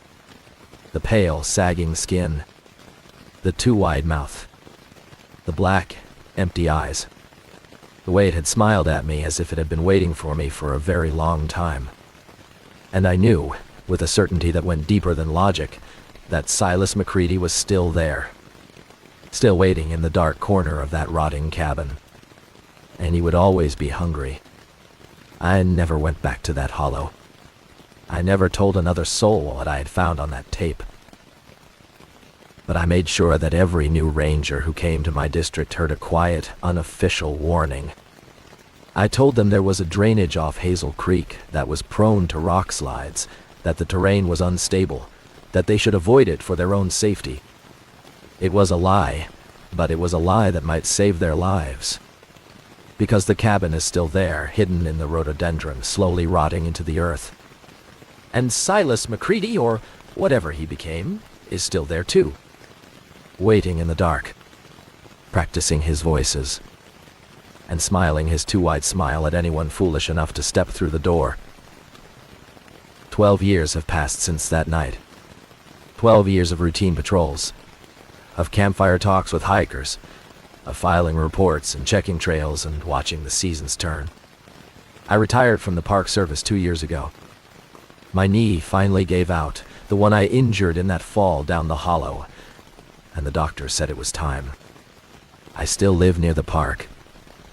The pale, sagging skin. The too wide mouth. The black, empty eyes. The way it had smiled at me as if it had been waiting for me for a very long time. And I knew, with a certainty that went deeper than logic, that Silas McCready was still there. Still waiting in the dark corner of that rotting cabin. And he would always be hungry. I never went back to that hollow. I never told another soul what I had found on that tape. But I made sure that every new ranger who came to my district heard a quiet, unofficial warning. I told them there was a drainage off Hazel Creek that was prone to rock slides, that the terrain was unstable, that they should avoid it for their own safety. It was a lie, but it was a lie that might save their lives. Because the cabin is still there, hidden in the rhododendron, slowly rotting into the earth. And Silas McCready, or whatever he became, is still there too. Waiting in the dark, practicing his voices, and smiling his too wide smile at anyone foolish enough to step through the door. 12 years have passed since that night. 12 years of routine patrols, of campfire talks with hikers, of filing reports and checking trails and watching the seasons turn. I retired from the Park Service 2 years ago. My knee finally gave out, the one I injured in that fall down the hollow, and the doctor said it was time. I still live near the park,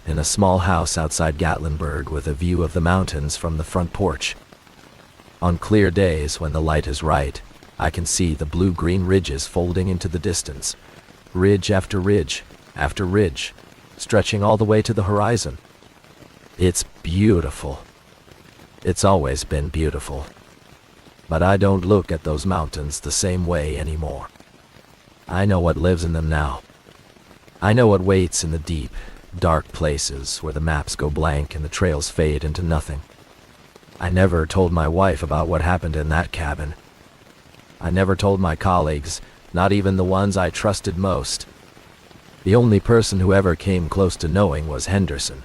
in a small house outside Gatlinburg with a view of the mountains from the front porch. On clear days when the light is right, I can see the blue-green ridges folding into the distance, ridge after ridge after ridge, stretching all the way to the horizon. It's beautiful. It's always been beautiful. But I don't look at those mountains the same way anymore. I know what lives in them now. I know what waits in the deep, dark places where the maps go blank and the trails fade into nothing. I never told my wife about what happened in that cabin. I never told my colleagues, not even the ones I trusted most. The only person who ever came close to knowing was Henderson,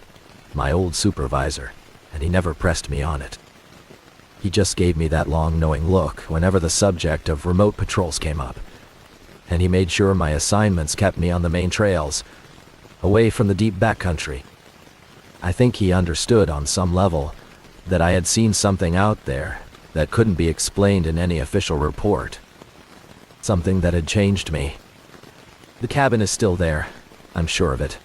my old supervisor, and he never pressed me on it. He just gave me that long knowing look whenever the subject of remote patrols came up, and he made sure my assignments kept me on the main trails, away from the deep backcountry. I think he understood on some level that I had seen something out there that couldn't be explained in any official report. Something that had changed me. The cabin is still there, I'm sure of it.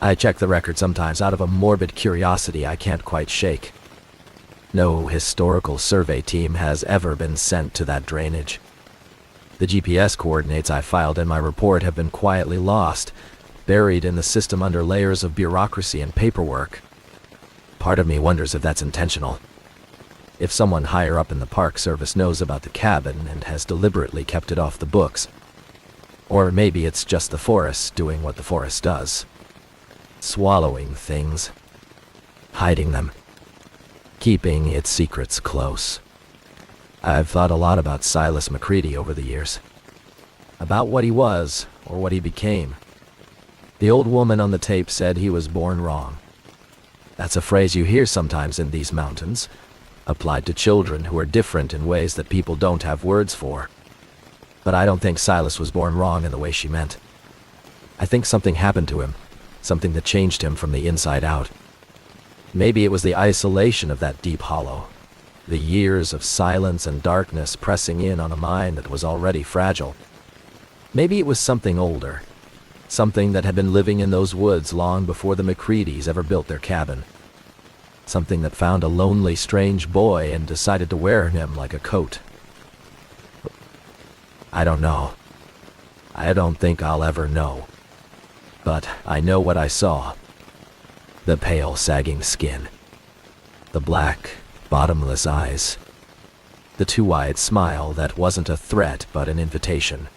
I check the record sometimes out of a morbid curiosity I can't quite shake. No historical survey team has ever been sent to that drainage. The GPS coordinates I filed in my report have been quietly lost, buried in the system under layers of bureaucracy and paperwork. Part of me wonders if that's intentional. If someone higher up in the Park Service knows about the cabin and has deliberately kept it off the books. Or maybe it's just the forest doing what the forest does. Swallowing things. Hiding them. Keeping its secrets close. I've thought a lot about Silas McCready over the years. About what he was, or what he became. The old woman on the tape said he was born wrong. That's a phrase you hear sometimes in these mountains, applied to children who are different in ways that people don't have words for. But I don't think Silas was born wrong in the way she meant. I think something happened to him, something that changed him from the inside out. Maybe it was the isolation of that deep hollow, the years of silence and darkness pressing in on a mind that was already fragile. Maybe it was something older, something that had been living in those woods long before the McCreadys ever built their cabin. Something that found a lonely, strange boy and decided to wear him like a coat. I don't know. I don't think I'll ever know. But I know what I saw. The pale, sagging skin. The black, bottomless eyes. The two-eyed smile that wasn't a threat but an invitation.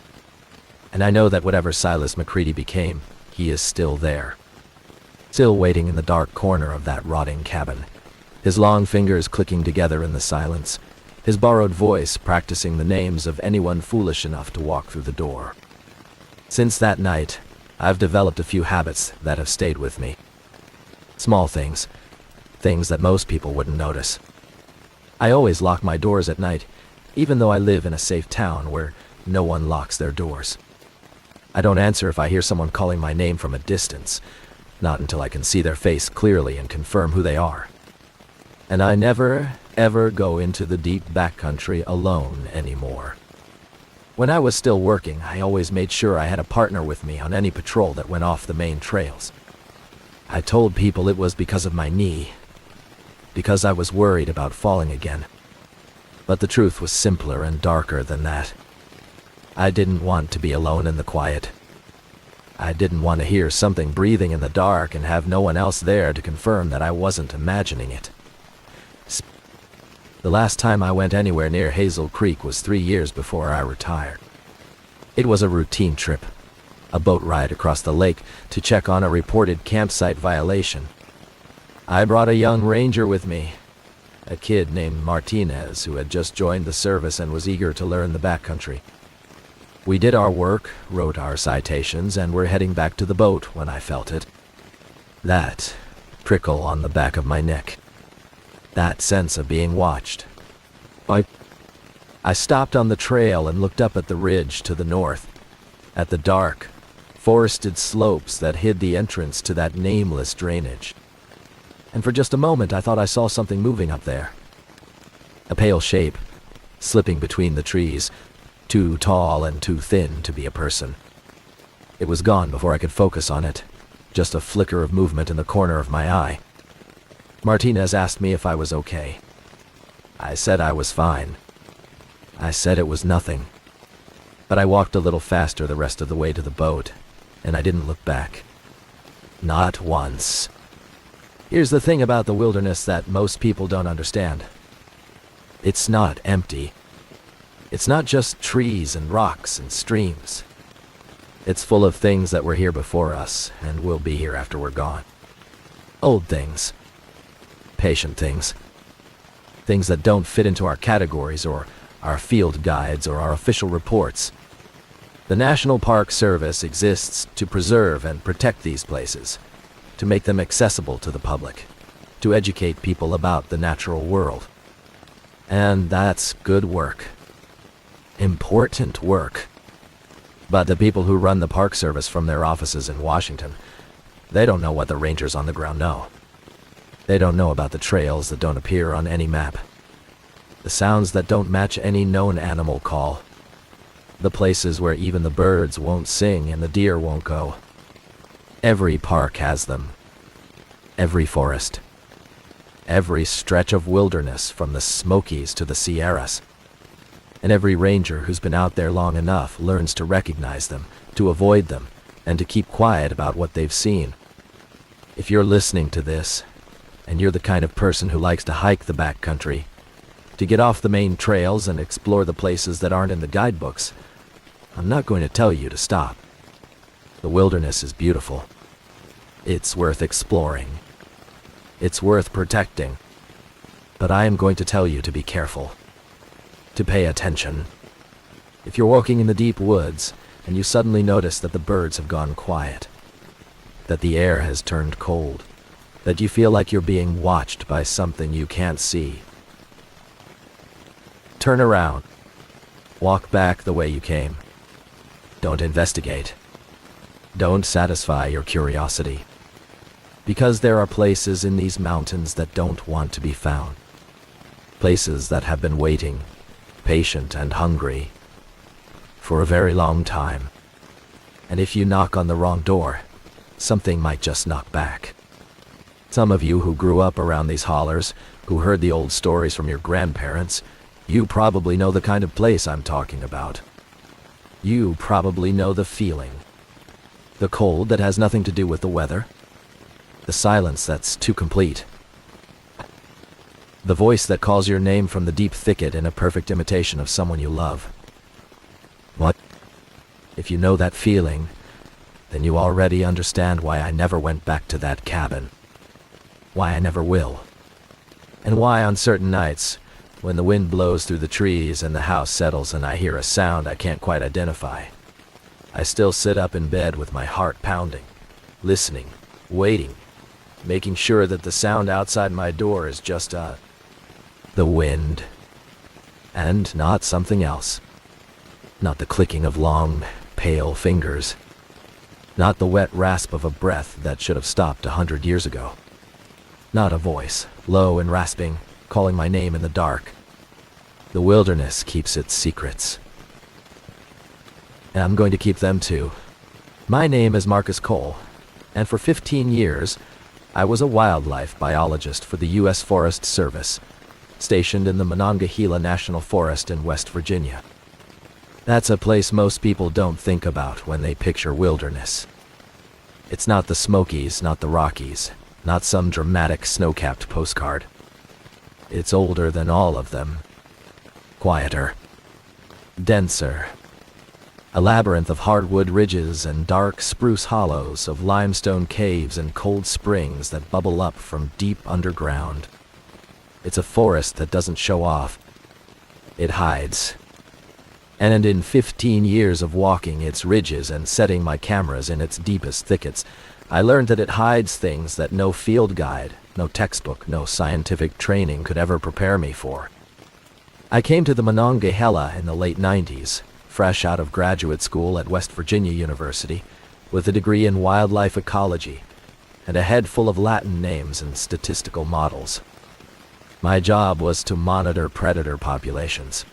And I know that whatever Silas McCready became, he is still there. Still waiting in the dark corner of that rotting cabin. His long fingers clicking together in the silence. His borrowed voice practicing the names of anyone foolish enough to walk through the door. Since that night, I've developed a few habits that have stayed with me. Small things. Things that most people wouldn't notice. I always lock my doors at night, even though I live in a safe town where no one locks their doors. I don't answer if I hear someone calling my name from a distance, not until I can see their face clearly and confirm who they are. And I never, ever go into the deep backcountry alone anymore. When I was still working, I always made sure I had a partner with me on any patrol that went off the main trails. I told people it was because of my knee, because I was worried about falling again. But the truth was simpler and darker than that. I didn't want to be alone in the quiet. I didn't want to hear something breathing in the dark and have no one else there to confirm that I wasn't imagining it. The last time I went anywhere near Hazel Creek was 3 years before I retired. It was a routine trip, a boat ride across the lake to check on a reported campsite violation. I brought a young ranger with me, a kid named Martinez who had just joined the service and was eager to learn the backcountry. We did our work, wrote our citations, and were heading back to the boat when I felt it. That prickle on the back of my neck. That sense of being watched. I stopped on the trail and looked up at the ridge to the north, at the dark, forested slopes that hid the entrance to that nameless drainage. And for just a moment I thought I saw something moving up there. A pale shape, slipping between the trees, too tall and too thin to be a person. It was gone before I could focus on it, just a flicker of movement in the corner of my eye. Martinez asked me if I was okay. I said I was fine. I said it was nothing. But I walked a little faster the rest of the way to the boat, and I didn't look back. Not once. Here's the thing about the wilderness that most people don't understand. It's not empty. It's not just trees and rocks and streams. It's full of things that were here before us and will be here after we're gone. Old things. Patient things. Things that don't fit into our categories or our field guides or our official reports. The National Park Service exists to preserve and protect these places, to make them accessible to the public, to educate people about the natural world. And that's good work. Important work. But the people who run the Park Service from their offices in Washington, they don't know what the rangers on the ground know. They don't know about the trails that don't appear on any map. The sounds that don't match any known animal call. The places where even the birds won't sing and the deer won't go. Every park has them. Every forest. Every stretch of wilderness from the Smokies to the Sierras. And every ranger who's been out there long enough learns to recognize them, to avoid them, and to keep quiet about what they've seen. If you're listening to this, and you're the kind of person who likes to hike the backcountry, to get off the main trails and explore the places that aren't in the guidebooks, I'm not going to tell you to stop. The wilderness is beautiful. It's worth exploring. It's worth protecting. But I am going to tell you to be careful. To pay attention. If you're walking in the deep woods and you suddenly notice that the birds have gone quiet, that the air has turned cold, that you feel like you're being watched by something you can't see, turn around. Walk back the way you came. Don't investigate. Don't satisfy your curiosity. Because there are places in these mountains that don't want to be found. Places that have been waiting, patient and hungry, for a very long time. And if you knock on the wrong door, something might just knock back. Some of you who grew up around these hollers, who heard the old stories from your grandparents, you probably know the kind of place I'm talking about. You probably know the feeling. The cold that has nothing to do with the weather. The silence that's too complete. The voice that calls your name from the deep thicket in a perfect imitation of someone you love. What? If you know that feeling, then you already understand why I never went back to that cabin. Why I never will. And why on certain nights, when the wind blows through the trees and the house settles and I hear a sound I can't quite identify, I still sit up in bed with my heart pounding, listening, waiting, making sure that the sound outside my door is just the wind, and not something else. Not the clicking of long, pale fingers. Not the wet rasp of a breath that should have stopped 100 years ago. Not a voice, low and rasping, calling my name in the dark. The wilderness keeps its secrets. And I'm going to keep them too. My name is Marcus Cole, and for 15 years, I was a wildlife biologist for the U.S. Forest Service, stationed in the Monongahela National Forest in West Virginia. That's a place most people don't think about when they picture wilderness. It's not the Smokies, not the Rockies, not some dramatic snow-capped postcard. It's older than all of them. Quieter. Denser. A labyrinth of hardwood ridges and dark spruce hollows, of limestone caves and cold springs that bubble up from deep underground. It's a forest that doesn't show off. It hides. And in 15 years of walking its ridges and setting my cameras in its deepest thickets, I learned that it hides things that no field guide, no textbook, no scientific training could ever prepare me for. I came to the Monongahela in the late 90s, fresh out of graduate school at West Virginia University, with a degree in wildlife ecology and a head full of Latin names and statistical models. My job was to monitor predator populations.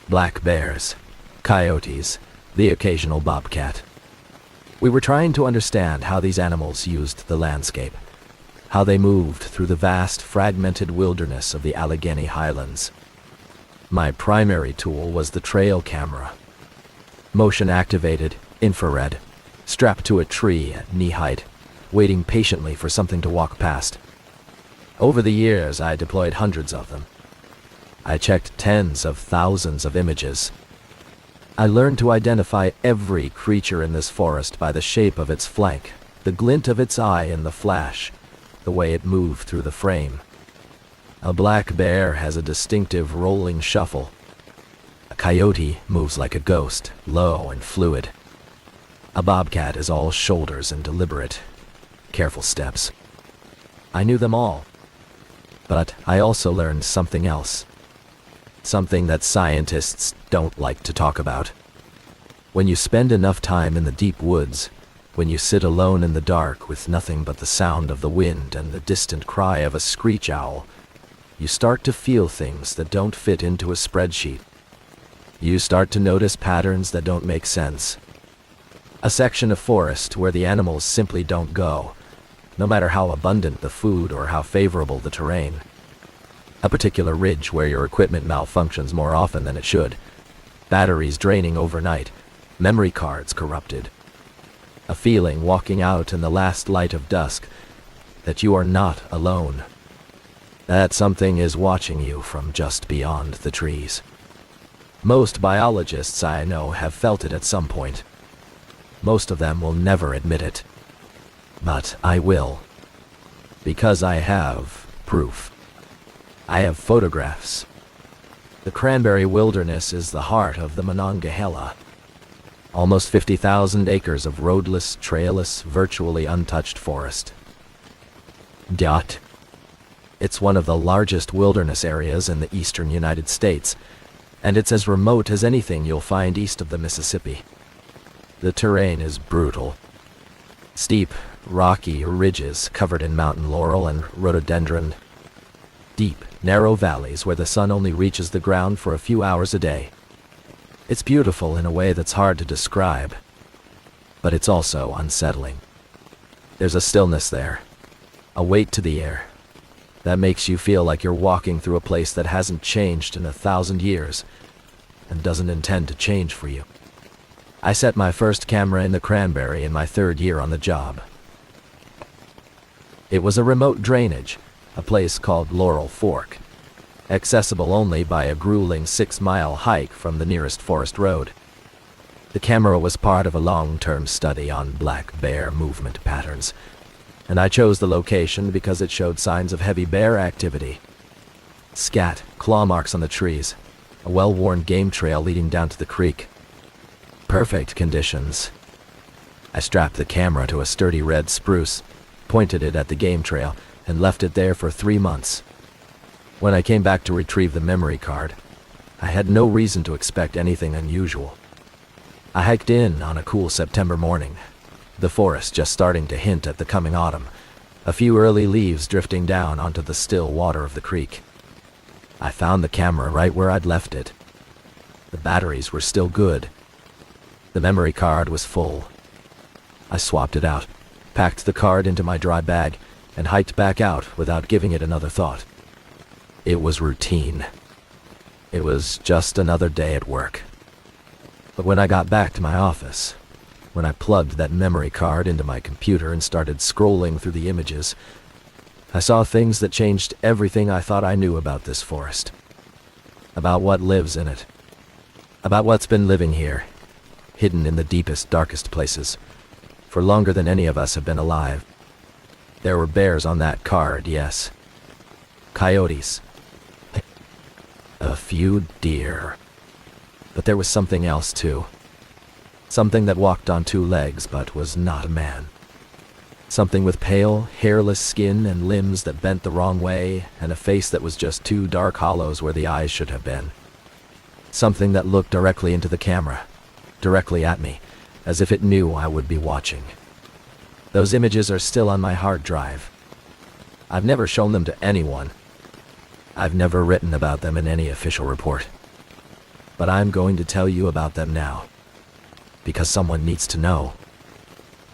Black bears, coyotes, the occasional bobcat. We were trying to understand how these animals used the landscape, how they moved through the vast, fragmented wilderness of the Allegheny Highlands. My primary tool was the trail camera. Motion-activated, infrared, strapped to a tree at knee height, waiting patiently for something to walk past. Over the years, I deployed hundreds of them. I checked tens of thousands of images. I learned to identify every creature in this forest by the shape of its flank, the glint of its eye in the flash, the way it moved through the frame. A black bear has a distinctive rolling shuffle. A coyote moves like a ghost, low and fluid. A bobcat is all shoulders and deliberate, careful steps. I knew them all. But I also learned something else. Something that scientists don't like to talk about. When you spend enough time in the deep woods, when you sit alone in the dark with nothing but the sound of the wind and the distant cry of a screech owl, you start to feel things that don't fit into a spreadsheet. You start to notice patterns that don't make sense. A section of forest where the animals simply don't go, no matter how abundant the food or how favorable the terrain. A particular ridge where your equipment malfunctions more often than it should. Batteries draining overnight. Memory cards corrupted. A feeling walking out in the last light of dusk that you are not alone. That something is watching you from just beyond the trees. Most biologists I know have felt it at some point. Most of them will never admit it. But I will. Because I have proof. I have photographs. The Cranberry Wilderness is the heart of the Monongahela. Almost 50,000 acres of roadless, trailless, virtually untouched forest. It's one of the largest wilderness areas in the eastern United States, and it's as remote as anything you'll find east of the Mississippi. The terrain is brutal. Steep, rocky ridges covered in mountain laurel and rhododendron. Deep, narrow valleys where the sun only reaches the ground for a few hours a day. It's beautiful in a way that's hard to describe, but it's also unsettling. There's a stillness there, a weight to the air, that makes you feel like you're walking through a place that hasn't changed in 1,000 years, and doesn't intend to change for you. I set my first camera in the Cranberry in my 3rd year on the job. It was a remote drainage, a place called Laurel Fork, accessible only by a grueling 6-mile hike from the nearest forest road. The camera was part of a long-term study on black bear movement patterns, and I chose the location because it showed signs of heavy bear activity. Scat, claw marks on the trees, a well-worn game trail leading down to the creek. Perfect conditions. I strapped the camera to a sturdy red spruce, pointed it at the game trail, and left it there for 3 months. When I came back to retrieve the memory card, I had no reason to expect anything unusual. I hiked in on a cool September morning, the forest just starting to hint at the coming autumn, a few early leaves drifting down onto the still water of the creek. I found the camera right where I'd left it. The batteries were still good. The memory card was full. I swapped it out, packed the card into my dry bag, and hiked back out without giving it another thought. It was routine. It was just another day at work. But when I got back to my office, when I plugged that memory card into my computer and started scrolling through the images, I saw things that changed everything I thought I knew about this forest. About what lives in it. About what's been living here, hidden in the deepest, darkest places, for longer than any of us have been alive. There were bears on that card, yes. Coyotes. A few deer. But there was something else too. Something that walked on 2 legs but was not a man. Something with pale, hairless skin and limbs that bent the wrong way, and a face that was just 2 dark hollows where the eyes should have been. Something that looked directly into the camera, directly at me, as if it knew I would be watching. Those images are still on my hard drive. I've never shown them to anyone. I've never written about them in any official report. But I'm going to tell you about them now. Because someone needs to know.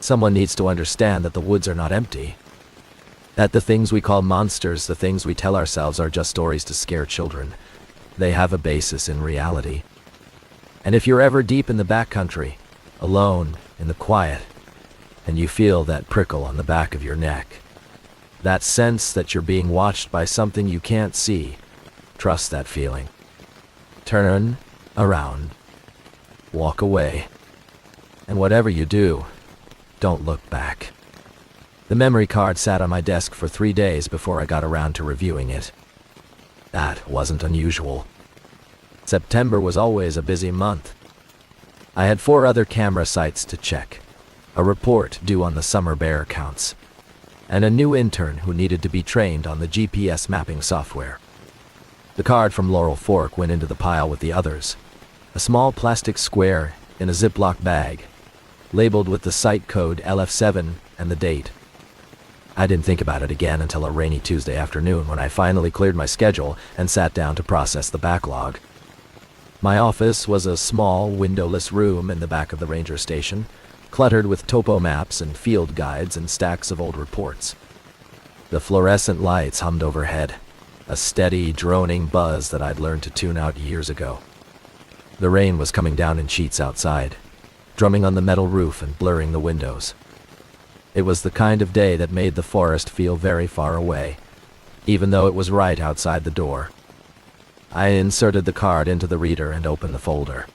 Someone needs to understand that the woods are not empty. That the things we call monsters, the things we tell ourselves, are just stories to scare children. They have a basis in reality. And if you're ever deep in the backcountry, alone, in the quiet, and you feel that prickle on the back of your neck, that sense that you're being watched by something you can't see, trust that feeling. Turn around. Walk away. And whatever you do, don't look back. The memory card sat on my desk for 3 days before I got around to reviewing it. That wasn't unusual. September was always a busy month. I had 4 other camera sites to check, a report due on the summer bear counts, and a new intern who needed to be trained on the GPS mapping software. The card from Laurel Fork went into the pile with the others, a small plastic square in a Ziploc bag, labeled with the site code LF7 and the date. I didn't think about it again until a rainy Tuesday afternoon when I finally cleared my schedule and sat down to process the backlog. My office was a small, windowless room in the back of the ranger station, cluttered with topo maps and field guides and stacks of old reports. The fluorescent lights hummed overhead, a steady, droning buzz that I'd learned to tune out years ago. The rain was coming down in sheets outside, drumming on the metal roof and blurring the windows. It was the kind of day that made the forest feel very far away, even though it was right outside the door. I inserted the card into the reader and opened the folder.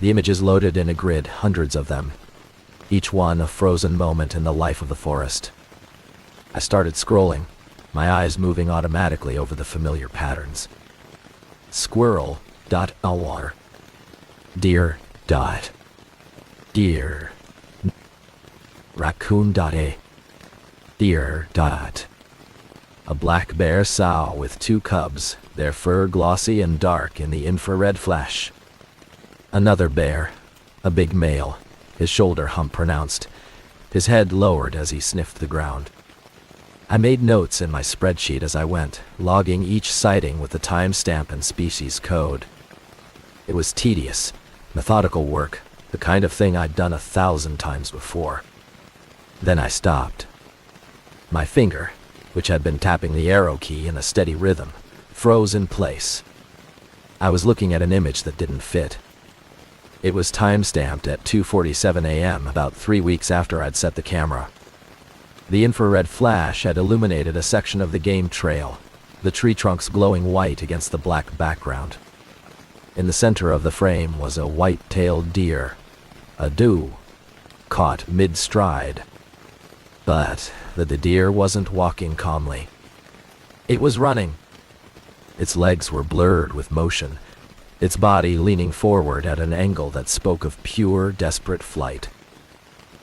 The images loaded in a grid, hundreds of them, each one a frozen moment in the life of the forest. I started scrolling, my eyes moving automatically over the familiar patterns. Squirrel.lr. Deer. Deer. Raccoon.a. Deer. A black bear sow with 2 cubs, their fur glossy and dark in the infrared flash. Another bear, a big male, his shoulder hump pronounced, his head lowered as he sniffed the ground. I made notes in my spreadsheet as I went, logging each sighting with the timestamp and species code. It was tedious, methodical work, the kind of thing I'd done 1,000 times before. Then I stopped. My finger, which had been tapping the arrow key in a steady rhythm, froze in place. I was looking at an image that didn't fit. It was time-stamped at 2:47 a.m., about 3 weeks after I'd set the camera. The infrared flash had illuminated a section of the game trail, the tree trunks glowing white against the black background. In the center of the frame was a white-tailed deer, a doe, caught mid-stride. But the deer wasn't walking calmly. It was running. Its legs were blurred with motion, its body leaning forward at an angle that spoke of pure, desperate flight.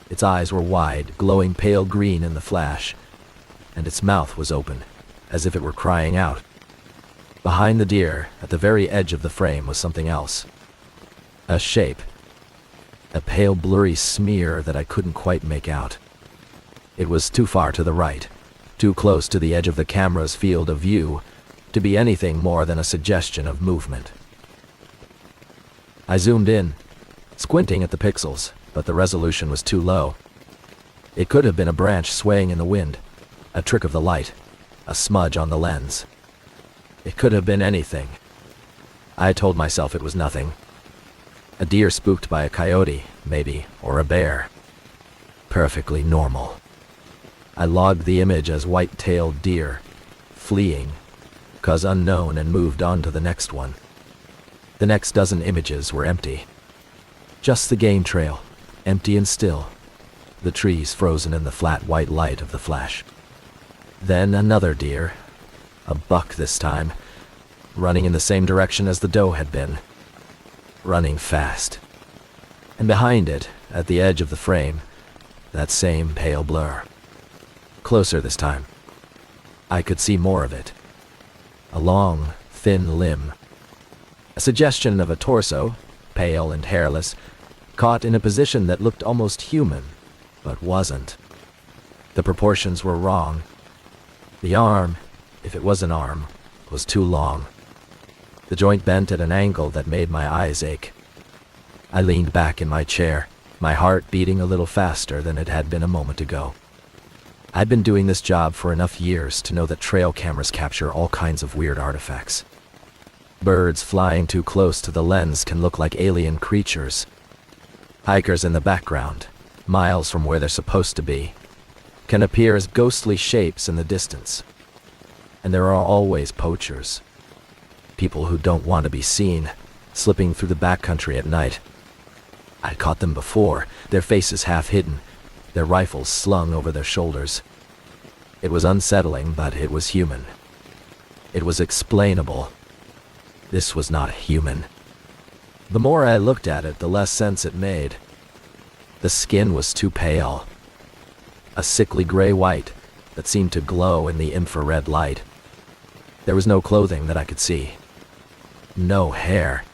Its eyes were wide, glowing pale green in the flash, and its mouth was open, as if it were crying out. Behind the deer, at the very edge of the frame, was something else. A shape. A pale, blurry smear that I couldn't quite make out. It was too far to the right, too close to the edge of the camera's field of view, to be anything more than a suggestion of movement. I zoomed in, squinting at the pixels, but the resolution was too low. It could have been a branch swaying in the wind, a trick of the light, a smudge on the lens. It could have been anything. I told myself it was nothing. A deer spooked by a coyote, maybe, or a bear. Perfectly normal. I logged the image as white-tailed deer, fleeing, 'cause unknown, and moved on to the next one. The next dozen images were empty. Just the game trail, empty and still, the trees frozen in the flat white light of the flash. Then another deer, a buck this time, running in the same direction as the doe had been. Running fast. And behind it, at the edge of the frame, that same pale blur. Closer this time. I could see more of it. A long, thin limb. A suggestion of a torso, pale and hairless, caught in a position that looked almost human, but wasn't. The proportions were wrong. The arm, if it was an arm, was too long. The joint bent at an angle that made my eyes ache. I leaned back in my chair, my heart beating a little faster than it had been a moment ago. I'd been doing this job for enough years to know that trail cameras capture all kinds of weird artifacts. Birds flying too close to the lens can look like alien creatures. Hikers in the background, miles from where they're supposed to be, can appear as ghostly shapes in the distance. And there are always poachers. People who don't want to be seen, slipping through the backcountry at night. I'd caught them before, their faces half hidden, their rifles slung over their shoulders. It was unsettling, but it was human. It was explainable. This was not human. The more I looked at it, the less sense it made. The skin was too pale. A sickly gray-white that seemed to glow in the infrared light. There was no clothing that I could see. No hair.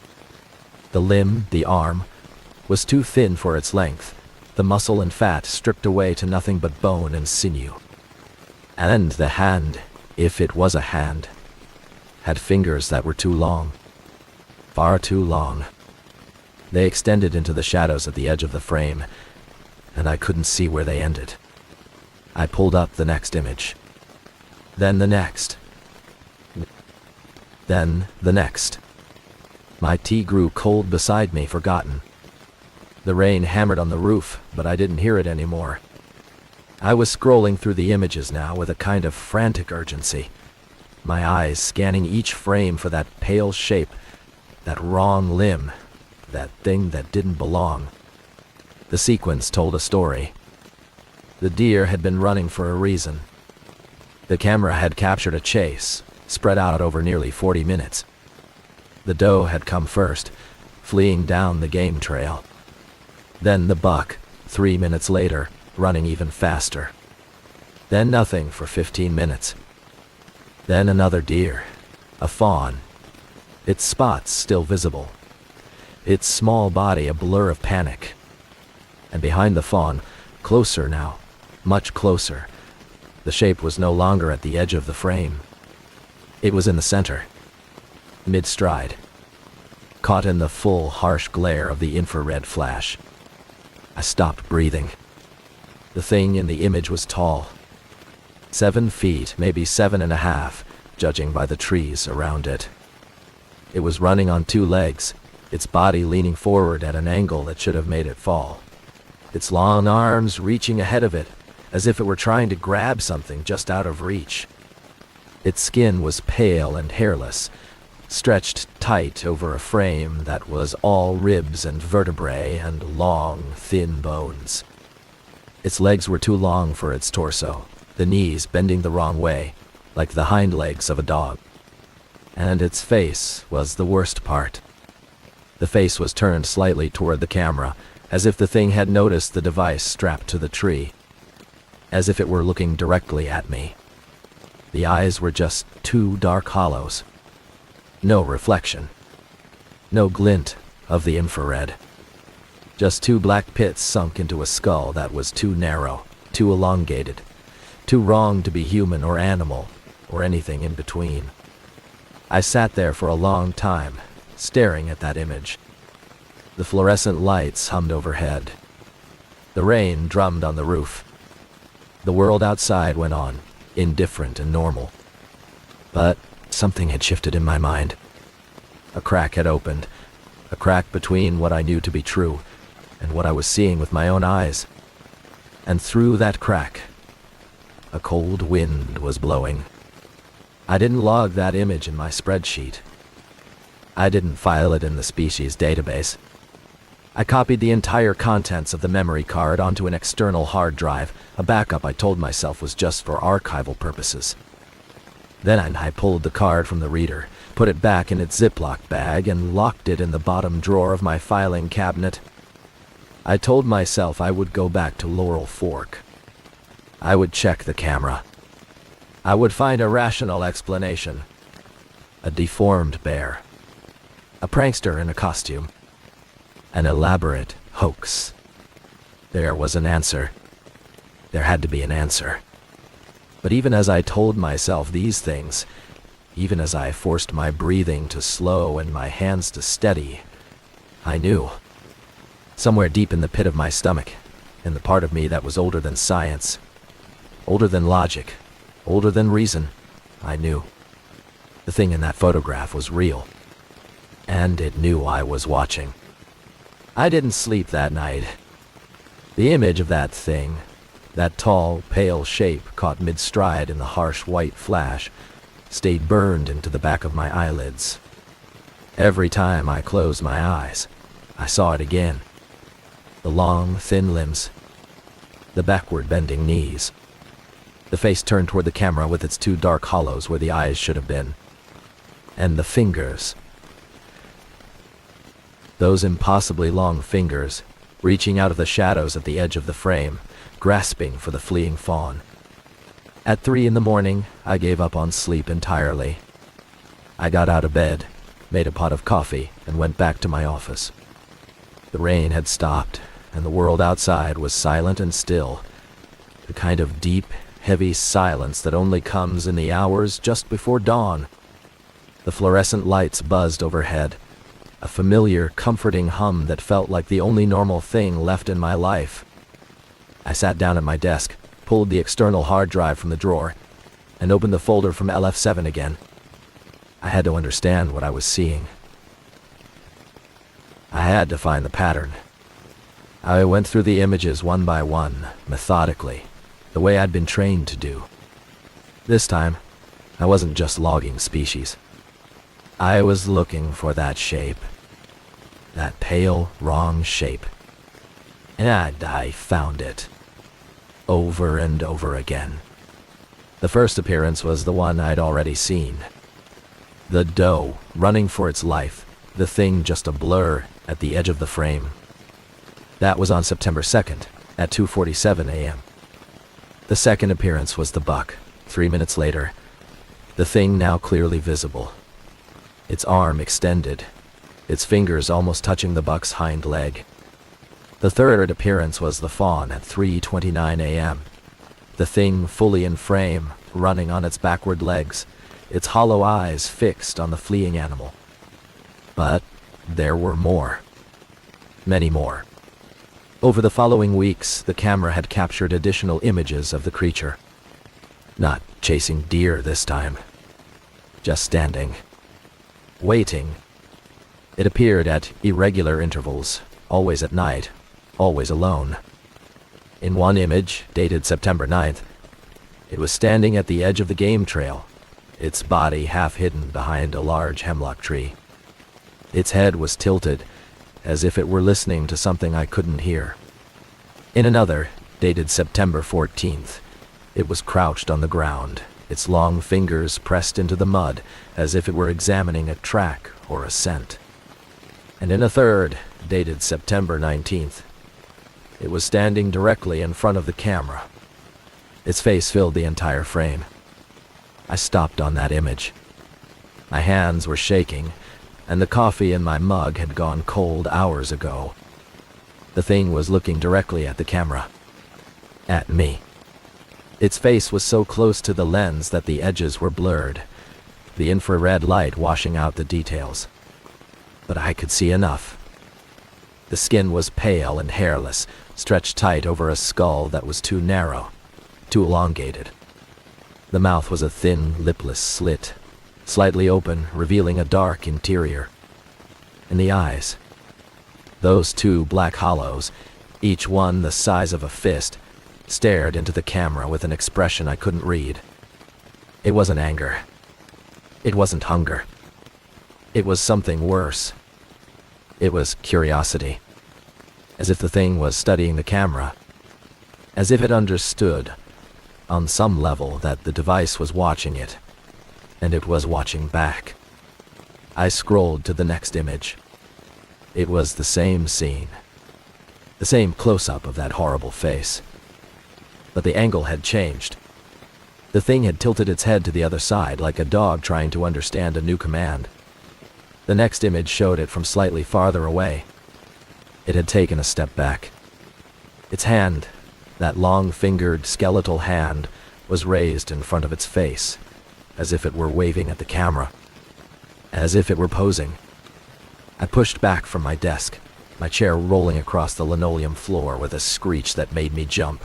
The limb, the arm, was too thin for its length, the muscle and fat stripped away to nothing but bone and sinew. And the hand, if it was a hand, had fingers that were too long. Far too long. They extended into the shadows at the edge of the frame, and I couldn't see where they ended. I pulled up the next image. Then the next. Then the next. My tea grew cold beside me, forgotten. The rain hammered on the roof, but I didn't hear it anymore. I was scrolling through the images now with a kind of frantic urgency, my eyes scanning each frame for that pale shape, that wrong limb, that thing that didn't belong. The sequence told a story. The deer had been running for a reason. The camera had captured a chase, spread out over nearly 40 minutes. The doe had come first, fleeing down the game trail. Then the buck, 3 minutes later, running even faster. Then nothing for 15 minutes. Then another deer, a fawn, its spots still visible, its small body a blur of panic. And behind the fawn, closer now, much closer, the shape was no longer at the edge of the frame. It was in the center, mid-stride, caught in the full, harsh glare of the infrared flash. I stopped breathing. The thing in the image was tall. 7 feet, maybe 7.5, judging by the trees around it. It was running on 2 legs, its body leaning forward at an angle that should have made it fall, its long arms reaching ahead of it as if it were trying to grab something just out of reach. Its skin was pale and hairless, stretched tight over a frame that was all ribs and vertebrae and long, thin bones. Its legs were too long for its torso, the knees bending the wrong way, like the hind legs of a dog. And its face was the worst part. The face was turned slightly toward the camera, as if the thing had noticed the device strapped to the tree, as if it were looking directly at me. The eyes were just two dark hollows. No reflection. No glint of the infrared. Just two black pits sunk into a skull that was too narrow, too elongated, too wrong to be human or animal, or anything in between. I sat there for a long time, staring at that image. The fluorescent lights hummed overhead. The rain drummed on the roof. The world outside went on, indifferent and normal. But something had shifted in my mind. A crack had opened, a crack between what I knew to be true and what I was seeing with my own eyes. And through that crack, a cold wind was blowing. I didn't log that image in my spreadsheet. I didn't file it in the species database. I copied the entire contents of the memory card onto an external hard drive, a backup I told myself was just for archival purposes. Then I pulled the card from the reader, put it back in its Ziploc bag, and locked it in the bottom drawer of my filing cabinet. I told myself I would go back to Laurel Fork. I would check the camera. I would find a rational explanation. A deformed bear. A prankster in a costume. An elaborate hoax. There was an answer. There had to be an answer. But even as I told myself these things, even as I forced my breathing to slow and my hands to steady, I knew. Somewhere deep in the pit of my stomach, in the part of me that was older than science, older than logic, older than reason, I knew. The thing in that photograph was real. And it knew I was watching. I didn't sleep that night. The image of that thing, that tall, pale shape caught mid-stride in the harsh white flash, stayed burned into the back of my eyelids. Every time I closed my eyes, I saw it again. The long, thin limbs, the backward-bending knees, the face turned toward the camera with its two dark hollows where the eyes should have been, and the fingers. Those impossibly long fingers, reaching out of the shadows at the edge of the frame, grasping for the fleeing fawn. At 3 a.m, I gave up on sleep entirely. I got out of bed, made a pot of coffee, and went back to my office. The rain had stopped, and the world outside was silent and still, the kind of deep, heavy silence that only comes in the hours just before dawn. The fluorescent lights buzzed overhead, a familiar, comforting hum that felt like the only normal thing left in my life. I sat down at my desk, pulled the external hard drive from the drawer, and opened the folder from LF7 again. I had to understand what I was seeing. I had to find the pattern. I went through the images one by one, methodically, the way I'd been trained to do. This time, I wasn't just logging species. I was looking for that shape. That pale, wrong shape. And I found it. Over and over again. The first appearance was the one I'd already seen. The doe, running for its life, the thing just a blur at the edge of the frame. That was on September 2nd, at 2:47 a.m. The second appearance was the buck, 3 minutes later. The thing now clearly visible. Its arm extended, its fingers almost touching the buck's hind leg. The third appearance was the fawn at 3:29 a.m. The thing fully in frame, running on its backward legs, its hollow eyes fixed on the fleeing animal. But there were more. Many more. Over the following weeks, the camera had captured additional images of the creature. Not chasing deer this time. Just standing. Waiting. It appeared at irregular intervals, always at night, always alone. In one image, dated September 9th, it was standing at the edge of the game trail, its body half hidden behind a large hemlock tree. Its head was tilted, as if it were listening to something I couldn't hear. In another, dated September 14th, it was crouched on the ground, its long fingers pressed into the mud, as if it were examining a track or a scent. And in a third, dated September 19th, it was standing directly in front of the camera. Its face filled the entire frame. I stopped on that image. My hands were shaking, and the coffee in my mug had gone cold hours ago. The thing was looking directly at the camera. At me. Its face was so close to the lens that the edges were blurred, the infrared light washing out the details. But I could see enough. The skin was pale and hairless, stretched tight over a skull that was too narrow, too elongated. The mouth was a thin, lipless slit, slightly open, revealing a dark interior. And the eyes, those two black hollows, each one the size of a fist, stared into the camera with an expression I couldn't read. It wasn't anger. It wasn't hunger. It was something worse. It was curiosity. As if the thing was studying the camera. As if it understood, on some level, that the device was watching it, and it was watching back. I scrolled to the next image. It was the same scene. The same close-up of that horrible face. But the angle had changed. The thing had tilted its head to the other side, like a dog trying to understand a new command. The next image showed it from slightly farther away. It had taken a step back. Its hand, that long-fingered, skeletal hand, was raised in front of its face, as if it were waving at the camera. As if it were posing. I pushed back from my desk, my chair rolling across the linoleum floor with a screech that made me jump.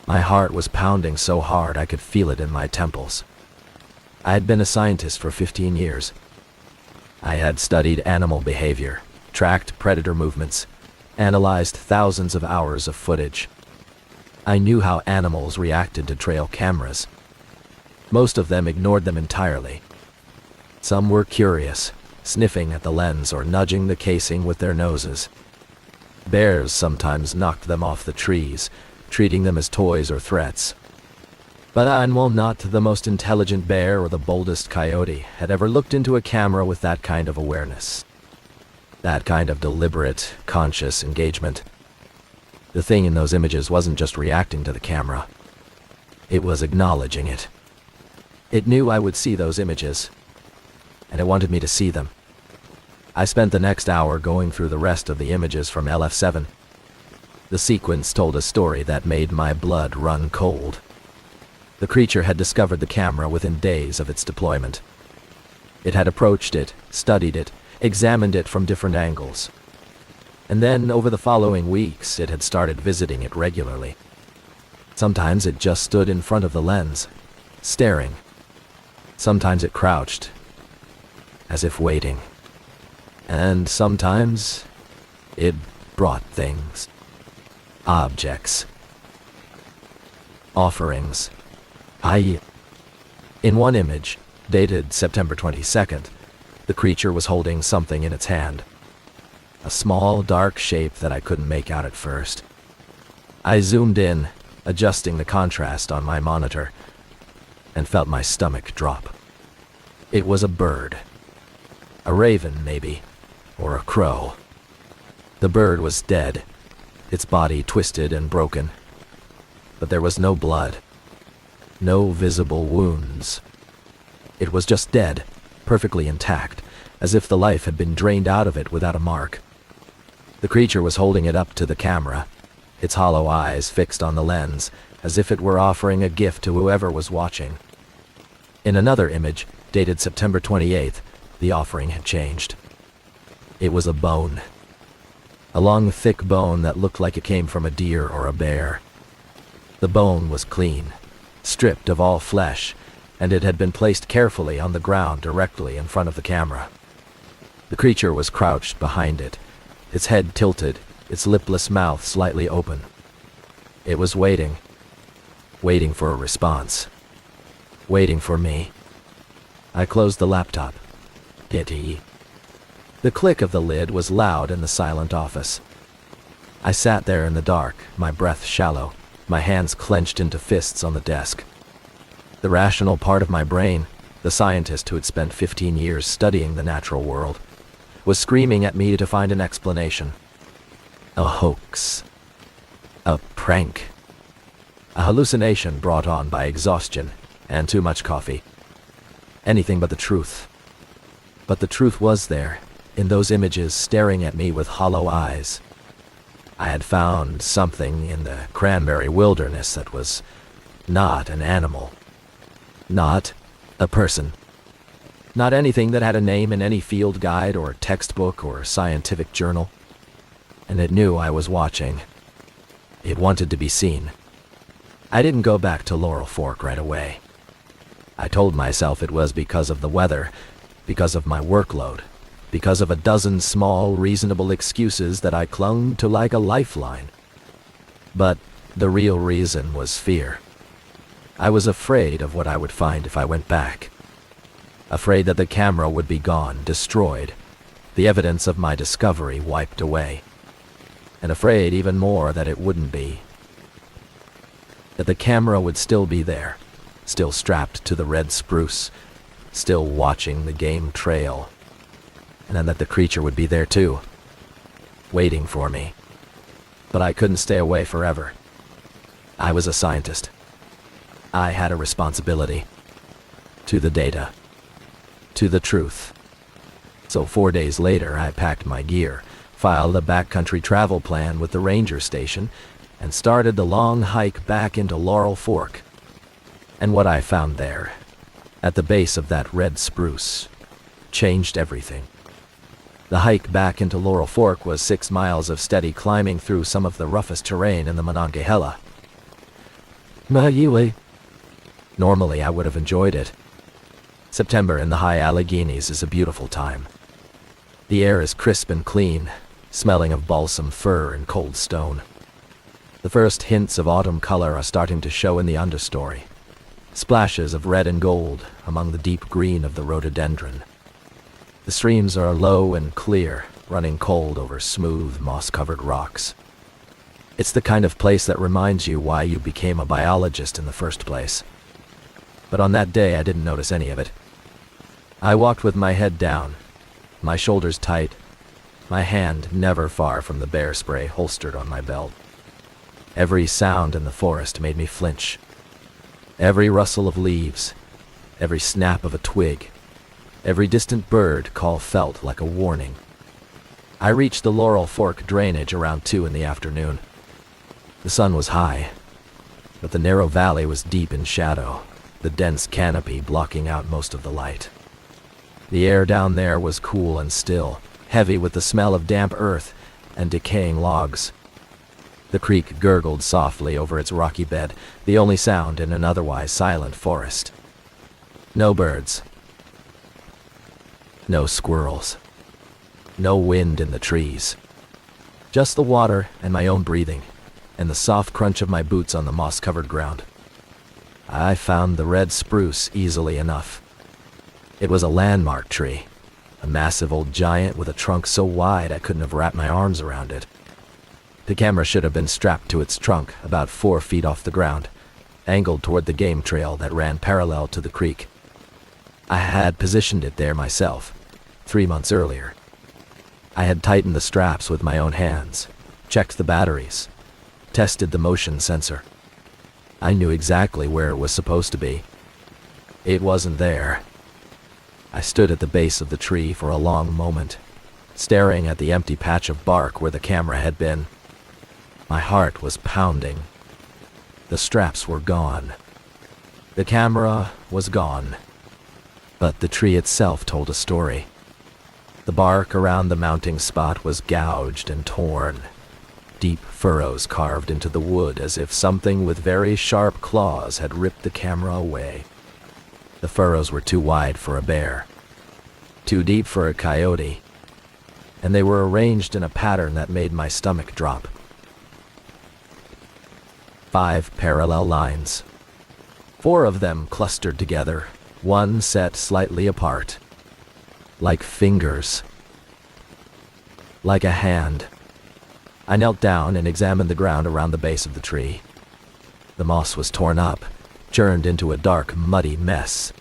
My heart was pounding so hard I could feel it in my temples. I had been a scientist for 15 years. I had studied animal behavior, tracked predator movements, analyzed thousands of hours of footage. I knew how animals reacted to trail cameras. Most of them ignored them entirely. Some were curious, sniffing at the lens or nudging the casing with their noses. Bears sometimes knocked them off the trees, treating them as toys or threats. But while not the most intelligent bear or the boldest coyote had ever looked into a camera with that kind of awareness. That kind of deliberate, conscious engagement. The thing in those images wasn't just reacting to the camera. It was acknowledging it. It knew I would see those images, and it wanted me to see them. I spent the next hour going through the rest of the images from LF7. The sequence told a story that made my blood run cold. The creature had discovered the camera within days of its deployment. It had approached it, studied it, examined it from different angles. And then, over the following weeks, it had started visiting it regularly. Sometimes it just stood in front of the lens, staring. Sometimes it crouched, as if waiting. And sometimes it brought things. Objects. Offerings. In one image, dated September 22nd, the creature was holding something in its hand. A small, dark shape that I couldn't make out at first. I zoomed in, adjusting the contrast on my monitor, and felt my stomach drop. It was a bird. A raven, maybe, or a crow. The bird was dead, its body twisted and broken. But there was no blood. No visible wounds. It was just dead, perfectly intact, as if the life had been drained out of it without a mark. The creature was holding it up to the camera, its hollow eyes fixed on the lens, as if it were offering a gift to whoever was watching. In another image, dated September 28th, the offering had changed. It was a bone. A long, thick bone that looked like it came from a deer or a bear. The bone was clean, stripped of all flesh, and it had been placed carefully on the ground directly in front of the camera. The creature was crouched behind it, its head tilted, its lipless mouth slightly open. It was waiting for a response, waiting for me. I closed the laptop. Pity. The click of the lid was loud in the silent office. I sat there in the dark, my breath shallow, my hands clenched into fists on the desk. The rational part of my brain, the scientist who had spent 15 years studying the natural world, was screaming at me to find an explanation. A hoax. A prank. A hallucination brought on by exhaustion and too much coffee. Anything but the truth. But the truth was there, in those images staring at me with hollow eyes. I had found something in the cranberry wilderness that was not an animal. Not a person. Not anything that had a name in any field guide or textbook or scientific journal. And it knew I was watching. It wanted to be seen. I didn't go back to Laurel Fork right away. I told myself it was because of the weather, because of my workload, because of a dozen small, reasonable excuses that I clung to like a lifeline. But the real reason was fear. I was afraid of what I would find if I went back. Afraid that the camera would be gone, destroyed, the evidence of my discovery wiped away. And afraid even more that it wouldn't be. That the camera would still be there, still strapped to the red spruce, still watching the game trail. And then that the creature would be there too, waiting for me. But I couldn't stay away forever. I was a scientist. I had a responsibility. To the data. To the truth. So 4 days later, I packed my gear, filed a backcountry travel plan with the ranger station, and started the long hike back into Laurel Fork. And what I found there, at the base of that red spruce, changed everything. The hike back into Laurel Fork was 6 miles of steady climbing through some of the roughest terrain in the Monongahela. Normally I would have enjoyed it. September in the high Alleghenies is a beautiful time. The air is crisp and clean, smelling of balsam fir and cold stone. The first hints of autumn color are starting to show in the understory. Splashes of red and gold among the deep green of the rhododendron. The streams are low and clear, running cold over smooth, moss-covered rocks. It's the kind of place that reminds you why you became a biologist in the first place. But on that day, I didn't notice any of it. I walked with my head down, my shoulders tight, my hand never far from the bear spray holstered on my belt. Every sound in the forest made me flinch. Every rustle of leaves, every snap of a twig, every distant bird call felt like a warning. I reached the Laurel Fork drainage around 2 in the afternoon. The sun was high, but the narrow valley was deep in shadow, the dense canopy blocking out most of the light. The air down there was cool and still, heavy with the smell of damp earth and decaying logs. The creek gurgled softly over its rocky bed, the only sound in an otherwise silent forest. No birds. No squirrels. No wind in the trees. Just the water and my own breathing, and the soft crunch of my boots on the moss-covered ground. I found the red spruce easily enough. It was a landmark tree, a massive old giant with a trunk so wide I couldn't have wrapped my arms around it. The camera should have been strapped to its trunk about 4 feet off the ground, angled toward the game trail that ran parallel to the creek. I had positioned it there myself, 3 months earlier. I had tightened the straps with my own hands, checked the batteries, tested the motion sensor. I knew exactly where it was supposed to be. It wasn't there. I stood at the base of the tree for a long moment, staring at the empty patch of bark where the camera had been. My heart was pounding. The straps were gone. The camera was gone. But the tree itself told a story. The bark around the mounting spot was gouged and torn. Deep furrows carved into the wood as if something with very sharp claws had ripped the camera away. The furrows were too wide for a bear, too deep for a coyote, and they were arranged in a pattern that made my stomach drop. 5 parallel lines. 4 of them clustered together, one set slightly apart. Like fingers. Like a hand. I knelt down and examined the ground around the base of the tree. The moss was torn up, churned into a dark, muddy mess.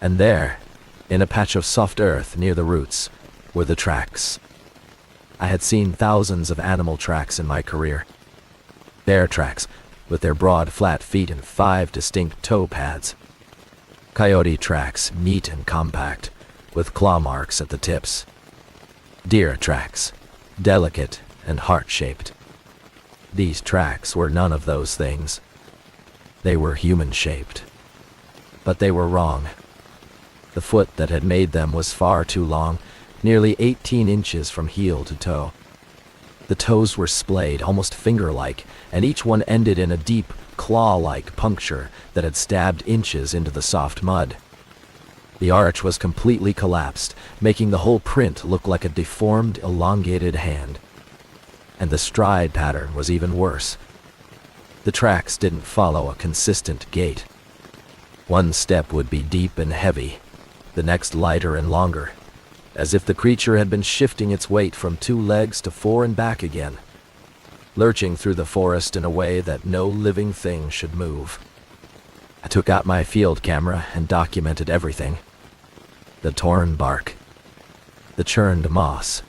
And there, in a patch of soft earth near the roots, were the tracks. I had seen thousands of animal tracks in my career. Bear tracks, with their broad, flat feet and 5 distinct toe pads. Coyote tracks, neat and compact, with claw marks at the tips. Deer tracks, delicate and heart-shaped. These tracks were none of those things. They were human-shaped. But they were wrong. The foot that had made them was far too long, nearly 18 inches from heel to toe. The toes were splayed, almost finger-like, and each one ended in a deep, claw-like puncture that had stabbed inches into the soft mud. The arch was completely collapsed, making the whole print look like a deformed, elongated hand. And the stride pattern was even worse. The tracks didn't follow a consistent gait. One step would be deep and heavy, the next lighter and longer, as if the creature had been shifting its weight from 2 legs to 4 and back again, lurching through the forest in a way that no living thing should move. I took out my field camera and documented everything. The torn bark, the churned moss,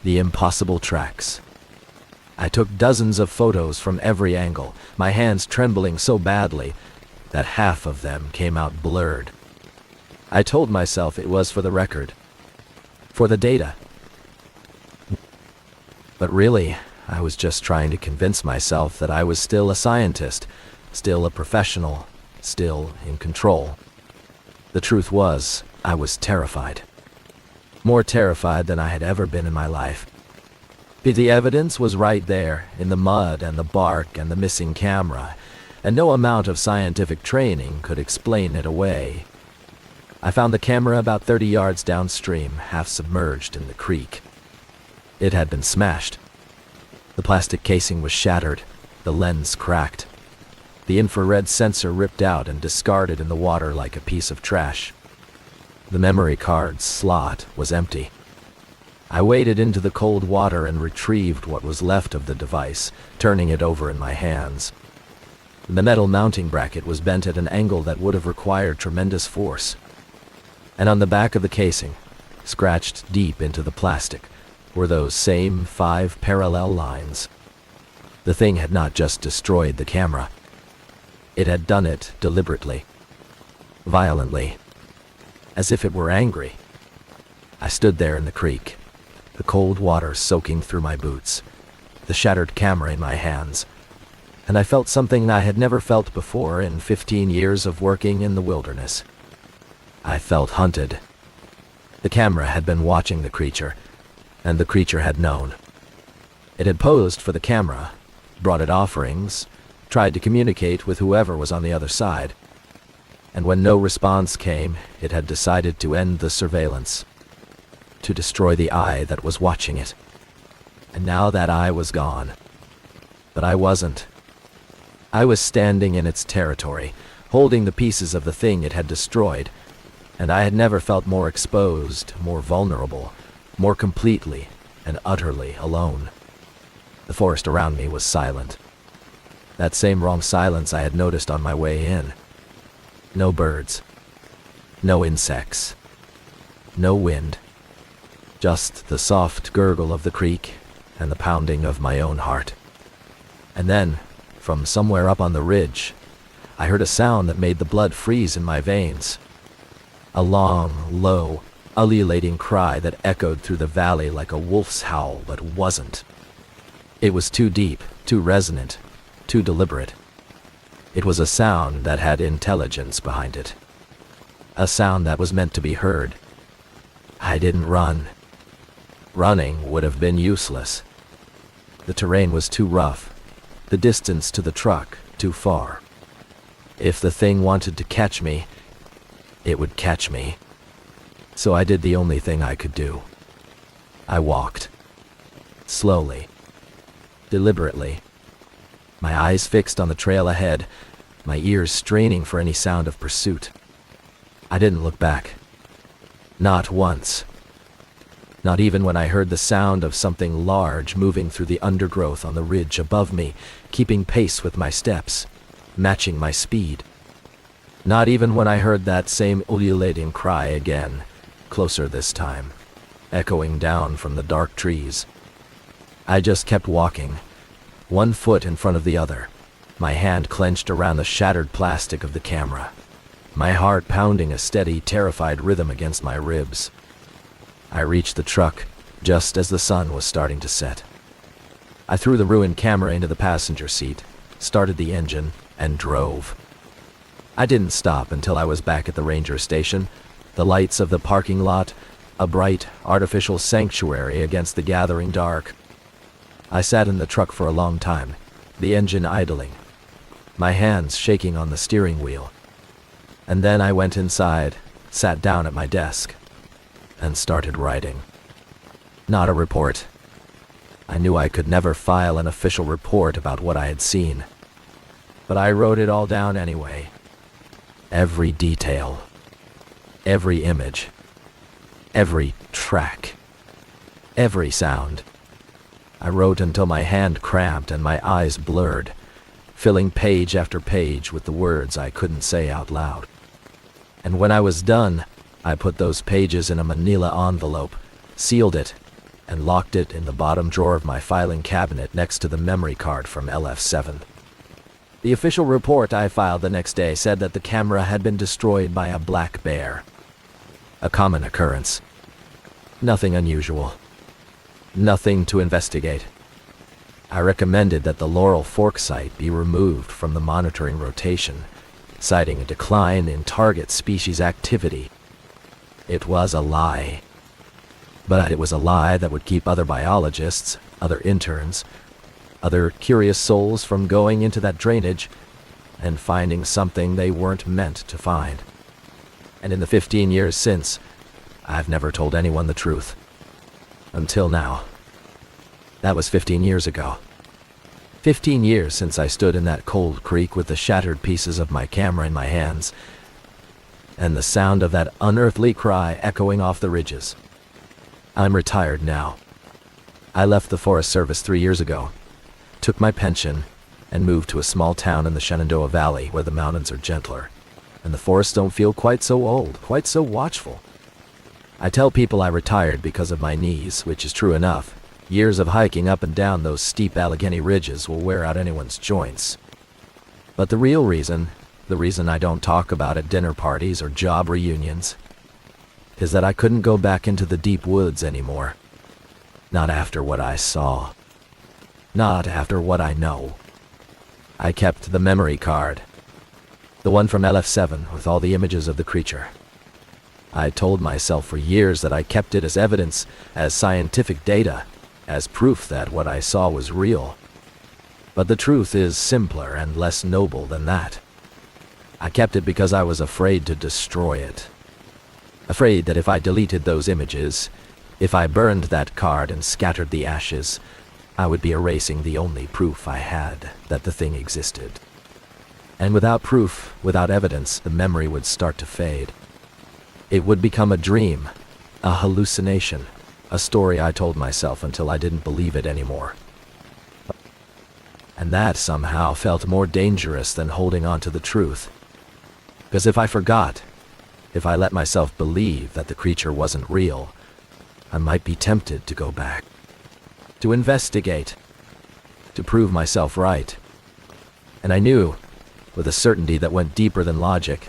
the impossible tracks. I took dozens of photos from every angle, my hands trembling so badly that half of them came out blurred. I told myself it was for the record, for the data. But really, I was just trying to convince myself that I was still a scientist, still a professional, still in control. The truth was, I was terrified. More terrified than I had ever been in my life. But the evidence was right there, in the mud and the bark and the missing camera, and no amount of scientific training could explain it away. I found the camera about 30 yards downstream, half submerged in the creek. It had been smashed. The plastic casing was shattered, the lens cracked. The infrared sensor ripped out and discarded in the water like a piece of trash. The memory card's slot was empty. I waded into the cold water and retrieved what was left of the device, turning it over in my hands. The metal mounting bracket was bent at an angle that would have required tremendous force. And on the back of the casing, scratched deep into the plastic, were those same 5 parallel lines. The thing had not just destroyed the camera. It had done it deliberately, violently, as if it were angry. I stood there in the creek, the cold water soaking through my boots, the shattered camera in my hands, and I felt something I had never felt before in 15 years of working in the wilderness. I felt hunted. The camera had been watching the creature, and the creature had known. It had posed for the camera, brought it offerings, tried to communicate with whoever was on the other side. And when no response came, it had decided to end the surveillance, to destroy the eye that was watching it. And now that eye was gone. But I wasn't. I was standing in its territory, holding the pieces of the thing it had destroyed, and I had never felt more exposed, more vulnerable, more completely and utterly alone. The forest around me was silent. That same wrong silence I had noticed on my way in. No birds. No insects. No wind. Just the soft gurgle of the creek and the pounding of my own heart. And then, from somewhere up on the ridge, I heard a sound that made the blood freeze in my veins. A long, low, ululating cry that echoed through the valley like a wolf's howl, but wasn't. It was too deep, too resonant, too deliberate. It was a sound that had intelligence behind it. A sound that was meant to be heard. I didn't run. Running would have been useless. The terrain was too rough, the distance to the truck too far. If the thing wanted to catch me, it would catch me. So I did the only thing I could do. I walked. Slowly. Deliberately. My eyes fixed on the trail ahead, my ears straining for any sound of pursuit. I didn't look back. Not once. Not even when I heard the sound of something large moving through the undergrowth on the ridge above me, keeping pace with my steps, matching my speed. Not even when I heard that same ululating cry again, closer this time, echoing down from the dark trees. I just kept walking, one foot in front of the other, my hand clenched around the shattered plastic of the camera, my heart pounding a steady, terrified rhythm against my ribs. I reached the truck just as the sun was starting to set. I threw the ruined camera into the passenger seat, started the engine, and drove. I didn't stop until I was back at the ranger station, the lights of the parking lot, a bright, artificial sanctuary against the gathering dark. I sat in the truck for a long time, the engine idling, my hands shaking on the steering wheel. And then I went inside, sat down at my desk, and started writing. Not a report. I knew I could never file an official report about what I had seen. But I wrote it all down anyway. Every detail. Every image. Every track. Every sound. I wrote until my hand cramped and my eyes blurred, filling page after page with the words I couldn't say out loud. And when I was done, I put those pages in a manila envelope, sealed it, and locked it in the bottom drawer of my filing cabinet next to the memory card from LF7. The official report I filed the next day said that the camera had been destroyed by a black bear. A common occurrence. Nothing unusual. Nothing to investigate. I recommended that the Laurel Fork site be removed from the monitoring rotation, citing a decline in target species activity. It was a lie. But it was a lie that would keep other biologists, other interns, other curious souls from going into that drainage and finding something they weren't meant to find. And in the 15 years since, I've never told anyone the truth. Until now. That was 15 years ago. 15 years since I stood in that cold creek with the shattered pieces of my camera in my hands, and the sound of that unearthly cry echoing off the ridges. I'm retired now. I left the Forest Service 3 years ago, took my pension, and moved to a small town in the Shenandoah Valley where the mountains are gentler, and the forests don't feel quite so old, quite so watchful. I tell people I retired because of my knees, which is true enough. Years of hiking up and down those steep Allegheny ridges will wear out anyone's joints. But the real reason, the reason I don't talk about at dinner parties or job reunions, is that I couldn't go back into the deep woods anymore. Not after what I saw. Not after what I know. I kept the memory card. The one from LF7 with all the images of the creature. I told myself for years that I kept it as evidence, as scientific data, as proof that what I saw was real. But the truth is simpler and less noble than that. I kept it because I was afraid to destroy it. Afraid that if I deleted those images, if I burned that card and scattered the ashes, I would be erasing the only proof I had that the thing existed. And without proof, without evidence, the memory would start to fade. It would become a dream, a hallucination, a story I told myself until I didn't believe it anymore. And that somehow felt more dangerous than holding on to the truth. Because if I forgot, if I let myself believe that the creature wasn't real, I might be tempted to go back, to investigate, to prove myself right. And I knew, with a certainty that went deeper than logic,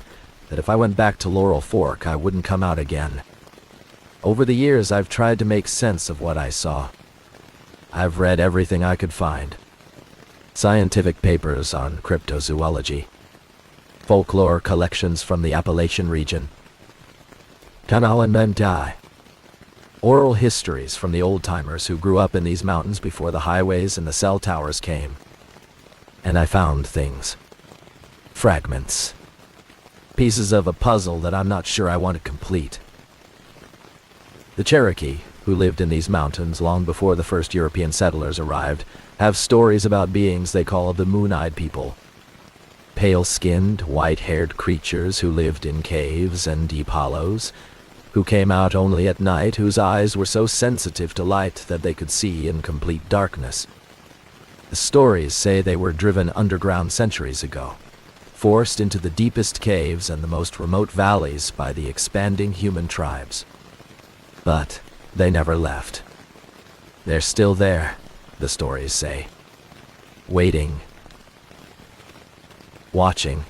that if I went back to Laurel Fork, I wouldn't come out again. Over the years, I've tried to make sense of what I saw. I've read everything I could find. Scientific papers on cryptozoology, folklore collections from the Appalachian region, Kanal and Memtai, oral histories from the old-timers who grew up in these mountains before the highways and the cell towers came. And I found things. Fragments. Pieces of a puzzle that I'm not sure I want to complete. The Cherokee, who lived in these mountains long before the first European settlers arrived, have stories about beings they call the moon-eyed people. Pale-skinned, white-haired creatures who lived in caves and deep hollows, who came out only at night, whose eyes were so sensitive to light that they could see in complete darkness. The stories say they were driven underground centuries ago, forced into the deepest caves and the most remote valleys by the expanding human tribes. But they never left. They're still there, the stories say, waiting, watching.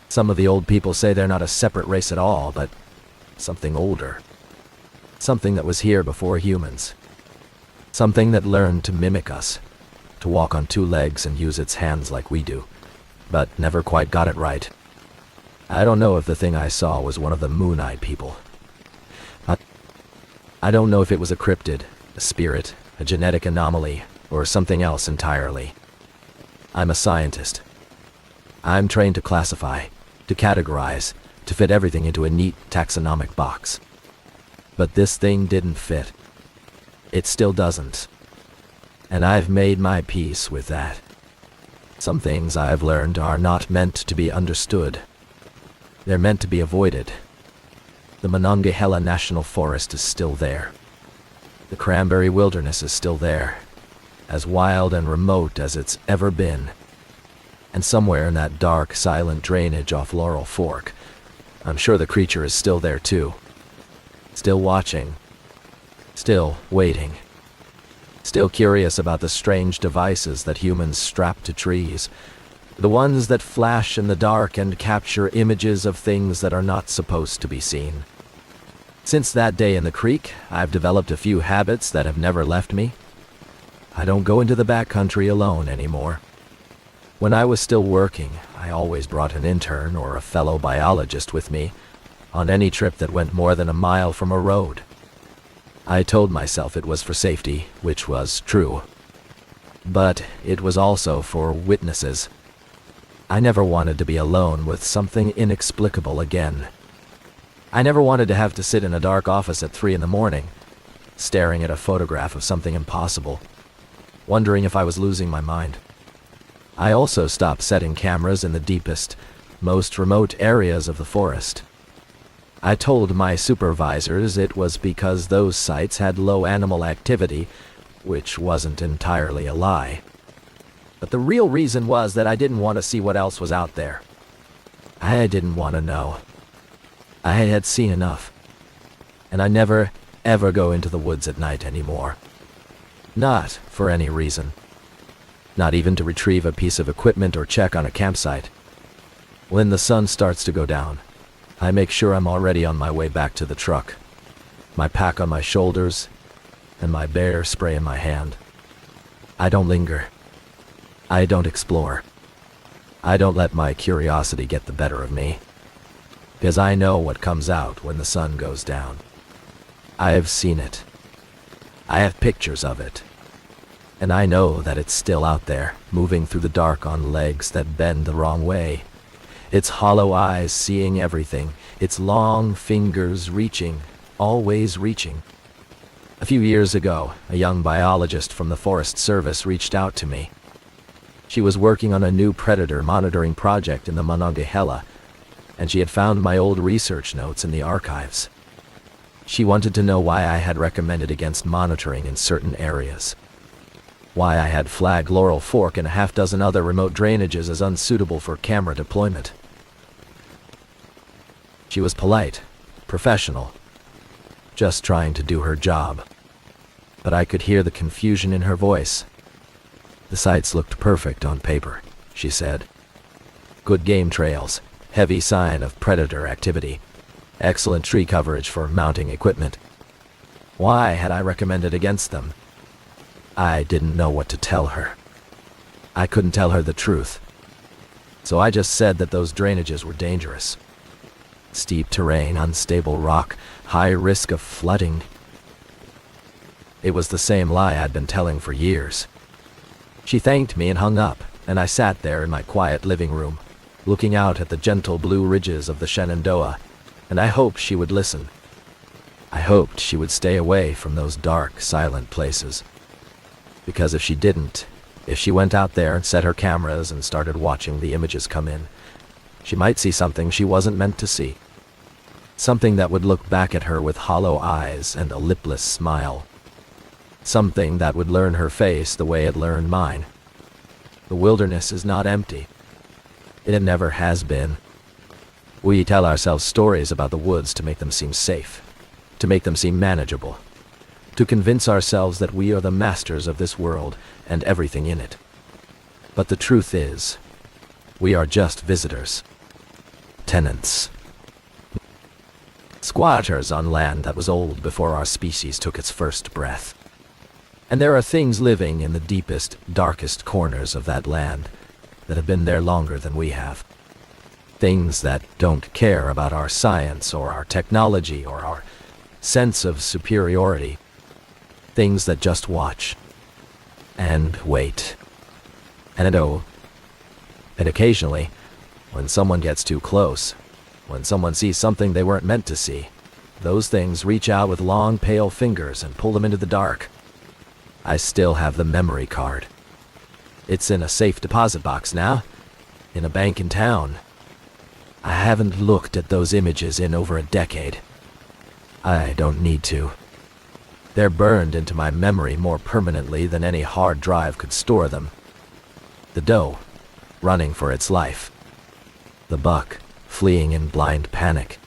Some of the old people say they're not a separate race at all, but something older. Something that was here before humans. Something that learned to mimic us, to walk on two legs and use its hands like we do, but never quite got it right. I don't know if the thing I saw was one of the moon-eyed people. I don't know if it was a cryptid, a spirit, a genetic anomaly, or something else entirely. I'm a scientist. I'm trained to classify, to categorize, to fit everything into a neat taxonomic box. But this thing didn't fit. It still doesn't. And I've made my peace with that. Some things I've learned are not meant to be understood. They're meant to be avoided. The Monongahela National Forest is still there. The Cranberry Wilderness is still there, as wild and remote as it's ever been. And somewhere in that dark, silent drainage off Laurel Fork, I'm sure the creature is still there too. Still watching. Still waiting. Still curious about the strange devices that humans strap to trees. The ones that flash in the dark and capture images of things that are not supposed to be seen. Since that day in the creek, I've developed a few habits that have never left me. I don't go into the backcountry alone anymore. When I was still working, I always brought an intern or a fellow biologist with me on any trip that went more than a mile from a road. I told myself it was for safety, which was true. But it was also for witnesses. I never wanted to be alone with something inexplicable again. I never wanted to have to sit in a dark office at 3 a.m, staring at a photograph of something impossible, wondering if I was losing my mind. I also stopped setting cameras in the deepest, most remote areas of the forest. I told my supervisors it was because those sites had low animal activity, which wasn't entirely a lie. But the real reason was that I didn't want to see what else was out there. I didn't want to know. I had seen enough. And I never, ever go into the woods at night anymore. Not for any reason. Not even to retrieve a piece of equipment or check on a campsite. When the sun starts to go down, I make sure I'm already on my way back to the truck, my pack on my shoulders, and my bear spray in my hand. I don't linger. I don't explore. I don't let my curiosity get the better of me, because I know what comes out when the sun goes down. I have seen it. I have pictures of it. And I know that it's still out there, moving through the dark on legs that bend the wrong way. Its hollow eyes seeing everything, its long fingers reaching, always reaching. A few years ago, a young biologist from the Forest Service reached out to me. She was working on a new predator monitoring project in the Monongahela, and she had found my old research notes in the archives. She wanted to know why I had recommended against monitoring in certain areas. Why I had flagged Laurel Fork and a half-dozen other remote drainages as unsuitable for camera deployment. She was polite, professional, just trying to do her job. But I could hear the confusion in her voice. The sites looked perfect on paper, she said. Good game trails, heavy sign of predator activity, excellent tree coverage for mounting equipment. Why had I recommended against them? I didn't know what to tell her. I couldn't tell her the truth. So I just said that those drainages were dangerous. Steep terrain, unstable rock, high risk of flooding. It was the same lie I'd been telling for years. She thanked me and hung up, and I sat there in my quiet living room, looking out at the gentle blue ridges of the Shenandoah, and I hoped she would listen. I hoped she would stay away from those dark, silent places. Because if she didn't, if she went out there and set her cameras and started watching the images come in, she might see something she wasn't meant to see. Something that would look back at her with hollow eyes and a lipless smile. Something that would learn her face the way it learned mine. The wilderness is not empty. It never has been. We tell ourselves stories about the woods to make them seem safe, to make them seem manageable, to convince ourselves that we are the masters of this world and everything in it. But the truth is, we are just visitors, tenants, squatters on land that was old before our species took its first breath. And there are things living in the deepest, darkest corners of that land that have been there longer than we have. Things that don't care about our science or our technology or our sense of superiority. Things that just watch and wait. And occasionally, when someone gets too close, when someone sees something they weren't meant to see, those things reach out with long, pale fingers and pull them into the dark. I still have the memory card. It's in a safe deposit box now, in a bank in town. I haven't looked at those images in over a decade. I don't need to. They're burned into my memory more permanently than any hard drive could store them. The doe, running for its life. The buck, fleeing in blind panic.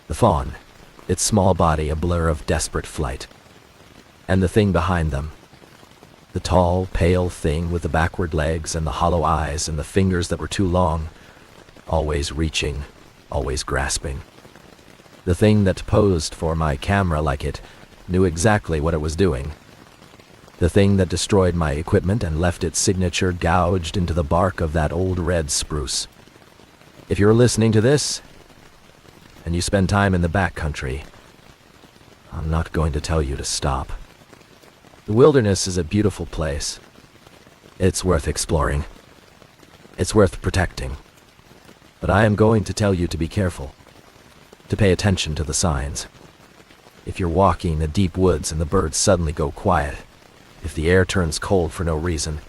The fawn, its small body a blur of desperate flight. And the thing behind them. The tall, pale thing with the backward legs and the hollow eyes and the fingers that were too long, always reaching, always grasping. The thing that posed for my camera like it knew exactly what it was doing. The thing that destroyed my equipment and left its signature gouged into the bark of that old red spruce. If you're listening to this, and you spend time in the backcountry, I'm not going to tell you to stop. The wilderness is a beautiful place. It's worth exploring. It's worth protecting. But I am going to tell you to be careful, to pay attention to the signs. If you're walking the deep woods and the birds suddenly go quiet, if the air turns cold for no reason,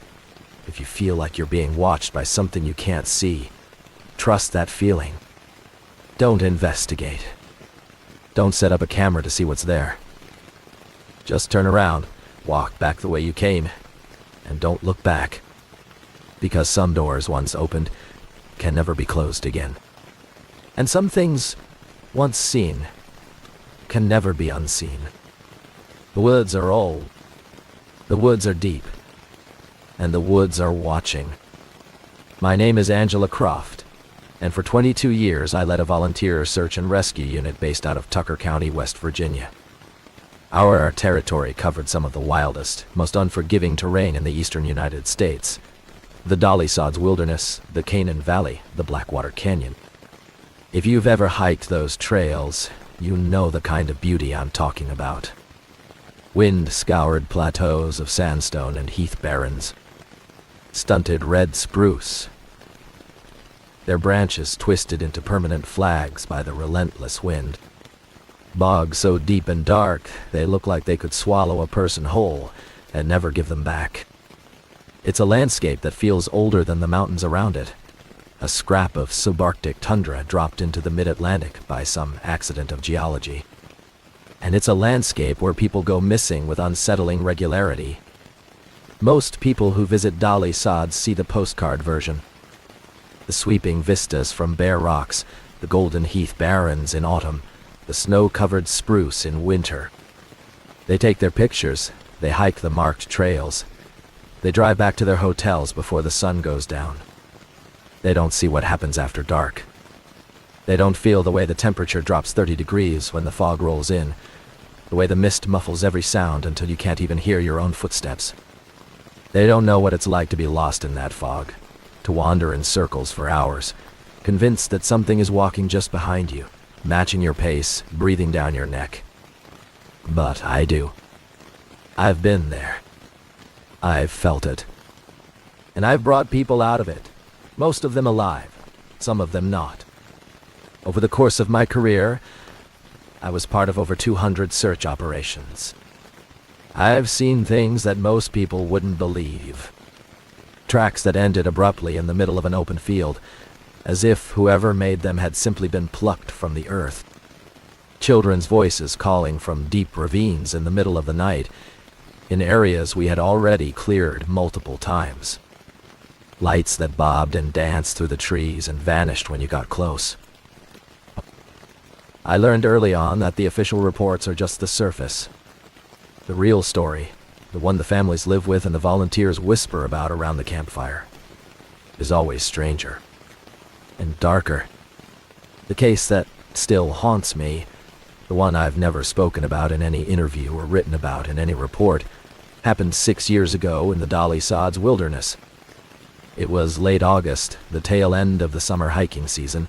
if you feel like you're being watched by something you can't see, trust that feeling. Don't investigate. Don't set up a camera to see what's there. Just turn around, walk back the way you came, and don't look back. Because some doors, once opened, can never be closed again. And some things, once seen, can never be unseen. The woods are old. The woods are deep. And the woods are watching. My name is Angela Croft, and for 22 years I led a volunteer search and rescue unit based out of Tucker County, West Virginia. Our territory covered some of the wildest, most unforgiving terrain in the eastern United States. The Dolly Sods Wilderness, the Canaan Valley, the Blackwater Canyon. If you've ever hiked those trails, you know the kind of beauty I'm talking about. Wind-scoured plateaus of sandstone and heath barrens. Stunted red spruce. Their branches twisted into permanent flags by the relentless wind. Bogs so deep and dark, they look like they could swallow a person whole and never give them back. It's a landscape that feels older than the mountains around it. A scrap of subarctic tundra dropped into the mid-Atlantic by some accident of geology. And it's a landscape where people go missing with unsettling regularity. Most people who visit Dolly Sods see the postcard version. The sweeping vistas from bare rocks, the golden heath barrens in autumn, the snow-covered spruce in winter. They take their pictures, they hike the marked trails. They drive back to their hotels before the sun goes down. They don't see what happens after dark. They don't feel the way the temperature drops 30 degrees when the fog rolls in, the way the mist muffles every sound until you can't even hear your own footsteps. They don't know what it's like to be lost in that fog, to wander in circles for hours, convinced that something is walking just behind you, matching your pace, breathing down your neck. But I do. I've been there. I've felt it. And I've brought people out of it, most of them alive, some of them not. Over the course of my career, I was part of over 200 search operations. I've seen things that most people wouldn't believe. Tracks that ended abruptly in the middle of an open field, as if whoever made them had simply been plucked from the earth. Children's voices calling from deep ravines in the middle of the night, in areas we had already cleared multiple times. Lights that bobbed and danced through the trees and vanished when you got close. I learned early on that the official reports are just the surface. The real story, the one the families live with and the volunteers whisper about around the campfire, is always stranger and darker. The case that still haunts me, the one I've never spoken about in any interview or written about in any report, happened 6 years ago in the Dolly Sods wilderness. It was late August, the tail end of the summer hiking season,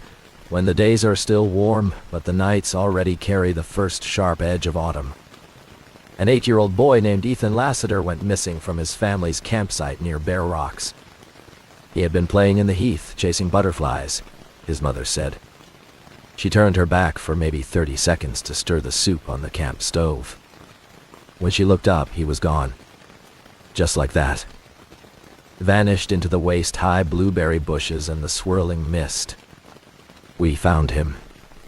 when the days are still warm, but the nights already carry the first sharp edge of autumn. An 8-year-old boy named Ethan Lassiter went missing from his family's campsite near Bear Rocks. He had been playing in the heath, chasing butterflies, his mother said. She turned her back for maybe 30 seconds to stir the soup on the camp stove. When she looked up, he was gone. Just like that. Vanished into the waist-high blueberry bushes and the swirling mist. We found him,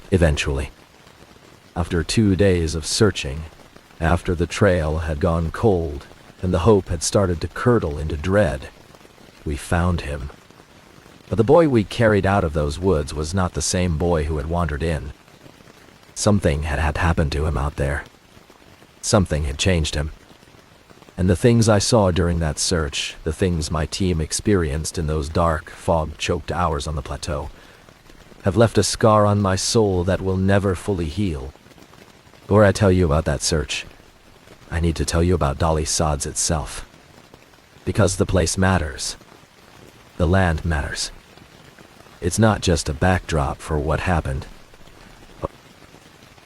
eventually. After 2 days of searching, after the trail had gone cold and the hope had started to curdle into dread, we found him. But the boy we carried out of those woods was not the same boy who had wandered in. Something had happened to him out there. Something had changed him. And the things I saw during that search, the things my team experienced in those dark, fog-choked hours on the plateau, have left a scar on my soul that will never fully heal. Before I tell you about that search, I need to tell you about Dolly Sods itself. Because the place matters. The land matters. It's not just a backdrop for what happened.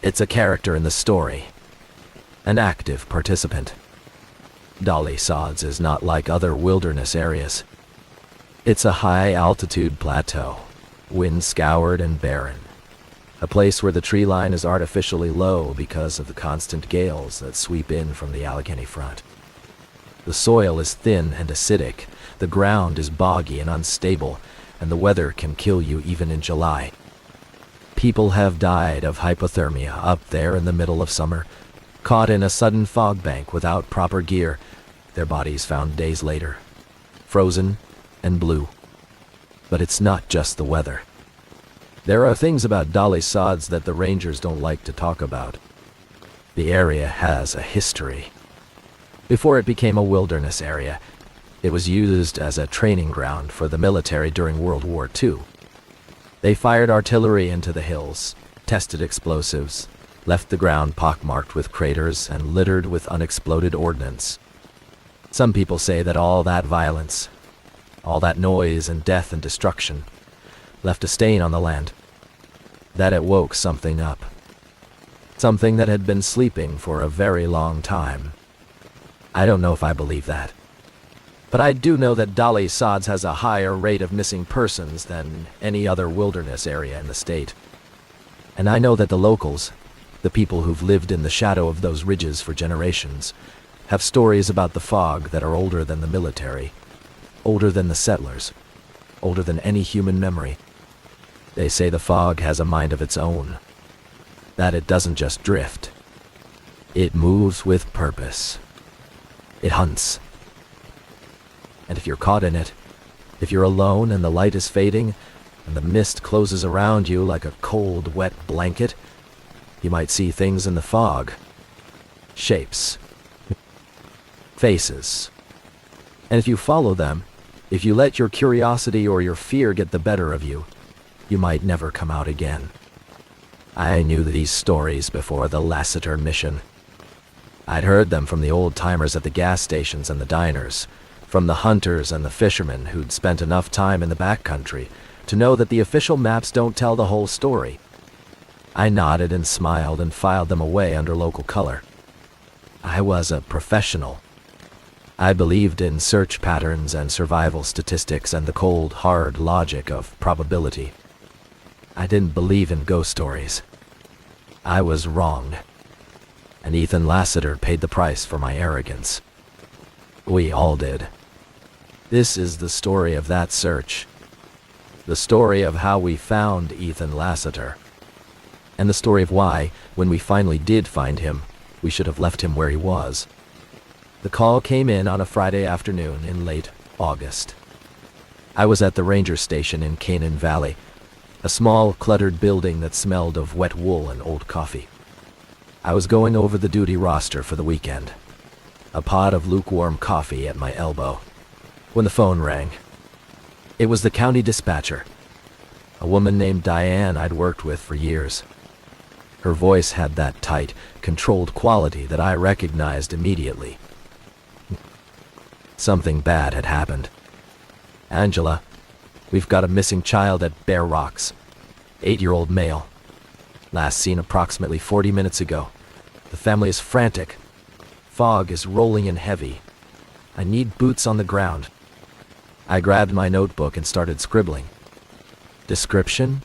It's a character in the story. An active participant. Dolly Sods is not like other wilderness areas. It's a high-altitude plateau, wind-scoured and barren. A place where the tree line is artificially low because of the constant gales that sweep in from the Allegheny front. The soil is thin and acidic, the ground is boggy and unstable, and the weather can kill you even in July. People have died of hypothermia up there in the middle of summer, caught in a sudden fog bank without proper gear, their bodies found days later, frozen and blue. But it's not just the weather. There are things about Dolly Sods that the rangers don't like to talk about. The area has a history. Before it became a wilderness area, it was used as a training ground for the military during World War II. They fired artillery into the hills, tested explosives, left the ground pockmarked with craters and littered with unexploded ordnance. Some people say that all that violence, all that noise and death and destruction, left a stain on the land, that it woke something up. Something that had been sleeping for a very long time. I don't know if I believe that. But I do know that Dolly Sods has a higher rate of missing persons than any other wilderness area in the state. And I know that the locals, the people who've lived in the shadow of those ridges for generations, have stories about the fog that are older than the military, older than the settlers, older than any human memory. They say the fog has a mind of its own, that it doesn't just drift. It moves with purpose. It hunts. And if you're caught in it, if you're alone and the light is fading, and the mist closes around you like a cold, wet blanket, you might see things in the fog. Shapes. Faces. And if you follow them, if you let your curiosity or your fear get the better of you, you might never come out again. I knew these stories before the Lassiter mission. I'd heard them from the old-timers at the gas stations and the diners, from the hunters and the fishermen who'd spent enough time in the backcountry to know that the official maps don't tell the whole story. I nodded and smiled and filed them away under local color. I was a professional. I believed in search patterns and survival statistics and the cold, hard logic of probability. I didn't believe in ghost stories. I was wrong, and Ethan Lassiter paid the price for my arrogance. We all did. This is the story of that search. The story of how we found Ethan Lassiter. And the story of why, when we finally did find him, we should have left him where he was. The call came in on a Friday afternoon in late August. I was at the ranger station in Canaan Valley, a small, cluttered building that smelled of wet wool and old coffee. I was going over the duty roster for the weekend, a pot of lukewarm coffee at my elbow, when the phone rang. It was the county dispatcher, a woman named Diane I'd worked with for years. Her voice had that tight, controlled quality that I recognized immediately. Something bad had happened. Angela, we've got a missing child at Bear Rocks. 8-year-old male. Last seen approximately 40 minutes ago. The family is frantic. Fog is rolling in heavy. I need boots on the ground. I grabbed my notebook and started scribbling. Description?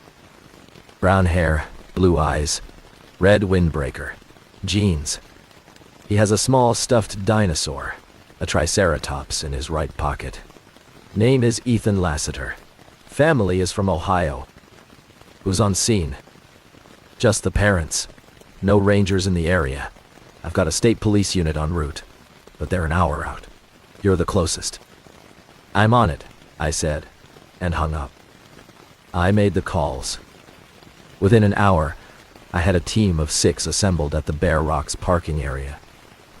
Brown hair, blue eyes, red windbreaker, jeans. He has a small stuffed dinosaur, a triceratops, in his right pocket. Name is Ethan Lassiter. Family is from Ohio. Who's on scene? Just the parents. No rangers in the area. I've got a state police unit en route, but they're an hour out. You're the closest. I'm on it, I said, and hung up. I made the calls. Within an hour, I had a team of 6 assembled at the Bear Rocks parking area,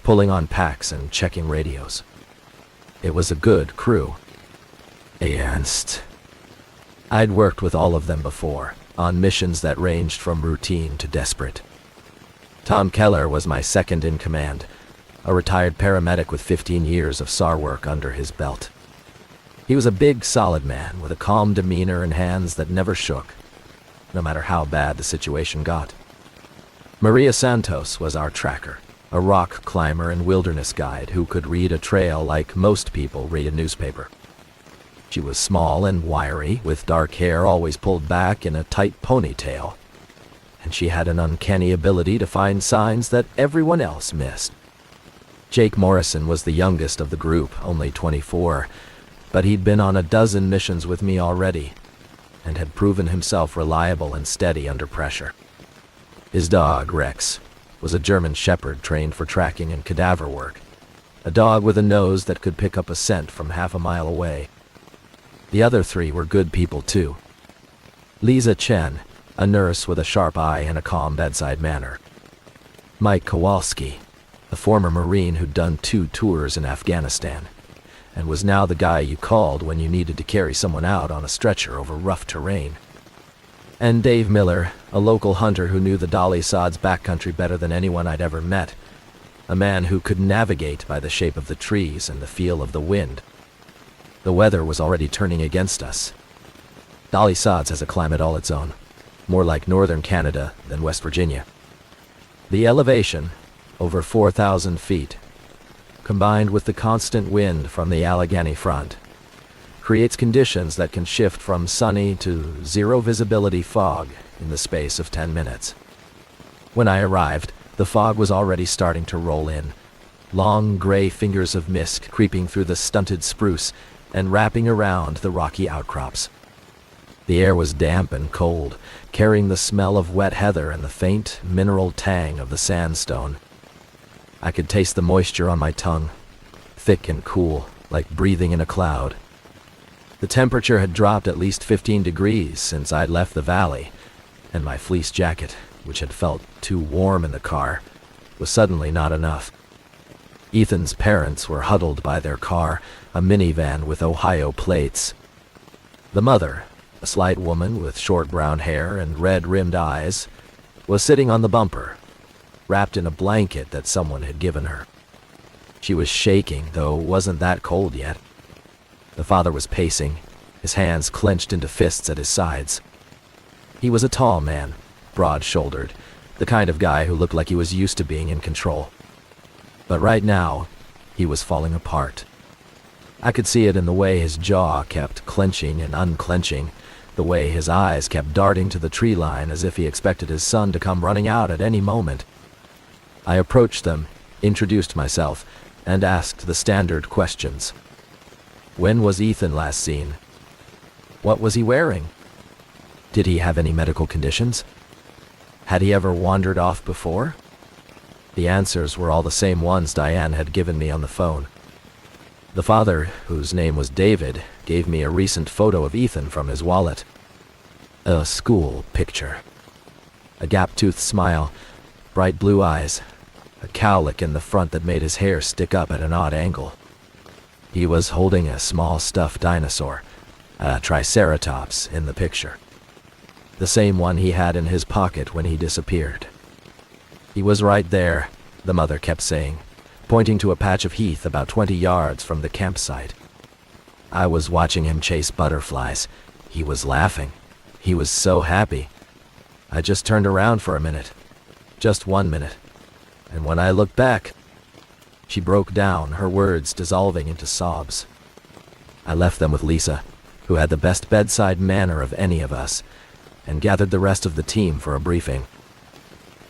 pulling on packs and checking radios. It was a good crew. Ernst. I'd worked with all of them before, on missions that ranged from routine to desperate. Tom Keller was my second in command, a retired paramedic with 15 years of SAR work under his belt. He was a big, solid man with a calm demeanor and hands that never shook, no matter how bad the situation got. Maria Santos was our tracker, a rock climber and wilderness guide who could read a trail like most people read a newspaper. She was small and wiry, with dark hair always pulled back in a tight ponytail, and she had an uncanny ability to find signs that everyone else missed. Jake Morrison was the youngest of the group, only 24, but he'd been on a dozen missions with me already, and had proven himself reliable and steady under pressure. His dog, Rex, was a German shepherd trained for tracking and cadaver work, a dog with a nose that could pick up a scent from half a mile away. The other 3 were good people too. Lisa Chen, a nurse with a sharp eye and a calm bedside manner. Mike Kowalski, a former Marine who'd done 2 tours in Afghanistan, and was now the guy you called when you needed to carry someone out on a stretcher over rough terrain. And Dave Miller, a local hunter who knew the Dolly Sod's backcountry better than anyone I'd ever met, a man who could navigate by the shape of the trees and the feel of the wind. The weather was already turning against us. Dolly Sod's has a climate all its own, more like northern Canada than West Virginia. The elevation, over 4,000 feet, combined with the constant wind from the Allegheny front, creates conditions that can shift from sunny to zero visibility fog in the space of 10 minutes. When I arrived, the fog was already starting to roll in, long gray fingers of mist creeping through the stunted spruce and wrapping around the rocky outcrops. The air was damp and cold, carrying the smell of wet heather and the faint, mineral tang of the sandstone. I could taste the moisture on my tongue, thick and cool, like breathing in a cloud. The temperature had dropped at least 15 degrees since I'd left the valley, and my fleece jacket, which had felt too warm in the car, was suddenly not enough. Ethan's parents were huddled by their car, a minivan with Ohio plates. The mother, a slight woman with short brown hair and red-rimmed eyes, was sitting on the bumper, wrapped in a blanket that someone had given her. She was shaking, though it wasn't that cold yet. The father was pacing, his hands clenched into fists at his sides. He was a tall man, broad-shouldered, the kind of guy who looked like he was used to being in control. But right now, he was falling apart. I could see it in the way his jaw kept clenching and unclenching, the way his eyes kept darting to the tree line as if he expected his son to come running out at any moment. I approached them, introduced myself, and asked the standard questions. When was Ethan last seen? What was he wearing? Did he have any medical conditions? Had he ever wandered off before? The answers were all the same ones Diane had given me on the phone. The father, whose name was David, gave me a recent photo of Ethan from his wallet. A school picture. A gap-toothed smile, bright blue eyes, a cowlick in the front that made his hair stick up at an odd angle. He was holding a small stuffed dinosaur, a triceratops, in the picture. The same one he had in his pocket when he disappeared. He was right there, the mother kept saying, pointing to a patch of heath about 20 yards from the campsite. I was watching him chase butterflies. He was laughing. He was so happy. I just turned around for a minute. Just 1 minute. And when I looked back, she broke down, her words dissolving into sobs. I left them with Lisa, who had the best bedside manner of any of us, and gathered the rest of the team for a briefing.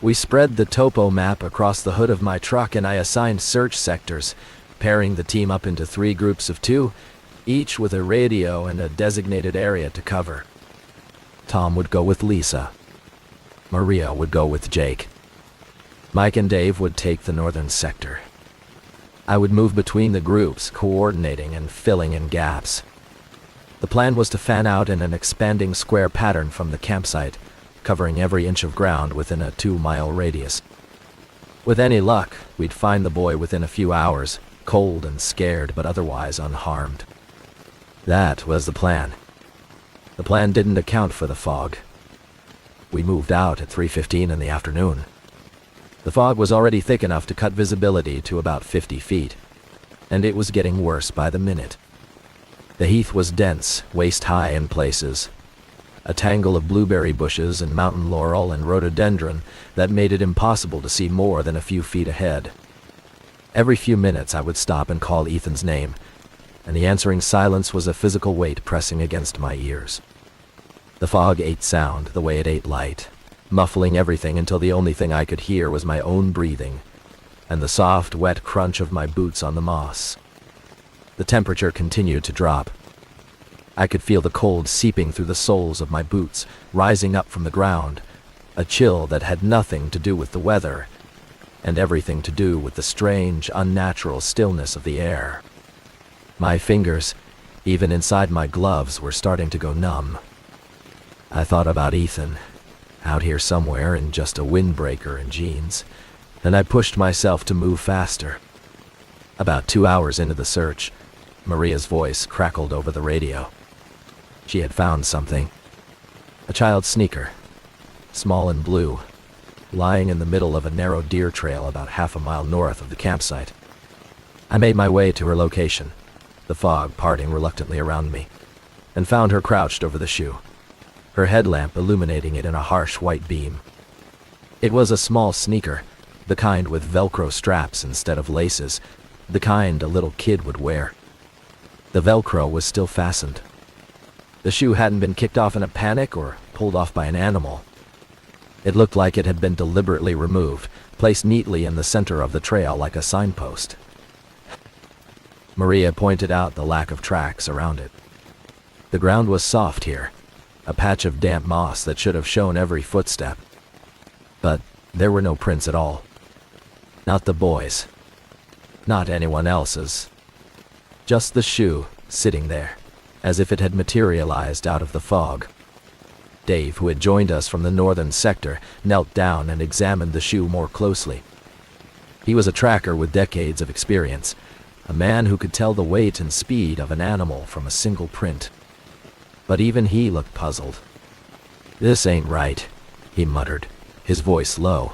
We spread the topo map across the hood of my truck and I assigned search sectors, pairing the team up into 3 groups of 2, each with a radio and a designated area to cover. Tom would go with Lisa. Maria would go with Jake. Mike and Dave would take the northern sector. I would move between the groups, coordinating and filling in gaps. The plan was to fan out in an expanding square pattern from the campsite, covering every inch of ground within a 2-mile radius. With any luck, we'd find the boy within a few hours, cold and scared but otherwise unharmed. That was the plan. The plan didn't account for the fog. We moved out at 3:15 in the afternoon. The fog was already thick enough to cut visibility to about 50 feet, and it was getting worse by the minute. The heath was dense, waist-high in places, a tangle of blueberry bushes and mountain laurel and rhododendron that made it impossible to see more than a few feet ahead. Every few minutes I would stop and call Ethan's name, and the answering silence was a physical weight pressing against my ears. The fog ate sound the way it ate light, muffling everything until the only thing I could hear was my own breathing and the soft, wet crunch of my boots on the moss. The temperature continued to drop. I could feel the cold seeping through the soles of my boots, rising up from the ground, a chill that had nothing to do with the weather, and everything to do with the strange, unnatural stillness of the air. My fingers, even inside my gloves, were starting to go numb. I thought about Ethan, out here somewhere in just a windbreaker and jeans, and I pushed myself to move faster. About 2 hours into the search, Maria's voice crackled over the radio. She had found something. A child's sneaker, small and blue, lying in the middle of a narrow deer trail about half a mile north of the campsite. I made my way to her location, the fog parting reluctantly around me, and found her crouched over the shoe, her headlamp illuminating it in a harsh white beam. It was a small sneaker, the kind with Velcro straps instead of laces, the kind a little kid would wear. The Velcro was still fastened. The shoe hadn't been kicked off in a panic or pulled off by an animal. It looked like it had been deliberately removed, placed neatly in the center of the trail like a signpost. Maria pointed out the lack of tracks around it. The ground was soft here, a patch of damp moss that should have shown every footstep. But there were no prints at all. Not the boy's. Not anyone else's. Just the shoe, sitting there, as if it had materialized out of the fog. Dave, who had joined us from the northern sector, knelt down and examined the shoe more closely. He was a tracker with decades of experience, a man who could tell the weight and speed of an animal from a single print. But even he looked puzzled. "This ain't right," he muttered, his voice low.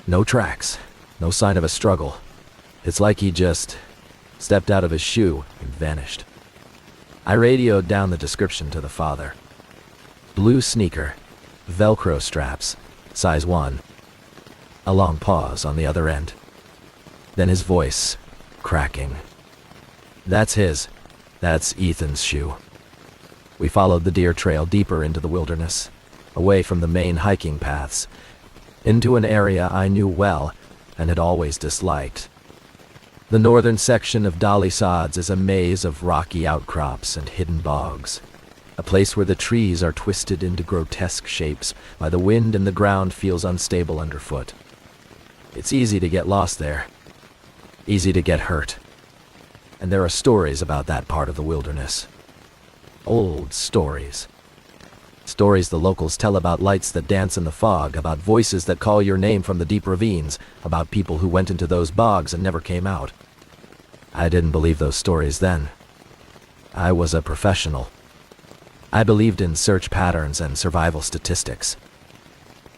"No tracks, no sign of a struggle. It's like he just stepped out of his shoe and vanished." I radioed down the description to the father. Blue sneaker, Velcro straps, size 1. A long pause on the other end. Then his voice, cracking. "That's his. That's Ethan's shoe. We followed the deer trail deeper into the wilderness, away from the main hiking paths, into an area I knew well and had always disliked. The northern section of Dolly Sods is a maze of rocky outcrops and hidden bogs, a place where the trees are twisted into grotesque shapes by the wind and the ground feels unstable underfoot. It's easy to get lost there, easy to get hurt, and there are stories about that part of the wilderness. Old stories. Stories the locals tell about lights that dance in the fog, about voices that call your name from the deep ravines, about people who went into those bogs and never came out. I didn't believe those stories then. I was a professional. I believed in search patterns and survival statistics.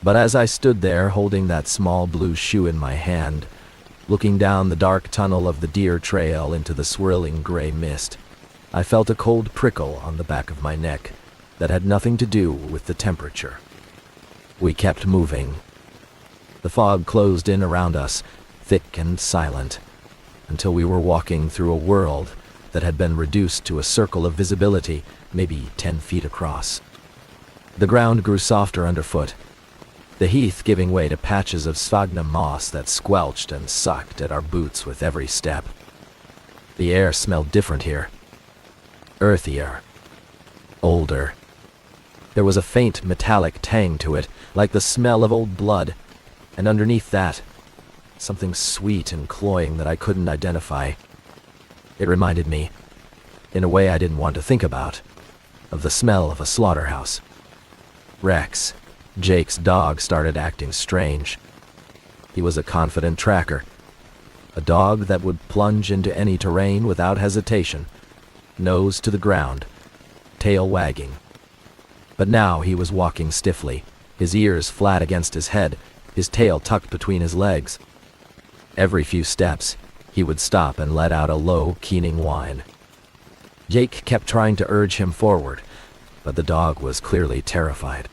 But as I stood there holding that small blue shoe in my hand, looking down the dark tunnel of the deer trail into the swirling gray mist, I felt a cold prickle on the back of my neck that had nothing to do with the temperature. We kept moving. The fog closed in around us, thick and silent, until we were walking through a world that had been reduced to a circle of visibility, maybe 10 feet across. The ground grew softer underfoot, the heath giving way to patches of sphagnum moss that squelched and sucked at our boots with every step. The air smelled different here. Earthier. Older. There was a faint metallic tang to it, like the smell of old blood, and underneath that, something sweet and cloying that I couldn't identify. It reminded me, in a way I didn't want to think about, of the smell of a slaughterhouse. Rex, Jake's dog, started acting strange. He was a confident tracker, a dog that would plunge into any terrain without hesitation, nose to the ground, tail wagging. But now he was walking stiffly, his ears flat against his head, his tail tucked between his legs. Every few steps, he would stop and let out a low, keening whine. Jake kept trying to urge him forward, but the dog was clearly terrified.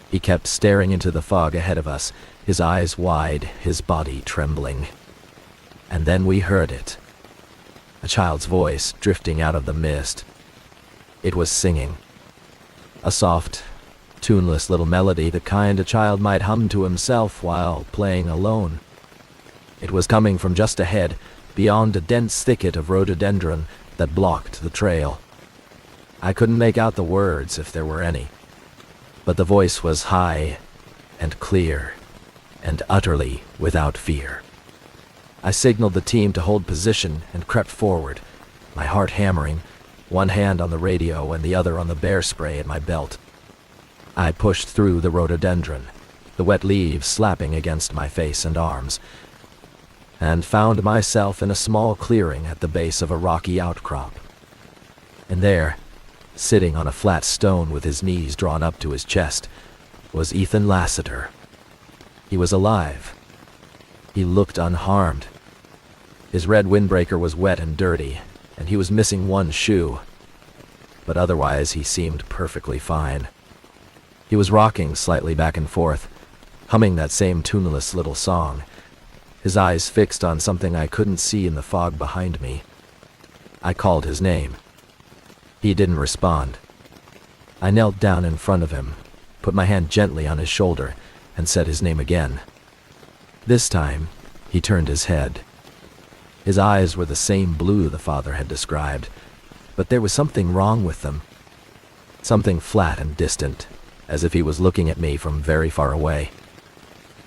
He kept staring into the fog ahead of us, his eyes wide, his body trembling. And then we heard it. A child's voice drifting out of the mist. It was singing. A soft, tuneless little melody, the kind a child might hum to himself while playing alone. It was coming from just ahead, beyond a dense thicket of rhododendron that blocked the trail. I couldn't make out the words, if there were any, but the voice was high and clear and utterly without fear. I signaled the team to hold position and crept forward, my heart hammering, one hand on the radio and the other on the bear spray at my belt. I pushed through the rhododendron, the wet leaves slapping against my face and arms, and found myself in a small clearing at the base of a rocky outcrop. And there, sitting on a flat stone with his knees drawn up to his chest, was Ethan Lassiter. He was alive. He looked unharmed. His red windbreaker was wet and dirty, and he was missing one shoe, but otherwise he seemed perfectly fine. He was rocking slightly back and forth, humming that same tuneless little song, his eyes fixed on something I couldn't see in the fog behind me. I called his name. He didn't respond. I knelt down in front of him, put my hand gently on his shoulder, and said his name again. This time, he turned his head. His eyes were the same blue the father had described, but there was something wrong with them. Something flat and distant, as if he was looking at me from very far away.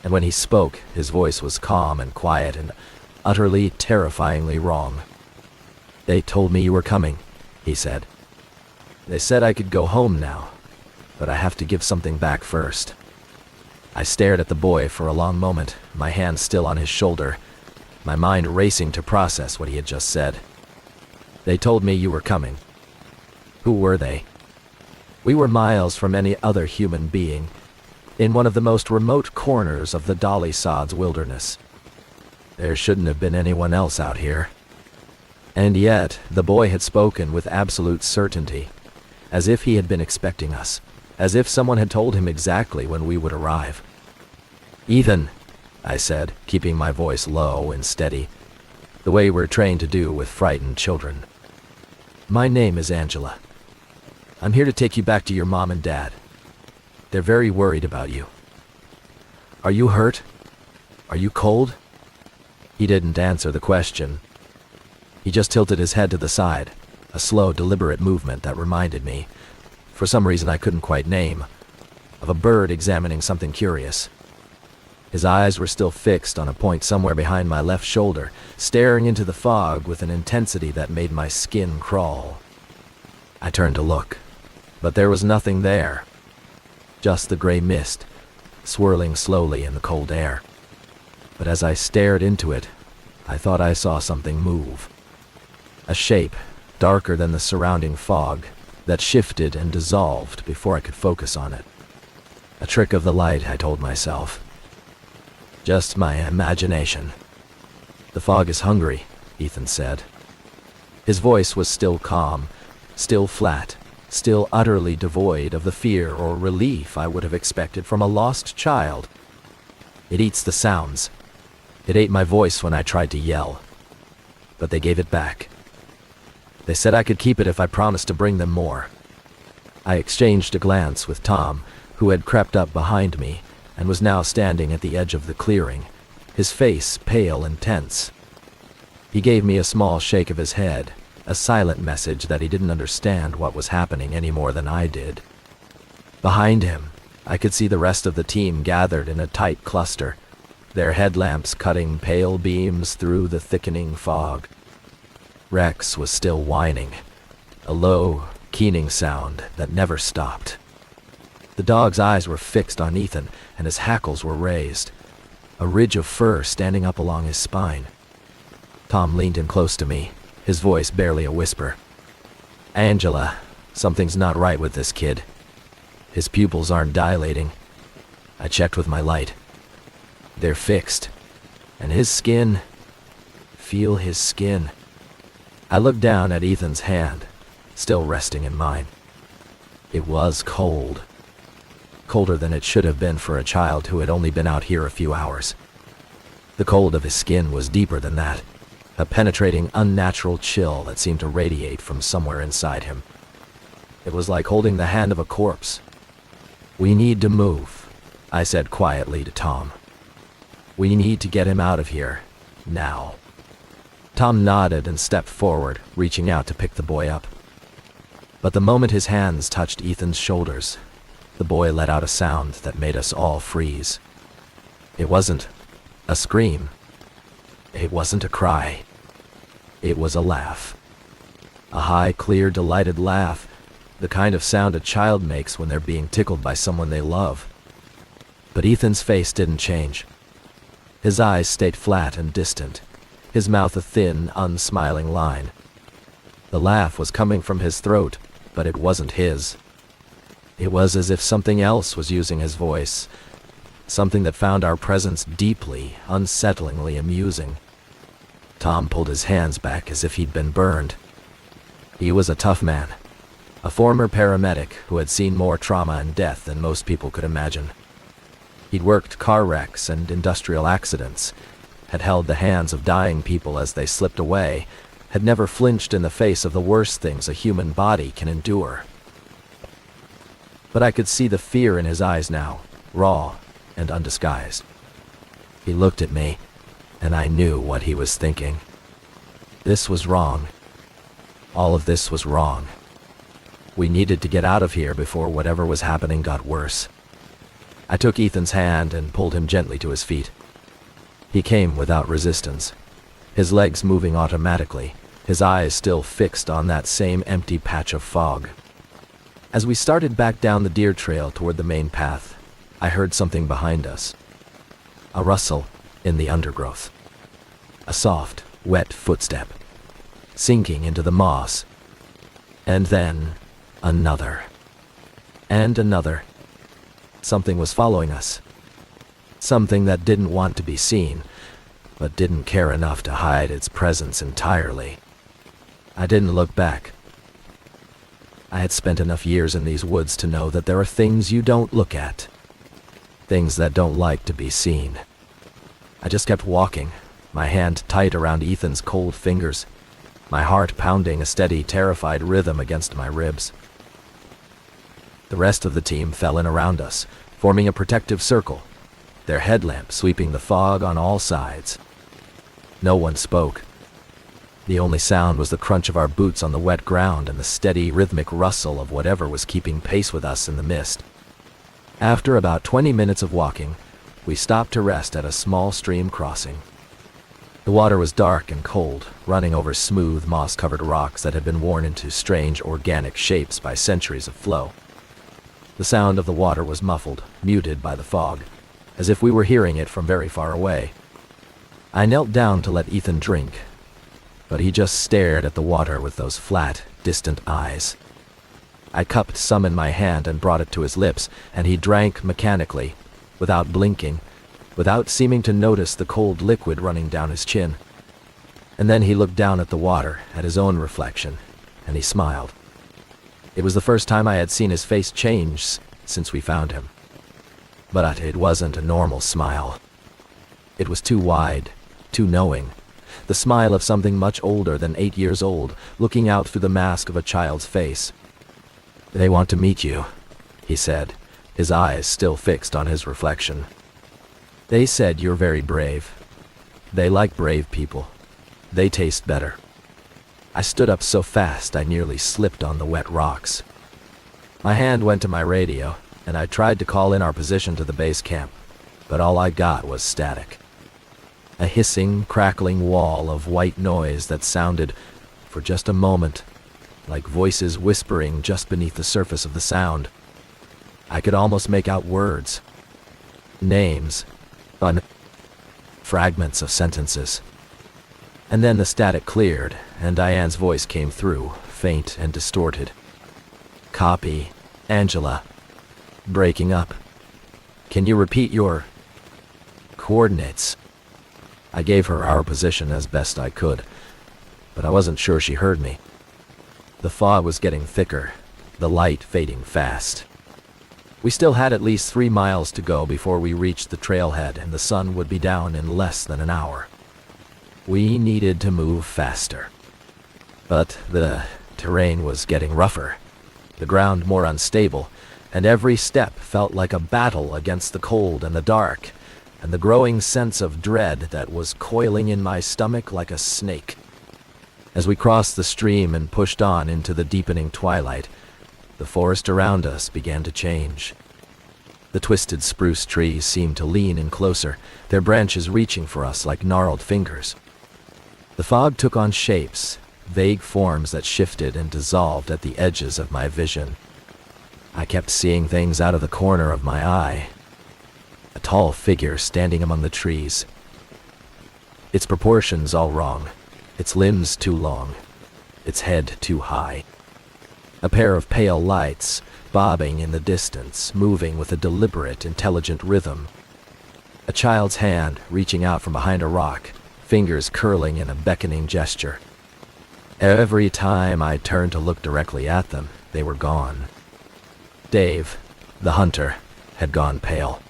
And when he spoke, his voice was calm and quiet and utterly, terrifyingly wrong. "They told me you were coming," he said. "They said I could go home now, but I have to give something back first." I stared at the boy for a long moment, my hand still on his shoulder, my mind racing to process what he had just said. "They told me you were coming." Who were they? We were miles from any other human being, in one of the most remote corners of the Dolly Sods wilderness. There shouldn't have been anyone else out here. And yet, the boy had spoken with absolute certainty, as if he had been expecting us, as if someone had told him exactly when we would arrive. "Ethan," I said, keeping my voice low and steady, the way we're trained to do with frightened children. "My name is Angela. I'm here to take you back to your mom and dad. They're very worried about you. Are you hurt? Are you cold?" He didn't answer the question. He just tilted his head to the side, a slow, deliberate movement that reminded me, for some reason I couldn't quite name, of a bird examining something curious. His eyes were still fixed on a point somewhere behind my left shoulder, staring into the fog with an intensity that made my skin crawl. I turned to look, but there was nothing there. Just the gray mist, swirling slowly in the cold air. But as I stared into it, I thought I saw something move. A shape, darker than the surrounding fog, that shifted and dissolved before I could focus on it. A trick of the light, I told myself. Just my imagination. "The fog is hungry," Ethan said. His voice was still calm, still flat, still utterly devoid of the fear or relief I would have expected from a lost child. "It eats the sounds. It ate my voice when I tried to yell. But they gave it back. They said I could keep it if I promised to bring them more." I exchanged a glance with Tom, who had crept up behind me and was now standing at the edge of the clearing, his face pale and tense. He gave me a small shake of his head, a silent message that he didn't understand what was happening any more than I did. Behind him, I could see the rest of the team gathered in a tight cluster, their headlamps cutting pale beams through the thickening fog. Rex was still whining, a low, keening sound that never stopped. The dog's eyes were fixed on Ethan, and his hackles were raised, a ridge of fur standing up along his spine. Tom leaned in close to me, his voice barely a whisper. "Angela, something's not right with this kid. His pupils aren't dilating." I checked with my light. "They're fixed. And his skin... Feel his skin." I looked down at Ethan's hand, still resting in mine. It was cold. Colder than it should have been for a child who had only been out here a few hours. The cold of his skin was deeper than that, a penetrating, unnatural chill that seemed to radiate from somewhere inside him. It was like holding the hand of a corpse. "We need to move," I said quietly to Tom. "We need to get him out of here, now." Tom nodded and stepped forward, reaching out to pick the boy up. But the moment his hands touched Ethan's shoulders, the boy let out a sound that made us all freeze. It wasn't a scream. It wasn't a cry. It was a laugh. A high, clear, delighted laugh, the kind of sound a child makes when they're being tickled by someone they love. But Ethan's face didn't change. His eyes stayed flat and distant, his mouth a thin, unsmiling line. The laugh was coming from his throat, but it wasn't his. It was as if something else was using his voice, something that found our presence deeply, unsettlingly amusing. Tom pulled his hands back as if he'd been burned. He was a tough man, a former paramedic who had seen more trauma and death than most people could imagine. He'd worked car wrecks and industrial accidents, had held the hands of dying people as they slipped away, had never flinched in the face of the worst things a human body can endure. But I could see the fear in his eyes now, raw and undisguised. He looked at me, and I knew what he was thinking. This was wrong. All of this was wrong. We needed to get out of here before whatever was happening got worse. I took Ethan's hand and pulled him gently to his feet. He came without resistance, his legs moving automatically, his eyes still fixed on that same empty patch of fog. As we started back down the deer trail toward the main path, I heard something behind us. A rustle in the undergrowth. A soft, wet footstep, sinking into the moss. And then, another. And another. Something was following us. Something that didn't want to be seen, but didn't care enough to hide its presence entirely. I didn't look back. I had spent enough years in these woods to know that there are things you don't look at. Things that don't like to be seen. I just kept walking, my hand tight around Ethan's cold fingers, my heart pounding a steady, terrified rhythm against my ribs. The rest of the team fell in around us, forming a protective circle, their headlamps sweeping the fog on all sides. No one spoke. The only sound was the crunch of our boots on the wet ground and the steady, rhythmic rustle of whatever was keeping pace with us in the mist. After about 20 minutes of walking, we stopped to rest at a small stream crossing. The water was dark and cold, running over smooth, moss-covered rocks that had been worn into strange, organic shapes by centuries of flow. The sound of the water was muffled, muted by the fog, as if we were hearing it from very far away. I knelt down to let Ethan drink, but he just stared at the water with those flat, distant eyes. I cupped some in my hand and brought it to his lips, and he drank mechanically, without blinking, without seeming to notice the cold liquid running down his chin. And then he looked down at the water, at his own reflection, and he smiled. It was the first time I had seen his face change since we found him. But it wasn't a normal smile. It was too wide, too knowing. The smile of something much older than 8 years old, looking out through the mask of a child's face. "They want to meet you," he said, his eyes still fixed on his reflection. "They said you're very brave. They like brave people. They taste better." I stood up so fast I nearly slipped on the wet rocks. My hand went to my radio, and I tried to call in our position to the base camp, but all I got was static. A hissing, crackling wall of white noise that sounded, for just a moment, like voices whispering just beneath the surface of the sound. I could almost make out words, names, fragments of sentences. And then the static cleared, and Diane's voice came through, faint and distorted. "Copy, Angela. Breaking up. Can you repeat your coordinates?" I gave her our position as best I could, but I wasn't sure she heard me. The fog was getting thicker, the light fading fast. We still had at least 3 miles to go before we reached the trailhead, and the sun would be down in less than an hour. We needed to move faster. But the terrain was getting rougher, the ground more unstable, and every step felt like a battle against the cold and the dark, and the growing sense of dread that was coiling in my stomach like a snake. As we crossed the stream and pushed on into the deepening twilight, the forest around us began to change. The twisted spruce trees seemed to lean in closer, their branches reaching for us like gnarled fingers. The fog took on shapes, vague forms that shifted and dissolved at the edges of my vision. I kept seeing things out of the corner of my eye. A tall figure standing among the trees. Its proportions all wrong, its limbs too long, its head too high. A pair of pale lights, bobbing in the distance, moving with a deliberate, intelligent rhythm. A child's hand reaching out from behind a rock, fingers curling in a beckoning gesture. Every time I turned to look directly at them, they were gone. Dave, the hunter, had gone pale.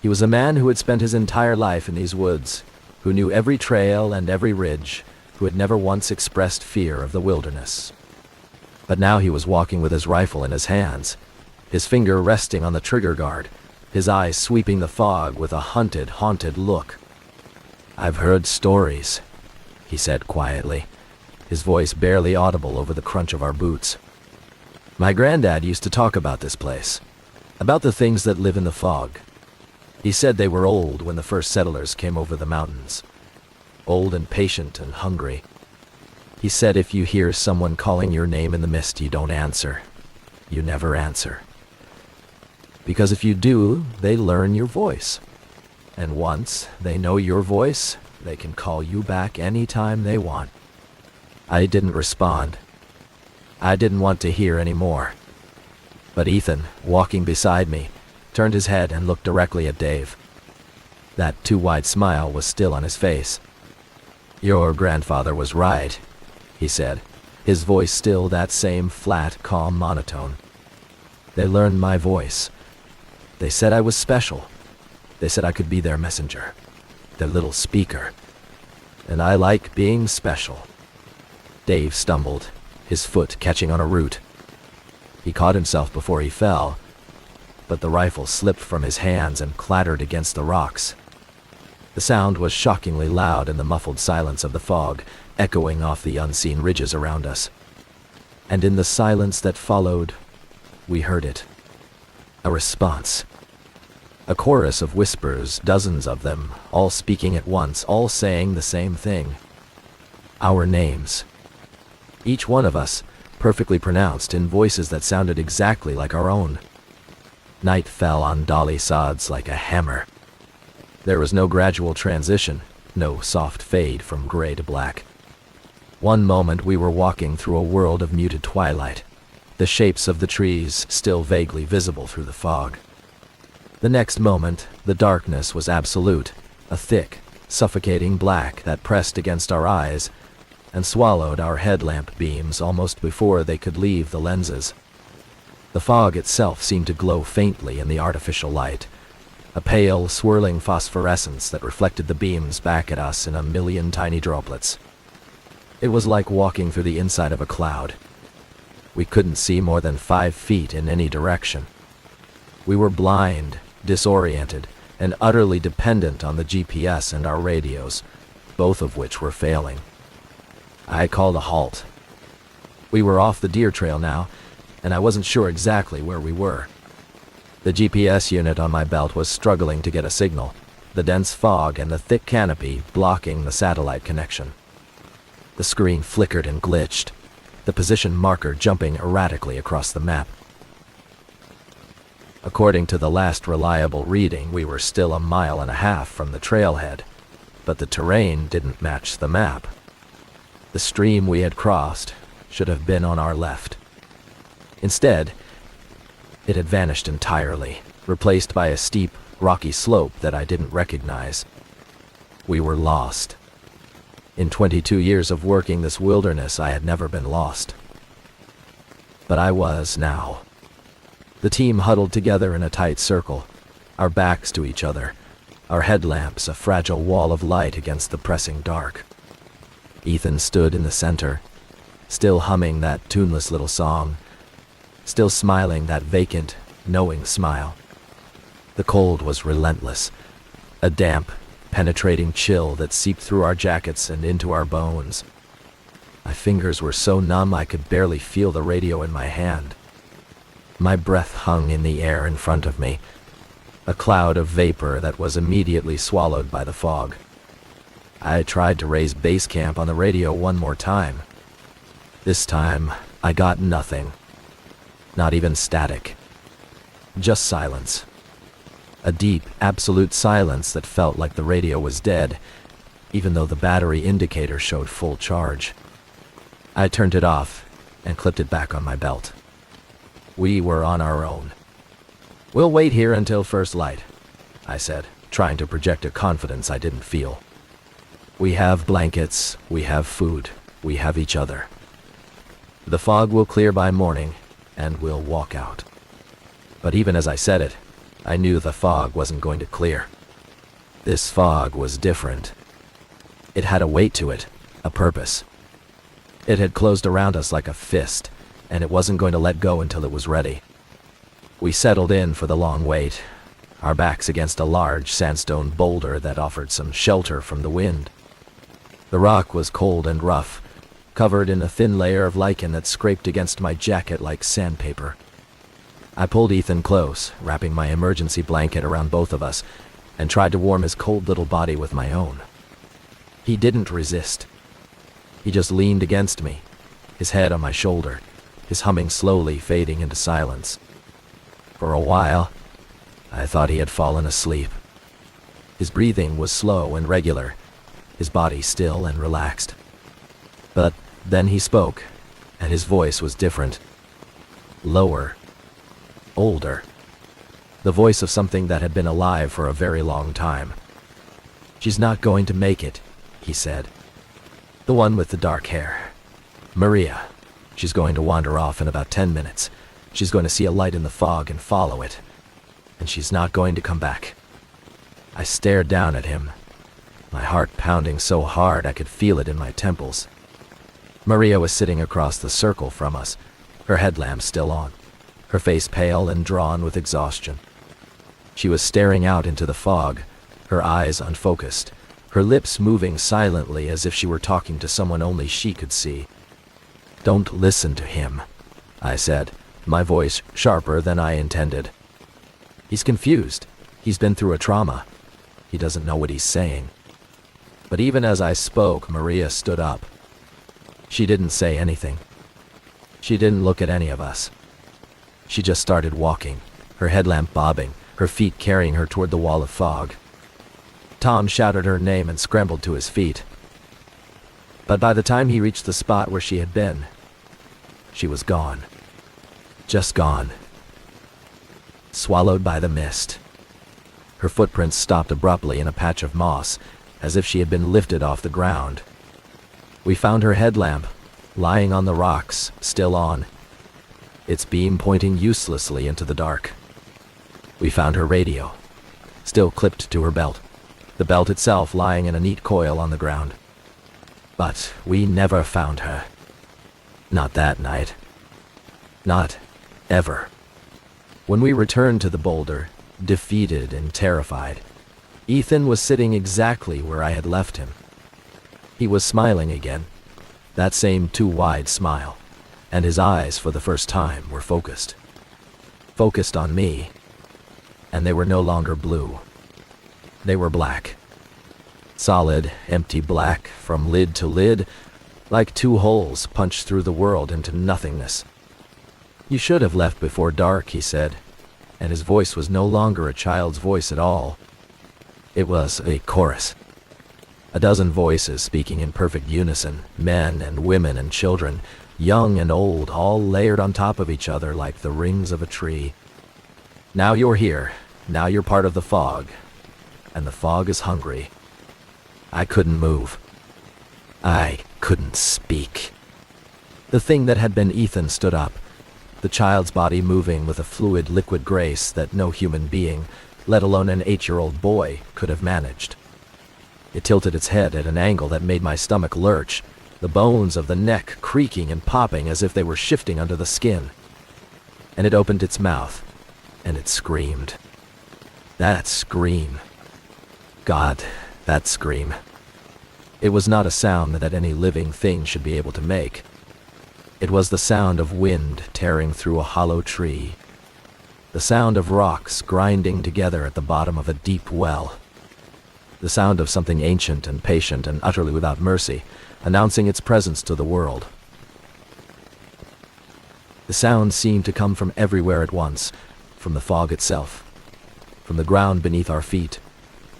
He was a man who had spent his entire life in these woods, who knew every trail and every ridge, who had never once expressed fear of the wilderness. But now he was walking with his rifle in his hands, his finger resting on the trigger guard, his eyes sweeping the fog with a haunted look. "I've heard stories," he said quietly, his voice barely audible over the crunch of our boots. "My granddad used to talk about this place, about the things that live in the fog. He said they were old when the first settlers came over the mountains, old and patient and hungry. He said if you hear someone calling your name in the mist, you don't answer. You never answer. Because if you do, they learn your voice. And once they know your voice, they can call you back anytime they want." I didn't respond. I didn't want to hear any more. But Ethan, walking beside me, turned his head and looked directly at Dave. That too wide smile was still on his face. "Your grandfather was right," he said, his voice still that same flat, calm monotone. "They learned my voice. They said I was special. They said I could be their messenger, their little speaker. And I like being special." Dave stumbled, his foot catching on a root. He caught himself before he fell, but the rifle slipped from his hands and clattered against the rocks. The sound was shockingly loud in the muffled silence of the fog, echoing off the unseen ridges around us. And in the silence that followed, we heard it. A response. A chorus of whispers, dozens of them, all speaking at once, all saying the same thing. Our names. Each one of us, perfectly pronounced in voices that sounded exactly like our own. Night fell on Dolly sods like a hammer. There was no gradual transition, no soft fade from gray to black. One moment we were walking through a world of muted twilight, the shapes of the trees still vaguely visible through the fog. The next moment, the darkness was absolute, a thick, suffocating black that pressed against our eyes and swallowed our headlamp beams almost before they could leave the lenses. The fog itself seemed to glow faintly in the artificial light, a pale, swirling phosphorescence that reflected the beams back at us in a million tiny droplets. It was like walking through the inside of a cloud. We couldn't see more than 5 feet in any direction. We were blind, disoriented, and utterly dependent on the GPS and our radios, both of which were failing. I called a halt. We were off the deer trail now, and I wasn't sure exactly where we were. The GPS unit on my belt was struggling to get a signal, the dense fog and the thick canopy blocking the satellite connection. The screen flickered and glitched, the position marker jumping erratically across the map. According to the last reliable reading, we were still 1.5 miles from the trailhead, but the terrain didn't match the map. The stream we had crossed should have been on our left. Instead, it had vanished entirely, replaced by a steep, rocky slope that I didn't recognize. We were lost. In 22 years of working this wilderness, I had never been lost. But I was now. The team huddled together in a tight circle, our backs to each other, our headlamps a fragile wall of light against the pressing dark. Ethan stood in the center, still humming that tuneless little song, still smiling that vacant, knowing smile. The cold was relentless, a damp, penetrating chill that seeped through our jackets and into our bones. My fingers were so numb I could barely feel the radio in my hand. My breath hung in the air in front of me, a cloud of vapor that was immediately swallowed by the fog. I tried to raise base camp on the radio one more time. This time, I got nothing. Not even static. Just silence. A deep, absolute silence that felt like the radio was dead, even though the battery indicator showed full charge. I turned it off and clipped it back on my belt. We were on our own. "We'll wait here until first light," I said, trying to project a confidence I didn't feel. "We have blankets, we have food, we have each other. The fog will clear by morning, and we'll walk out." But even as I said it, I knew the fog wasn't going to clear. This fog was different. It had a weight to it, a purpose. It had closed around us like a fist, and it wasn't going to let go until it was ready. We settled in for the long wait, our backs against a large sandstone boulder that offered some shelter from the wind. The rock was cold and rough, covered in a thin layer of lichen that scraped against my jacket like sandpaper. I pulled Ethan close, wrapping my emergency blanket around both of us, and tried to warm his cold little body with my own. He didn't resist. He just leaned against me, his head on my shoulder, his humming slowly fading into silence. For a while, I thought he had fallen asleep. His breathing was slow and regular, his body still and relaxed. But then he spoke, and his voice was different. Lower. Older. The voice of something that had been alive for a very long time. "She's not going to make it," he said. "The one with the dark hair. Maria. She's going to wander off in about 10 minutes. She's going to see a light in the fog and follow it. And she's not going to come back." I stared down at him, my heart pounding so hard I could feel it in my temples. Maria was sitting across the circle from us, her headlamp still on. her face pale and drawn with exhaustion. She was staring out into the fog, her eyes unfocused, her lips moving silently as if she were talking to someone only she could see. "Don't listen to him," I said, my voice sharper than I intended. "He's confused. He's been through a trauma. He doesn't know what he's saying." But even as I spoke, Maria stood up. She didn't say anything. She didn't look at any of us. She just started walking, her headlamp bobbing, her feet carrying her toward the wall of fog. Tom shouted her name and scrambled to his feet. But by the time he reached the spot where she had been, she was gone. Just gone. Swallowed by the mist. Her footprints stopped abruptly in a patch of moss, as if she had been lifted off the ground. We found her headlamp, lying on the rocks, still on, its beam pointing uselessly into the dark. We found her radio, still clipped to her belt, the belt itself lying in a neat coil on the ground. But we never found her. Not that night. Not ever. When we returned to the boulder, defeated and terrified, Ethan was sitting exactly where I had left him. He was smiling again, that same too wide smile, and his eyes for the first time were focused. Focused on me, and they were no longer blue. They were black. Solid, empty black, from lid to lid, like two holes punched through the world into nothingness. "You should have left before dark," he said, and his voice was no longer a child's voice at all. It was a chorus. A dozen voices speaking in perfect unison, men and women and children, young and old, all layered on top of each other like the rings of a tree. "Now you're here. Now you're part of the fog. And the fog is hungry." I couldn't move. I couldn't speak. The thing that had been Ethan stood up, the child's body moving with a fluid, liquid grace that no human being, let alone an 8-year-old boy, could have managed. It tilted its head at an angle that made my stomach lurch, the bones of the neck creaking and popping as if they were shifting under the skin. And it opened its mouth, and it screamed. That scream. God, that scream. It was not a sound that any living thing should be able to make. It was the sound of wind tearing through a hollow tree, the sound of rocks grinding together at the bottom of a deep well, the sound of something ancient and patient and utterly without mercy, announcing its presence to the world. The sound seemed to come from everywhere at once, from the fog itself, from the ground beneath our feet,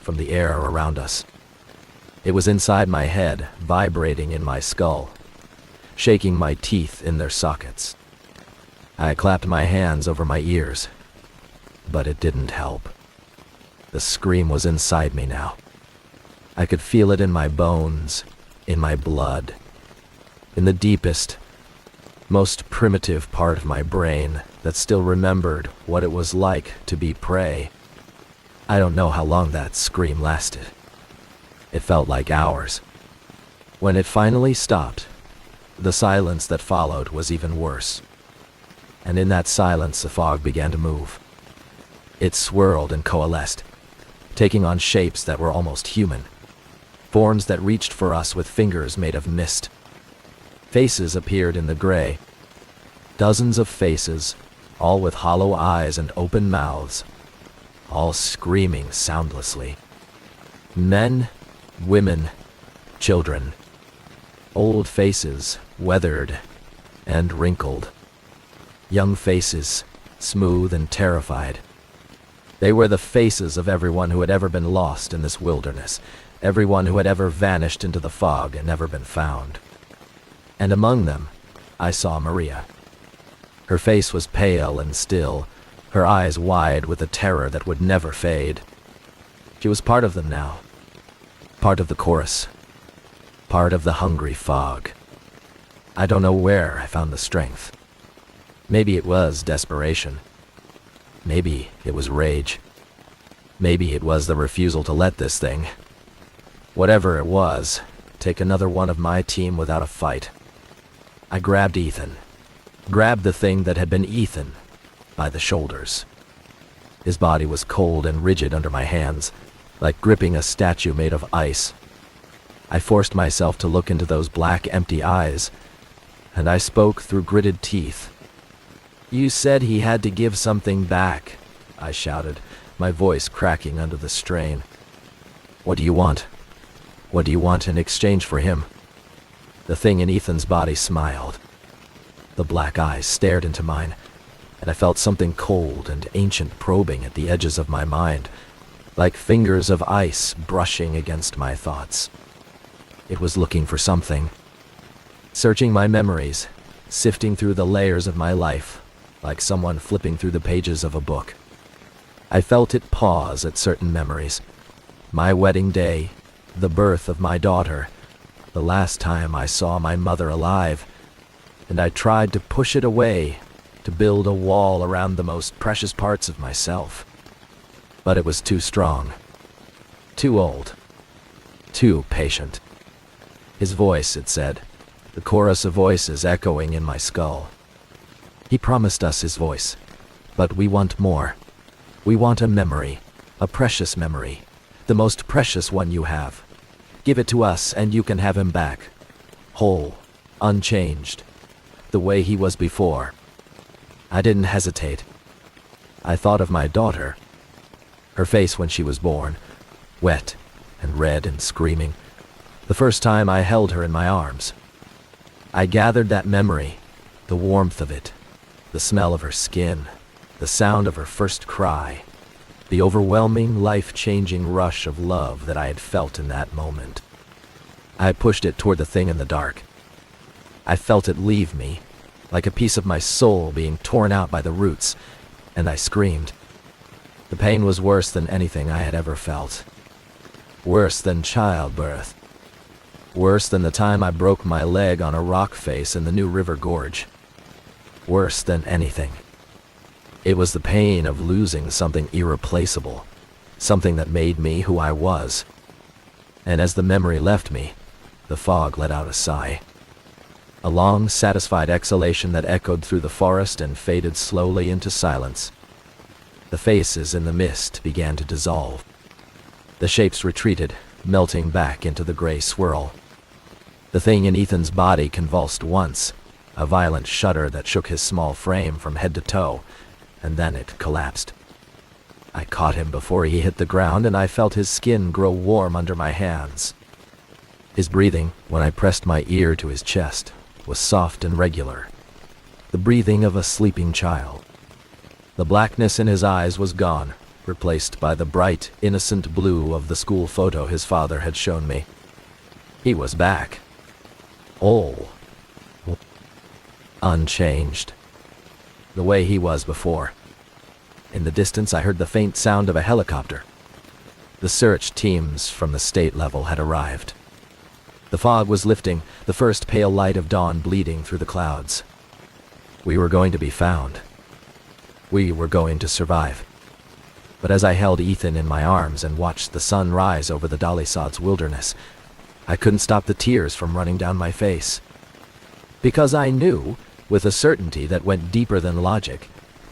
from the air around us. It was inside my head, vibrating in my skull, shaking my teeth in their sockets. I clapped my hands over my ears, but it didn't help. The scream was inside me now. I could feel it in my bones, in my blood, in the deepest, most primitive part of my brain that still remembered what it was like to be prey. I don't know how long that scream lasted. It felt like hours. When it finally stopped, the silence that followed was even worse. And in that silence, the fog began to move. It swirled and coalesced, taking on shapes that were almost human, forms that reached for us with fingers made of mist. Faces appeared in the gray, dozens of faces, all with hollow eyes and open mouths, all screaming soundlessly. Men, women, children, old faces, weathered and wrinkled, young faces, smooth and terrified. They were the faces of everyone who had ever been lost in this wilderness, everyone who had ever vanished into the fog and never been found. And among them, I saw Maria. Her face was pale and still, her eyes wide with a terror that would never fade. She was part of them now, part of the chorus, part of the hungry fog. I don't know where I found the strength. Maybe it was desperation. Maybe it was rage. Maybe it was the refusal to let this thing, whatever it was, take another one of my team without a fight. I grabbed Ethan, grabbed the thing that had been Ethan, by the shoulders. His body was cold and rigid under my hands, like gripping a statue made of ice. I forced myself to look into those black, empty eyes, and I spoke through gritted teeth. "You said he had to give something back," I shouted, my voice cracking under the strain. "What do you want? What do you want in exchange for him?" The thing in Ethan's body smiled. The black eyes stared into mine, and I felt something cold and ancient probing at the edges of my mind, like fingers of ice brushing against my thoughts. It was looking for something, searching my memories, sifting through the layers of my life, like someone flipping through the pages of a book. I felt it pause at certain memories. My wedding day, the birth of my daughter, the last time I saw my mother alive, and I tried to push it away, to build a wall around the most precious parts of myself. But it was too strong, too old, too patient. His voice, it said, the chorus of voices echoing in my skull. He promised us his voice, but we want more. We want a memory, a precious memory, the most precious one you have. Give it to us and you can have him back, whole, unchanged, the way he was before. I didn't hesitate. I thought of my daughter, her face when she was born, wet and red and screaming, the first time I held her in my arms. I gathered that memory, the warmth of it, the smell of her skin, the sound of her first cry, the overwhelming, life-changing rush of love that I had felt in that moment. I pushed it toward the thing in the dark. I felt it leave me, like a piece of my soul being torn out by the roots, and I screamed. The pain was worse than anything I had ever felt. Worse than childbirth. Worse than the time I broke my leg on a rock face in the New River Gorge. Worse than anything. It was the pain of losing something irreplaceable, something that made me who I was. And as the memory left me, the fog let out a sigh. A long, satisfied exhalation that echoed through the forest and faded slowly into silence. The faces in the mist began to dissolve. The shapes retreated, melting back into the gray swirl. The thing in Ethan's body convulsed once, a violent shudder that shook his small frame from head to toe, and then it collapsed. I caught him before he hit the ground, and I felt his skin grow warm under my hands. His breathing, when I pressed my ear to his chest, was soft and regular, the breathing of a sleeping child. The blackness in his eyes was gone, replaced by the bright, innocent blue of the school photo his father had shown me. He was back. Whole. Unchanged. The way he was before. In the distance, I heard the faint sound of a helicopter. The search teams from the state level had arrived. The fog was lifting, the first pale light of dawn bleeding through the clouds. We were going to be found. We were going to survive. But as I held Ethan in my arms and watched the sun rise over the Dalisad's wilderness, I couldn't stop the tears from running down my face. Because I knew, with a certainty that went deeper than logic,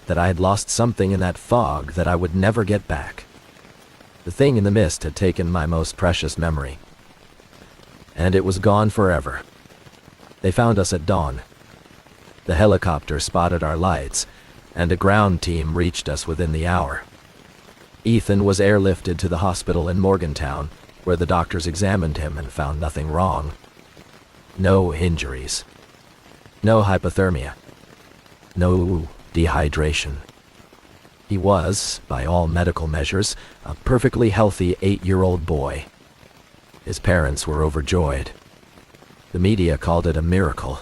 that I had lost something in that fog that I would never get back. The thing in the mist had taken my most precious memory. And it was gone forever. They found us at dawn. The helicopter spotted our lights, and a ground team reached us within the hour. Ethan was airlifted to the hospital in Morgantown, where the doctors examined him and found nothing wrong. No injuries. No hypothermia. No dehydration. He was, by all medical measures, a perfectly healthy 8-year-old boy. His parents were overjoyed. The media called it a miracle.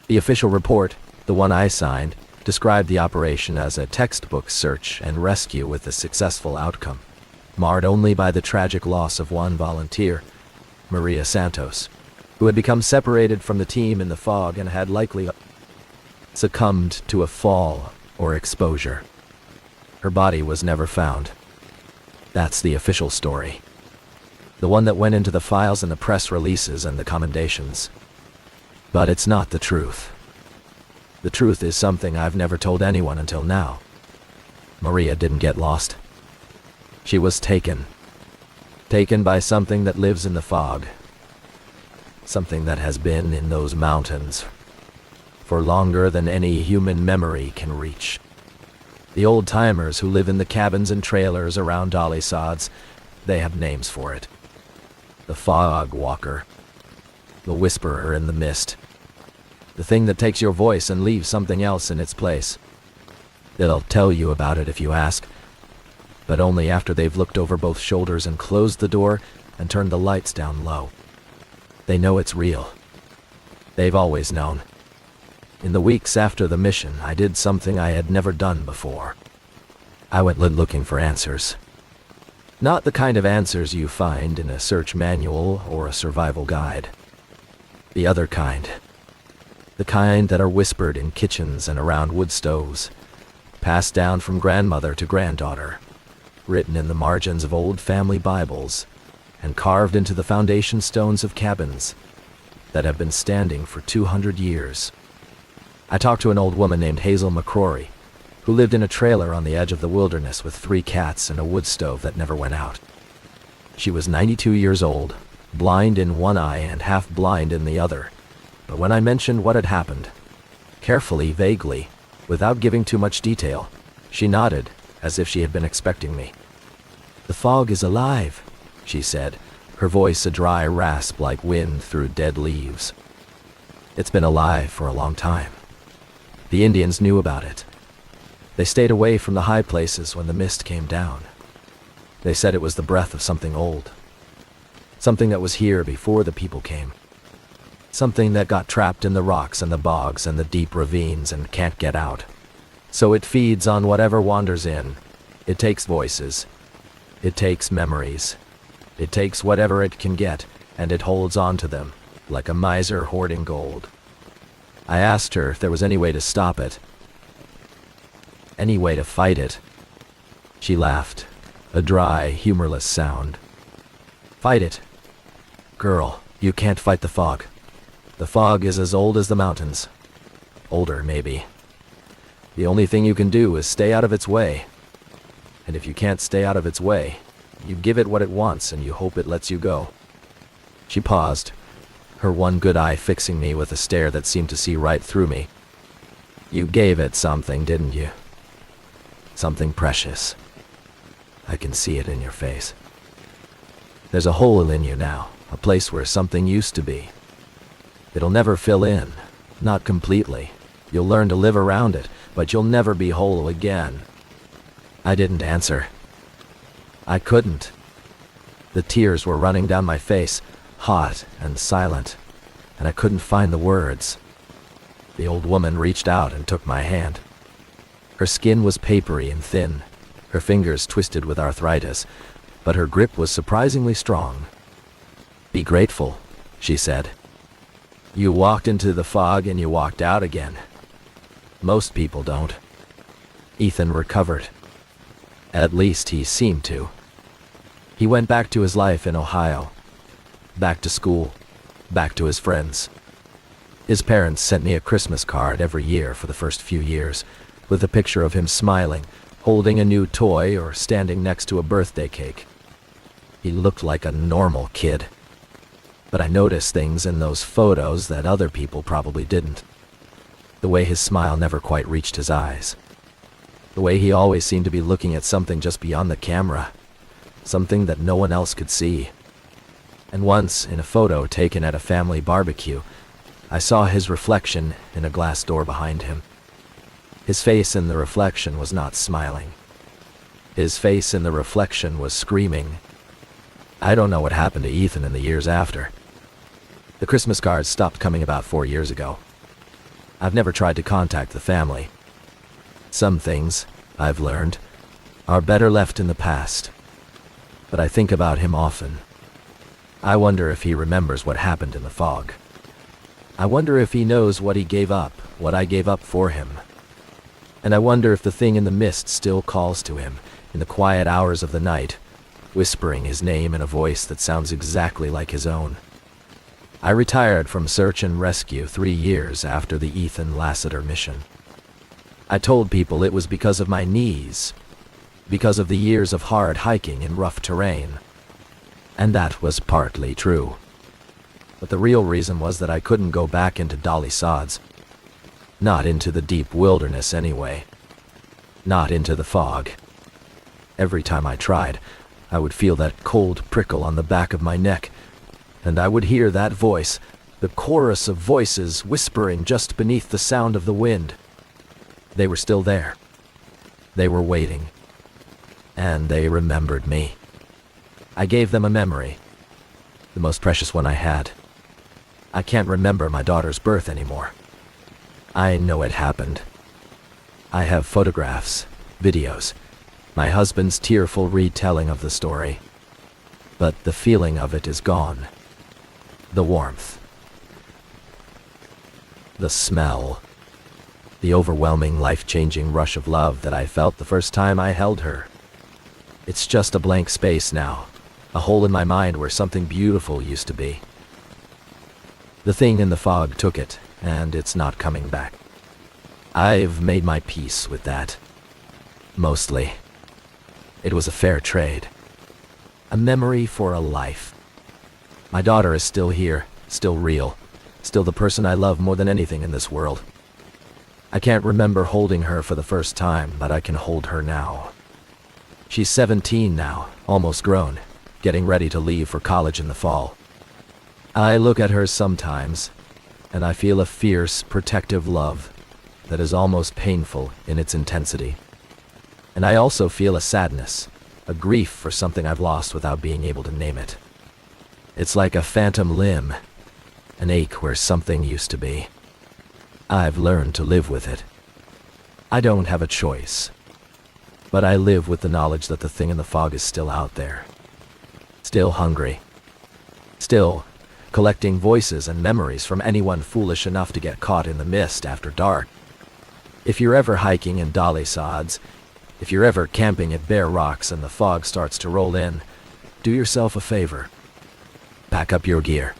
The official report, the one I signed, described the operation as a textbook search and rescue with a successful outcome, marred only by the tragic loss of one volunteer, Maria Santos, who had become separated from the team in the fog and had likely succumbed to a fall or exposure. Her body was never found. That's the official story. The one that went into the files and the press releases and the commendations. But it's not the truth. The truth is something I've never told anyone until now. Maria didn't get lost. She was taken. Taken by something that lives in the fog. Something that has been in those mountains for longer than any human memory can reach. The old-timers who live in the cabins and trailers around dolly sods, they have names for it. The fog walker. The whisperer in the mist. The thing that takes your voice and leaves something else in its place. They'll tell you about it if you ask, but only after they've looked over both shoulders and closed the door and turned the lights down low. They know it's real. They've always known. In the weeks after the mission, I did something I had never done before. I went looking for answers. Not the kind of answers you find in a search manual or a survival guide. The other kind. The kind that are whispered in kitchens and around wood stoves, passed down from grandmother to granddaughter, written in the margins of old family Bibles, and carved into the foundation stones of cabins that have been standing for 200 years. I talked to an old woman named Hazel McCrory, who lived in a trailer on the edge of the wilderness with 3 cats and a wood stove that never went out. She was 92 years old, blind in one eye and half blind in the other, but when I mentioned what had happened, carefully, vaguely, without giving too much detail, she nodded as if she had been expecting me. "The fog is alive," she said, her voice a dry rasp like wind through dead leaves. "It's been alive for a long time. The Indians knew about it. They stayed away from the high places when the mist came down. They said it was the breath of something old. Something that was here before the people came. Something that got trapped in the rocks and the bogs and the deep ravines and can't get out. So it feeds on whatever wanders in. It takes voices. It takes memories. It takes whatever it can get, and it holds on to them, like a miser hoarding gold." I asked her if there was any way to stop it. Any way to fight it. She laughed, a dry, humorless sound. "Fight it? Girl, you can't fight the fog. The fog is as old as the mountains. Older, maybe. The only thing you can do is stay out of its way. And if you can't stay out of its way, you give it what it wants and you hope it lets you go." She paused, her one good eye fixing me with a stare that seemed to see right through me. "You gave it something, didn't you? Something precious. I can see it in your face. There's a hole in you now, a place where something used to be. It'll never fill in, not completely. You'll learn to live around it, but you'll never be whole again." I didn't answer. I couldn't. The tears were running down my face, hot and silent, and I couldn't find the words. The old woman reached out and took my hand. Her skin was papery and thin, her fingers twisted with arthritis, but her grip was surprisingly strong. "Be grateful," she said. "You walked into the fog and you walked out again. Most people don't." Ethan recovered. At least he seemed to. He went back to his life in Ohio. Back to school. Back to his friends. His parents sent me a Christmas card every year for the first few years, with a picture of him smiling, holding a new toy or standing next to a birthday cake. He looked like a normal kid. But I noticed things in those photos that other people probably didn't. The way his smile never quite reached his eyes. The way he always seemed to be looking at something just beyond the camera. Something that no one else could see. And once, in a photo taken at a family barbecue, I saw his reflection in a glass door behind him. His face in the reflection was not smiling. His face in the reflection was screaming. I don't know what happened to Ethan in the years after. The Christmas cards stopped coming about 4 years ago. I've never tried to contact the family. Some things, I've learned, are better left in the past. But I think about him often. I wonder if he remembers what happened in the fog. I wonder if he knows what he gave up, what I gave up for him. And I wonder if the thing in the mist still calls to him, in the quiet hours of the night, whispering his name in a voice that sounds exactly like his own. I retired from search and rescue 3 years after the Ethan Lassiter mission. I told people it was because of my knees, because of the years of hard hiking in rough terrain. And that was partly true. But the real reason was that I couldn't go back into Dolly Sods. Not into the deep wilderness anyway. Not into the fog. Every time I tried, I would feel that cold prickle on the back of my neck, and I would hear that voice, the chorus of voices whispering just beneath the sound of the wind. They were still there. They were waiting. And they remembered me. I gave them a memory, the most precious one I had. I can't remember my daughter's birth anymore. I know it happened. I have photographs, videos, my husband's tearful retelling of the story. But the feeling of it is gone. The warmth. The smell. The overwhelming, life-changing rush of love that I felt the first time I held her. It's just a blank space now, a hole in my mind where something beautiful used to be. The thing in the fog took it, and it's not coming back. I've made my peace with that. Mostly. It was a fair trade. A memory for a life. My daughter is still here, still real, still the person I love more than anything in this world. I can't remember holding her for the first time, but I can hold her now. She's 17 now, almost grown, getting ready to leave for college in the fall. I look at her sometimes, and I feel a fierce, protective love that is almost painful in its intensity. And I also feel a sadness, a grief for something I've lost without being able to name it. It's like a phantom limb, an ache where something used to be. I've learned to live with it. I don't have a choice, but I live with the knowledge that the thing in the fog is still out there. Still hungry. Still collecting voices and memories from anyone foolish enough to get caught in the mist after dark. If you're ever hiking in Dolly Sods, if you're ever camping at bare rocks and the fog starts to roll in, do yourself a favor. Pack up your gear.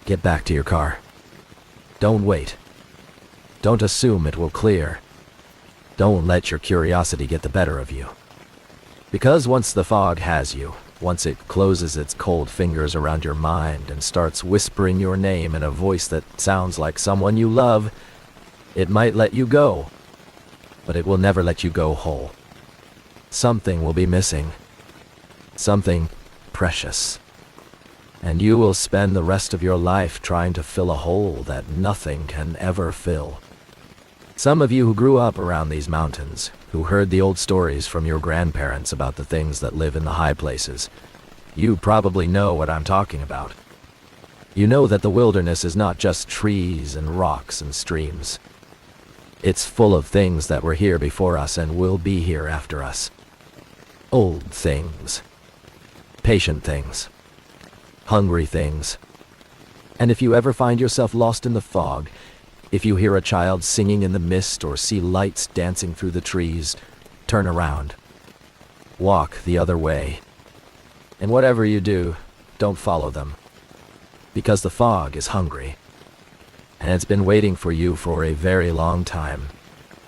Get back to your car. Don't wait. Don't assume it will clear. Don't let your curiosity get the better of you. Because once the fog has you, once it closes its cold fingers around your mind and starts whispering your name in a voice that sounds like someone you love, it might let you go, but it will never let you go whole. Something will be missing. Something precious. And you will spend the rest of your life trying to fill a hole that nothing can ever fill. Some of you who grew up around these mountains, who heard the old stories from your grandparents about the things that live in the high places, you probably know what I'm talking about. You know that the wilderness is not just trees and rocks and streams. It's full of things that were here before us and will be here after us. Old things. Patient things. Hungry things. And if you ever find yourself lost in the fog, if you hear a child singing in the mist or see lights dancing through the trees, turn around. Walk the other way. And whatever you do, don't follow them. Because the fog is hungry. And it's been waiting for you for a very long time.